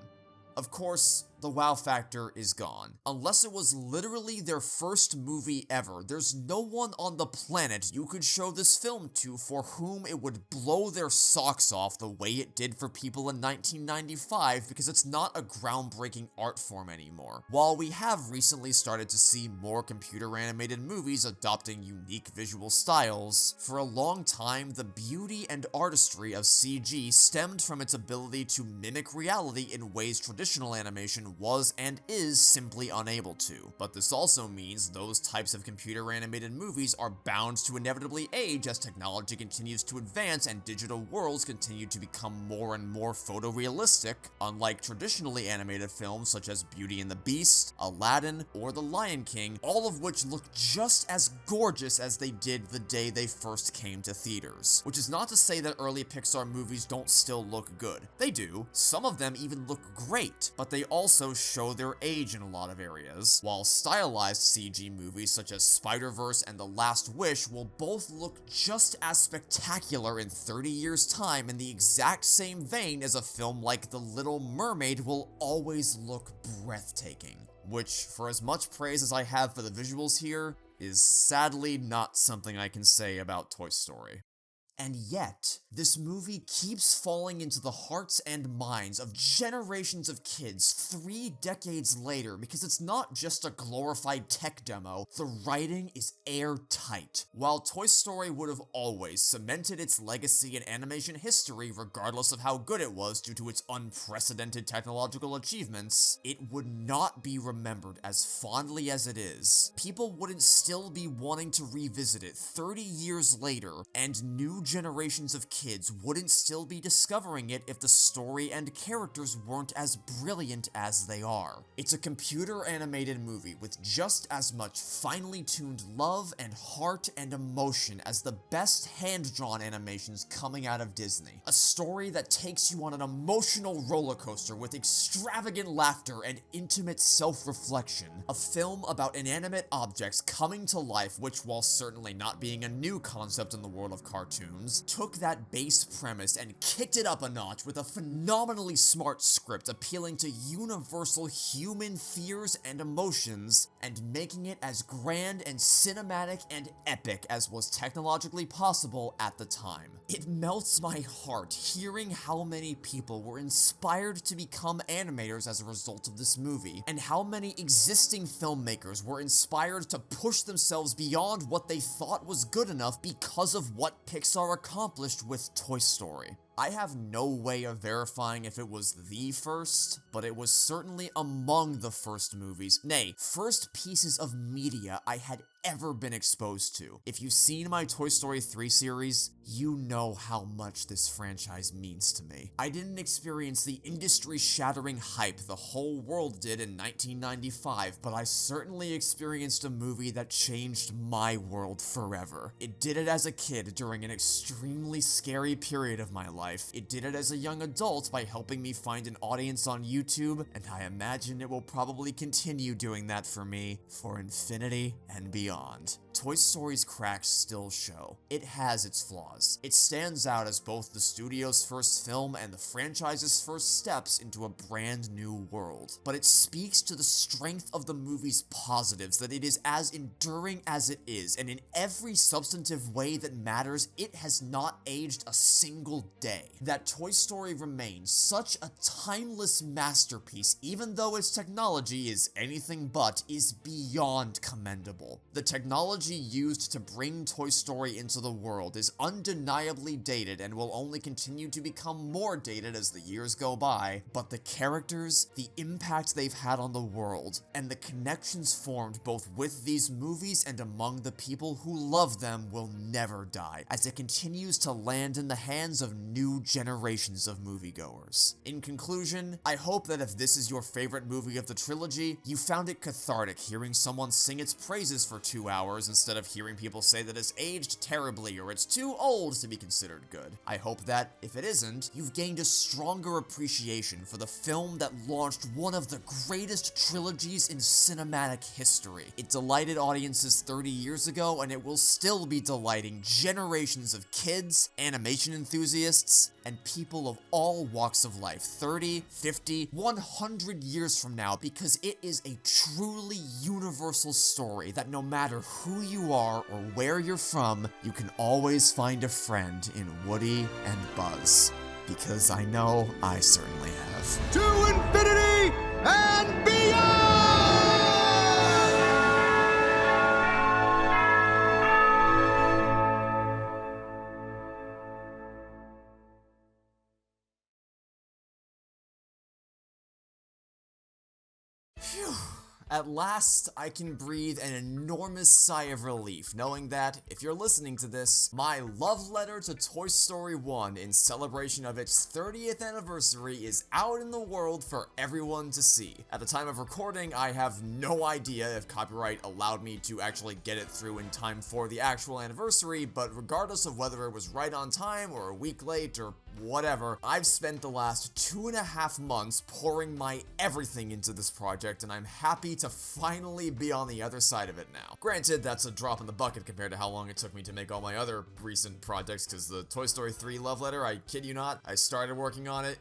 Of course, the wow factor is gone. Unless it was literally their first movie ever, there's no one on the planet you could show this film to for whom it would blow their socks off the way it did for people in 1995, because it's not a groundbreaking art form anymore. While we have recently started to see more computer-animated movies adopting unique visual styles, for a long time the beauty and artistry of CG stemmed from its ability to mimic reality in ways traditional animation was and is simply unable to. But this also means those types of computer-animated movies are bound to inevitably age as technology continues to advance and digital worlds continue to become more and more photorealistic, unlike traditionally animated films such as Beauty and the Beast, Aladdin, or The Lion King, all of which look just as gorgeous as they did the day they first came to theaters. Which is not to say that early Pixar movies don't still look good. They do. Some of them even look great, but they also show their age in a lot of areas, while stylized CG movies such as Spider-Verse and The Last Wish will both look just as spectacular in 30 years' time in the exact same vein as a film like The Little Mermaid will always look breathtaking. Which, for as much praise as I have for the visuals here, is sadly not something I can say about Toy Story. And yet, this movie keeps falling into the hearts and minds of generations of kids 3 decades later because it's not just a glorified tech demo, the writing is airtight. While Toy Story would have always cemented its legacy in animation history regardless of how good it was due to its unprecedented technological achievements, it would not be remembered as fondly as it is. People wouldn't still be wanting to revisit it 30 years later, and new generations of kids wouldn't still be discovering it if the story and characters weren't as brilliant as they are. It's a computer-animated movie with just as much finely tuned love and heart and emotion as the best hand-drawn animations coming out of Disney. A story that takes you on an emotional roller coaster with extravagant laughter and intimate self-reflection. A film about inanimate objects coming to life, which, while certainly not being a new concept in the world of cartoons, took that base premise and kicked it up a notch with a phenomenally smart script appealing to universal human fears and emotions, and making it as grand and cinematic and epic as was technologically possible at the time. It melts my heart hearing how many people were inspired to become animators as a result of this movie, and how many existing filmmakers were inspired to push themselves beyond what they thought was good enough because of what Pixar accomplished with Toy Story. I have no way of verifying if it was the first, but it was certainly among the first movies, nay, first pieces of media I had ever been exposed to. If you've seen my Toy Story 3 series, you know how much this franchise means to me. I didn't experience the industry-shattering hype the whole world did in 1995, but I certainly experienced a movie that changed my world forever. It did it as a kid during an extremely scary period of my life, life. It did it as a young adult by helping me find an audience on YouTube, and I imagine it will probably continue doing that for me for infinity and beyond. Toy Story's cracks still show. It has its flaws. It stands out as both the studio's first film and the franchise's first steps into a brand new world. But it speaks to the strength of the movie's positives, that it is as enduring as it is, and in every substantive way that matters, it has not aged a single day. That Toy Story remains such a timeless masterpiece, even though its technology is anything but, is beyond commendable. The technology used to bring Toy Story into the world is undeniably dated and will only continue to become more dated as the years go by, but the characters, the impact they've had on the world, and the connections formed both with these movies and among the people who love them will never die, as it continues to land in the hands of new generations of moviegoers. In conclusion, I hope that if this is your favorite movie of the trilogy, you found it cathartic hearing someone sing its praises for 2 hours instead of hearing people say that it's aged terribly or it's too old to be considered good. I hope that, if it isn't, you've gained a stronger appreciation for the film that launched one of the greatest trilogies in cinematic history. It delighted audiences 30 years ago, and it will still be delighting generations of kids, animation enthusiasts, and people of all walks of life 30, 50, 100 years from now, because it is a truly universal story that no matter who you are or where you're from, you can always find a friend in Woody and Buzz. Because I know I certainly have. To infinity and beyond! Phew. At last, I can breathe an enormous sigh of relief, knowing that, if you're listening to this, my love letter to Toy Story 1 in celebration of its 30th anniversary is out in the world for everyone to see. At the time of recording, I have no idea if copyright allowed me to actually get it through in time for the actual anniversary, but regardless of whether it was right on time or a week late or whatever, I've spent the last 2.5 months pouring my everything into this project, and I'm happy to finally be on the other side of it now. Granted, that's a drop in the bucket compared to how long it took me to make all my other recent projects, because the Toy Story 3 love letter, I kid you not, I started working on it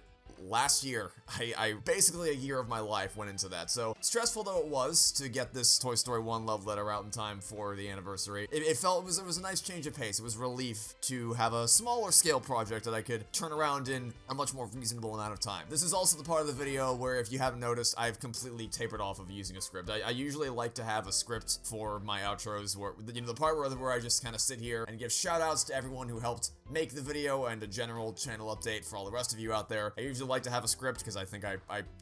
last year. I basically a year of my life went into that. So stressful though it was to get this Toy Story 1 love letter out in time for the anniversary, it was a nice change of pace. It was relief to have a smaller scale project that I could turn around in a much more reasonable amount of time. This is also the part of the video where, if you haven't noticed, I've completely tapered off of using a script. I usually like to have a script for my outros, where, you know, the part where I just kind of sit here and give shout outs to everyone who helped make the video and a general channel update for all the rest of you out there. I usually like to have a script because I think I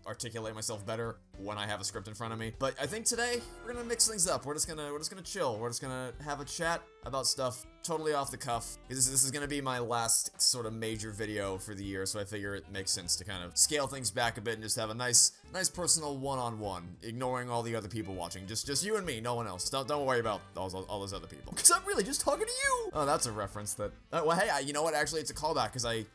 articulate myself better when I have a script in front of me. But I think today we're gonna mix things up. We're just gonna chill. We're just gonna have a chat about stuff totally off the cuff. This is gonna be my last sort of major video for the year, so I figure it makes sense to kind of scale things back a bit and just have a nice personal one-on-one, ignoring all the other people watching. Just you and me, no one else. Don't worry about all those other people, because I'm really just talking to you. Oh, that's a reference that. Well, hey, you know what? Actually, it's a callback because I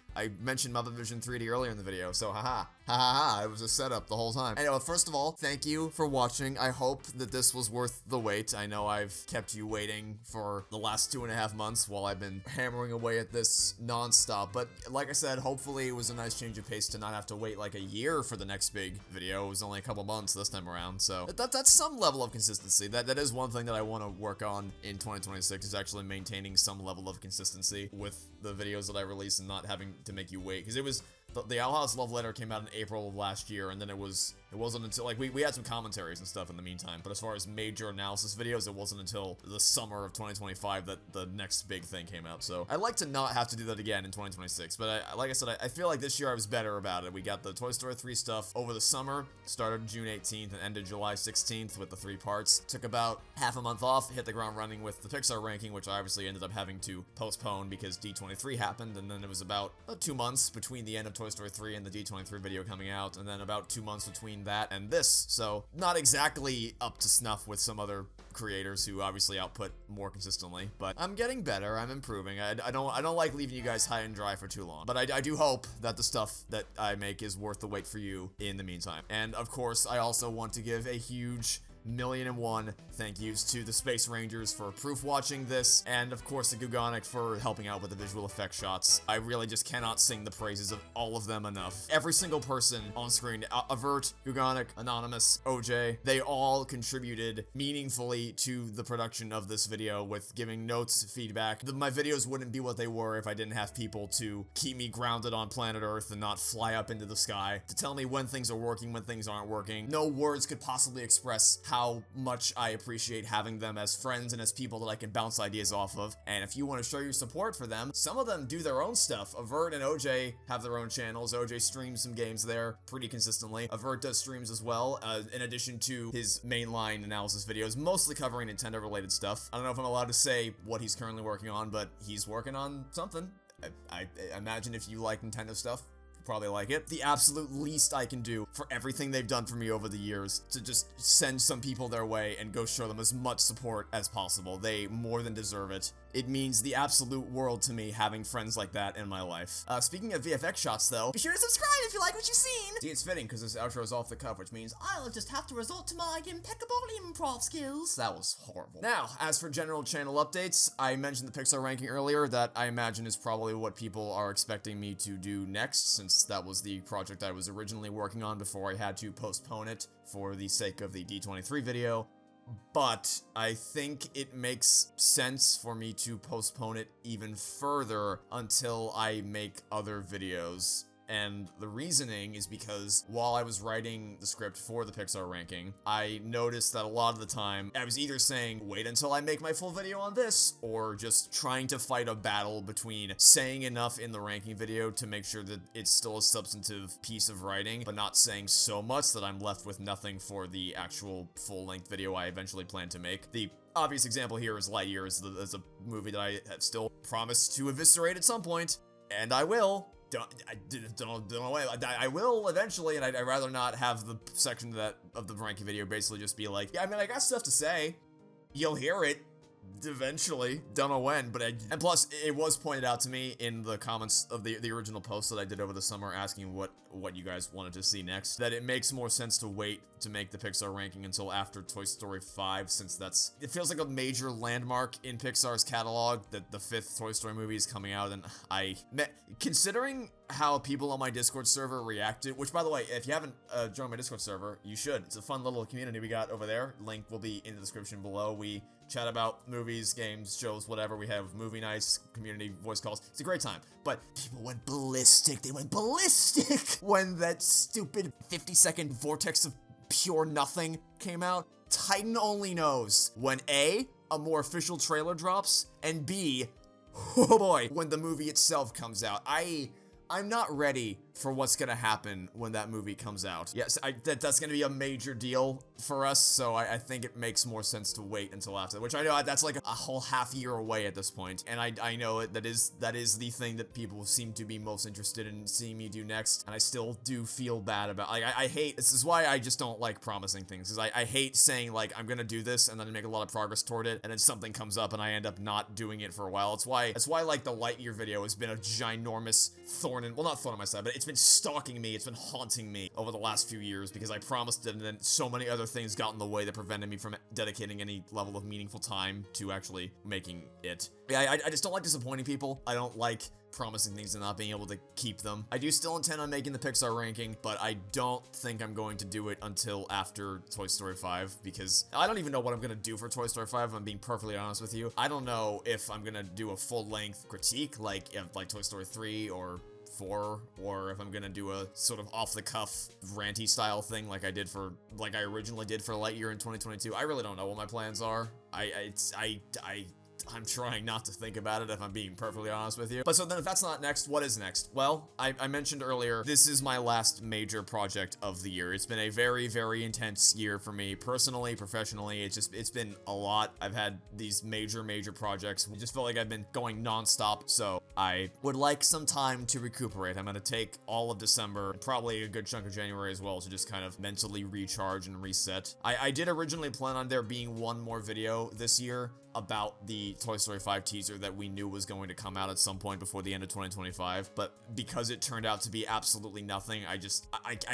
mentioned Muppet Vision 3D earlier in the video, so haha, it was a setup the whole time. Anyway, first of all, thank you for watching. I hope that this was worth the wait. I know I've kept you waiting for the last 2.5 months while I've been hammering away at this non-stop, but like I said, hopefully it was a nice change of pace to not have to wait like a year for the next big video. It was only a couple months this time around, so that's some level of consistency. That is one thing that I want to work on in 2026, is actually maintaining some level of consistency with the videos that I release and not having to make you wait, because it was the Owl House love letter came out in April of last year, and then it wasn't until, like, we had some commentaries and stuff in the meantime, but as far as major analysis videos, it wasn't until the summer of 2025 that the next big thing came out. So I'd like to not have to do that again in 2026, but like I said, I feel like this year I was better about it. We got the Toy Story 3 stuff over the summer, started June 18th and ended July 16th with the 3 parts. Took about half a month off, hit the ground running with the Pixar ranking, which I obviously ended up having to postpone because D23 happened, and then it was about 2 months between the end of Toy Story 3 and the D23 video coming out, and then about 2 months between that and this, so not exactly up to snuff with some other creators who obviously output more consistently, but I'm getting better, I'm improving. I don't like leaving you guys high and dry for too long, but I do hope that the stuff that I make is worth the wait for you in the meantime. And of course, I also want to give a huge 1,000,001 thank yous to the Space Rangers for proof watching this, and of course the Gugonic for helping out with the visual effect shots. I really just cannot sing the praises of all of them enough. Every single person on screen, Avert, Gugonic, Anonymous, OJ, they all contributed meaningfully to the production of this video with giving notes, feedback. My videos wouldn't be what they were if I didn't have people to keep me grounded on planet Earth and not fly up into the sky, to tell me when things are working, when things aren't working. No words could possibly express how much I appreciate having them as friends and as people that I can bounce ideas off of. And if you want to show your support for them, some of them do their own stuff. Avert and OJ have their own channels. OJ streams some games there pretty consistently. Avert does streams as well, in addition to his mainline analysis videos, mostly covering Nintendo related stuff. I don't know if I'm allowed to say what he's currently working on, but he's working on something. I imagine if you like Nintendo stuff, probably like it. The absolute least I can do for everything they've done for me over the years to just send some people their way and go show them as much support as possible. They more than deserve it. It means the absolute world to me having friends like that in my life. Speaking of VFX shots though, be sure to subscribe if you like what you've seen! See, it's fitting because this outro is off the cuff, which means I'll just have to resort to my impeccable improv skills. That was horrible. Now, as for general channel updates, I mentioned the Pixar ranking earlier. That I imagine is probably what people are expecting me to do next, since that was the project I was originally working on before I had to postpone it for the sake of the D23 video. But I think it makes sense for me to postpone it even further until I make other videos. And the reasoning is because while I was writing the script for the Pixar ranking, I noticed that a lot of the time I was either saying, wait until I make my full video on this, or just trying to fight a battle between saying enough in the ranking video to make sure that it's still a substantive piece of writing, but not saying so much that I'm left with nothing for the actual full-length video I eventually plan to make. The obvious example here is Lightyear, is a movie that I have still promised to eviscerate at some point, and I will. I will eventually, and I'd rather not have the section of the ranking video basically just be like, yeah, I mean, I got stuff to say. You'll hear it eventually. Don't know when, but and plus, it was pointed out to me in the comments of the original post that I did over the summer asking what you guys wanted to see next, that it makes more sense to wait to make the Pixar ranking until after Toy Story 5, since it feels like a major landmark in Pixar's catalog that the 5th Toy Story movie is coming out, and considering how people on my Discord server reacted, which by the way, if you haven't joined my Discord server, you should. It's a fun little community we got over there. Link will be in the description below. We chat about movies, games, shows, whatever. We have movie nights, community voice calls. It's a great time. But people went ballistic. They went ballistic when that stupid 50-second vortex of pure nothing came out. Titan only knows when A, a more official trailer drops, and B, oh boy, when the movie itself comes out. I'm not ready for what's gonna happen when that movie comes out. Yes, that's gonna be a major deal for us, so I think it makes more sense to wait until after, which I know that's like a whole half year away at this point, and I know that is the thing that people seem to be most interested in seeing me do next, and I still do feel bad about, like, I hate, this is why I just don't like promising things, because I hate saying, like, I'm gonna do this, and then make a lot of progress toward it, and then something comes up, and I end up not doing it for a while. That's why, like, the Lightyear video has been a ginormous not thorn in my side, but it's been stalking me, it's been haunting me over the last few years, because I promised it, and then so many other things got in the way that prevented me from dedicating any level of meaningful time to actually making it. Yeah, I just don't like disappointing people. I don't like promising things and not being able to keep them. I do still intend on making the Pixar ranking, but I don't think I'm going to do it until after Toy Story 5, because I don't even know what I'm gonna do for Toy Story 5, if I'm being perfectly honest with you. I don't know if I'm gonna do a full-length critique, like Toy Story 3 or 4, or if I'm gonna do a sort of off-the-cuff ranty style thing like I originally did for Lightyear in 2022. I really don't know what my plans are. I'm trying not to think about it if I'm being perfectly honest with you. But so then if that's not next, what is next? Well, I mentioned earlier, this is my last major project of the year. It's been a very, very intense year for me, personally, professionally. It's been a lot. I've had these major projects. I just feel like I've been going non-stop, so I would like some time to recuperate. I'm gonna take all of December, and probably a good chunk of January as well, to just kind of mentally recharge and reset. I did originally plan on there being one more video this year about the Toy Story 5 teaser that we knew was going to come out at some point before the end of 2025, but because it turned out to be absolutely nothing, I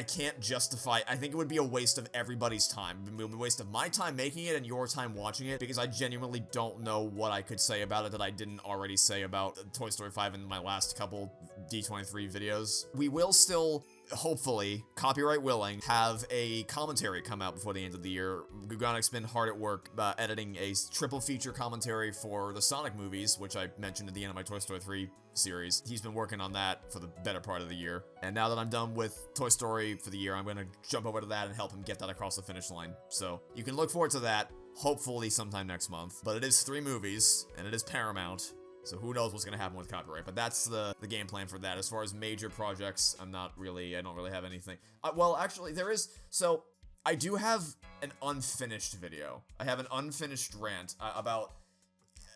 can't justify. I think it would be a waste of everybody's time. It would be a waste of my time making it and your time watching it, because I genuinely don't know what I could say about it that I didn't already say about Toy Story 5 in my last couple D23 videos. We will still, hopefully, copyright willing, have a commentary come out before the end of the year. Guganic's been hard at work editing a triple feature commentary for the Sonic movies, which I mentioned at the end of my Toy Story 3 series. He's been working on that for the better part of the year. And now that I'm done with Toy Story for the year, I'm gonna jump over to that and help him get that across the finish line. So you can look forward to that, hopefully sometime next month. But it is 3 movies, and it is Paramount. So who knows what's going to happen with copyright, but that's the game plan for that. As far as major projects, I don't really have anything. Well, actually, there is, so I do have an unfinished video. I have an unfinished rant about,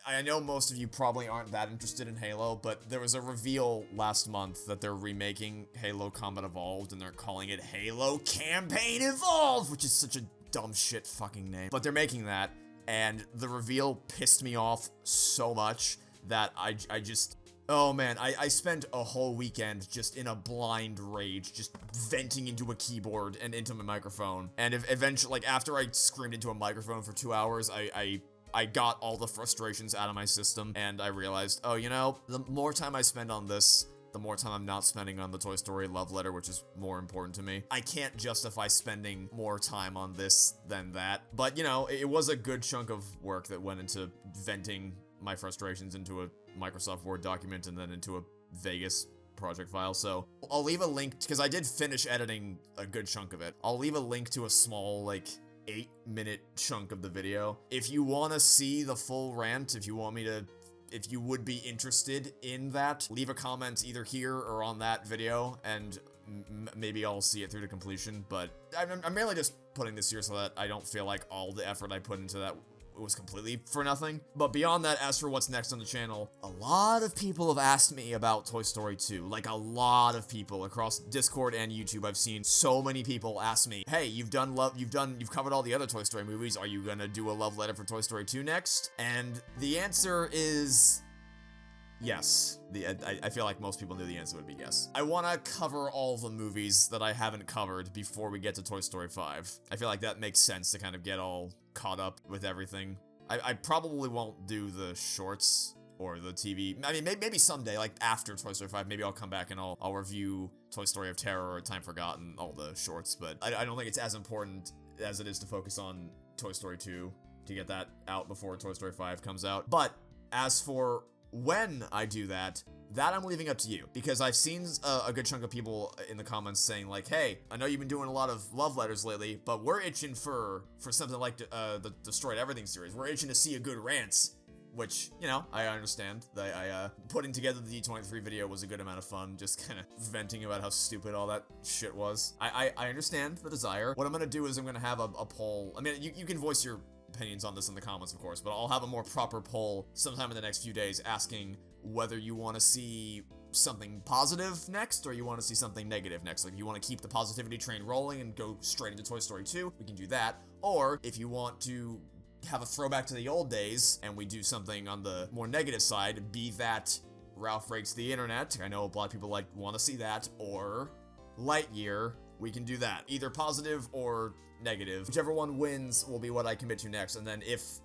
I know most of you probably aren't that interested in Halo, but there was a reveal last month that they're remaking Halo Combat Evolved, and they're calling it Halo Campaign Evolved, which is such a dumb shit fucking name. But they're making that, and the reveal pissed me off so much that I just, oh man, I spent a whole weekend just in a blind rage, just venting into a keyboard and into my microphone. And eventually, like, after I screamed into a microphone for 2 hours, I got all the frustrations out of my system, and I realized, oh, you know, the more time I spend on this, the more time I'm not spending on the Toy Story love letter, which is more important to me. I can't justify spending more time on this than that. But, you know, it was a good chunk of work that went into venting my frustrations into a Microsoft Word document and then into a Vegas project file. So I'll leave a link, because I did finish editing a good chunk of it. I'll leave a link to a small, like, 8-minute chunk of the video. If you want to see the full rant, if you would be interested in that, leave a comment either here or on that video, and maybe I'll see it through to completion. But I'm mainly just putting this here so that I don't feel like all the effort I put into that was completely for nothing. But beyond that, as for what's next on the channel, a lot of people have asked me about Toy Story 2. Like, a lot of people across Discord and YouTube. I've seen so many people ask me, hey, you've covered all the other Toy Story movies. Are you gonna do a love letter for Toy Story 2 next? And the answer is yes. I feel like most people knew the answer would be yes. I want to cover all the movies that I haven't covered before we get to Toy Story 5. I feel like that makes sense to kind of get all caught up with everything. I probably won't do the shorts or the TV. I mean, maybe someday, like after Toy Story 5, maybe I'll come back and I'll review Toy Story of Terror or Time Forgotten, all the shorts, but I don't think it's as important as it is to focus on Toy Story 2 to get that out before Toy Story 5 comes out. But as for when I do that I'm leaving up to you, because I've seen a good chunk of people in the comments saying like, hey, I know you've been doing a lot of love letters lately, but we're itching for something like the Destroyed Everything series. We're itching to see a good rant, which, you know, I understand. Putting together the D23 video was a good amount of fun, just kind of venting about how stupid all that shit was. I understand the desire. What I'm gonna do is I'm gonna have a poll. I mean, you can voice your opinions on this in the comments, of course, but I'll have a more proper poll sometime in the next few days asking whether you want to see something positive next or you want to see something negative next. Like, if you want to keep the positivity train rolling and go straight into Toy Story 2, we can do that. Or if you want to have a throwback to the old days and we do something on the more negative side, be that Ralph Breaks the Internet, I know a lot of people want to see that, or Lightyear, we can do that. Either positive or negative. Whichever one wins will be what I commit to next. And then if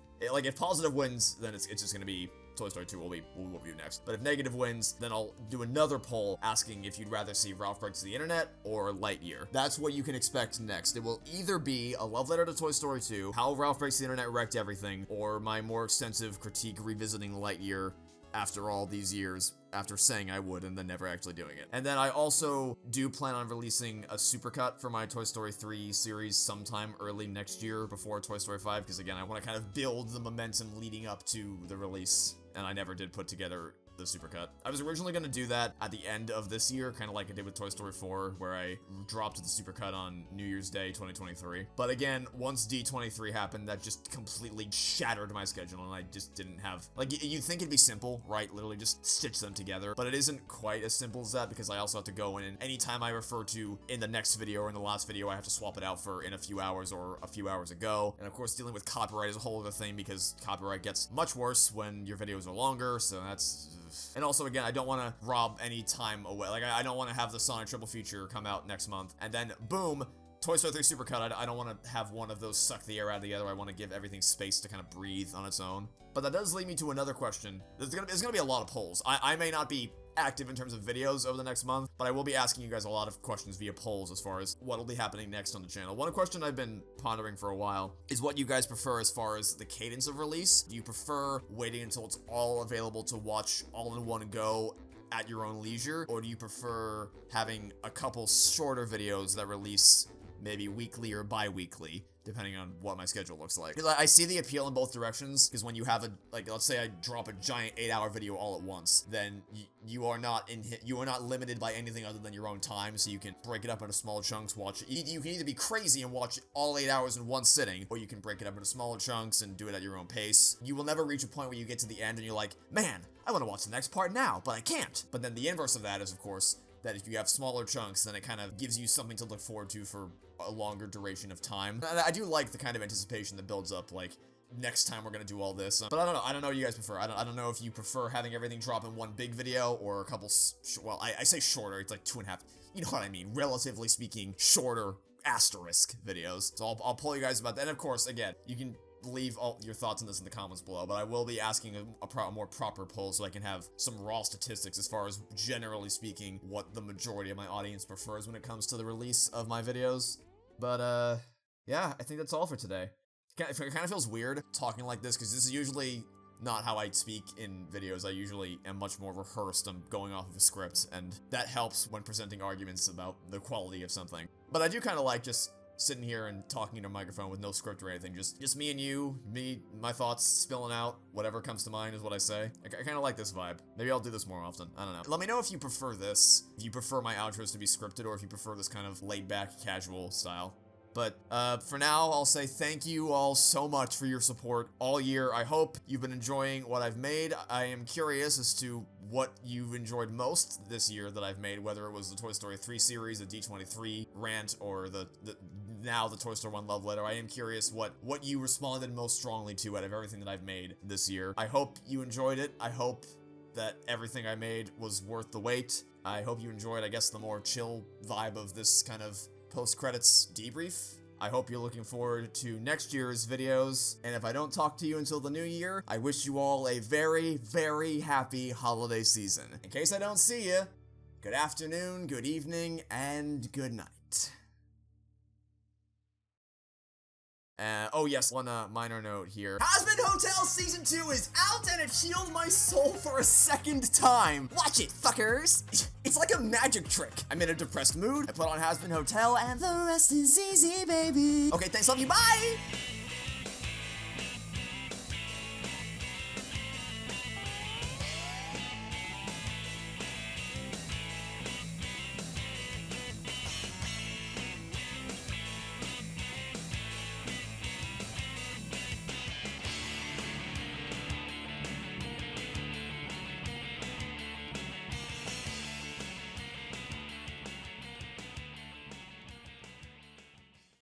positive wins, then it's just gonna be Toy Story 2 will review next. But if negative wins, then I'll do another poll asking if you'd rather see Ralph Breaks the Internet or Lightyear. That's what you can expect next. It will either be a love letter to Toy Story 2, how Ralph Breaks the Internet wrecked everything, or my more extensive critique revisiting Lightyear after all these years, after saying I would and then never actually doing it. And then I also do plan on releasing a supercut for my Toy Story 3 series sometime early next year before Toy Story 5, because again, I want to kind of build the momentum leading up to the release, and I never did put together the supercut. I was originally going to do that at the end of this year, kind of like I did with Toy Story 4, where I dropped the supercut on New Year's Day 2023. But again, once D23 happened, that just completely shattered my schedule, and I just didn't have, like, you'd think it'd be simple, right? Literally just stitch them together, but it isn't quite as simple as that, because I also have to go in, and anytime I refer to in the next video or in the last video, I have to swap it out for in a few hours or a few hours ago. And of course, dealing with copyright is a whole other thing, because copyright gets much worse when your videos are longer, so that's... And also, again, I don't want to rob any time away. Like, I don't want to have the Sonic Triple Feature come out next month, and then, boom, Toy Story 3 Supercut. I don't want to have one of those suck the air out of the other. I want to give everything space to kind of breathe on its own. But that does lead me to another question. There's gonna be a lot of polls. I may not be active in terms of videos over the next month, but I will be asking you guys a lot of questions via polls as far as what will be happening next on the channel. One question I've been pondering for a while is what you guys prefer as far as the cadence of release. Do you prefer waiting until it's all available to watch all in one go at your own leisure, or do you prefer having a couple shorter videos that release maybe weekly or bi-weekly, depending on what my schedule looks like? Because I see the appeal in both directions, because when you have like, let's say I drop a giant 8-hour video all at once, then you are not limited by anything other than your own time, so you can break it up into small chunks, watch it. You can either be crazy and watch all 8 hours in one sitting, or you can break it up into smaller chunks and do it at your own pace. You will never reach a point where you get to the end and you're like, man, I want to watch the next part now, but I can't. But then the inverse of that is, of course, that if you have smaller chunks, then it kind of gives you something to look forward to for a longer duration of time. I do like the kind of anticipation that builds up, like, next time we're gonna do all this. But I don't know what you guys prefer. I don't know if you prefer having everything drop in one big video or a couple, well, I say shorter, it's like 2.5, you know what I mean, relatively speaking, shorter asterisk videos. So I'll poll you guys about that. And of course, again, you can leave all your thoughts on this in the comments below, but I will be asking a more proper poll so I can have some raw statistics as far as, generally speaking, what the majority of my audience prefers when it comes to the release of my videos. But, yeah, I think that's all for today. It kind of feels weird talking like this, because this is usually not how I speak in videos. I usually am much more rehearsed. I'm going off of a script, and that helps when presenting arguments about the quality of something. But I do kind of like just sitting here and talking into a microphone with no script or anything, just me and you, my thoughts spilling out, whatever comes to mind is what I say. I kind of like this vibe. Maybe I'll do this more often, I don't know. Let me know if you prefer this, if you prefer my outros to be scripted, or if you prefer this kind of laid-back, casual style. But for now, I'll say thank you all so much for your support all year. I hope you've been enjoying what I've made. I am curious as to what you've enjoyed most this year that I've made, whether it was the Toy Story 3 series, the D23 rant, or now the Toy Story 1 love letter. I am curious what you responded most strongly to out of everything that I've made this year. I hope you enjoyed it. I hope that everything I made was worth the wait. I hope you enjoyed, I guess, the more chill vibe of this kind of post-credits debrief. I hope you're looking forward to next year's videos, and if I don't talk to you until the new year, I wish you all a very, very happy holiday season. In case I don't see you, good afternoon, good evening, and good night. Oh yes, one minor note here. Hazbin Hotel Season 2 is out, and it healed my soul for a second time. Watch it, fuckers. It's like a magic trick. I'm in a depressed mood, I put on Hazbin Hotel, and the rest is easy, baby. Okay, thanks, love you, bye!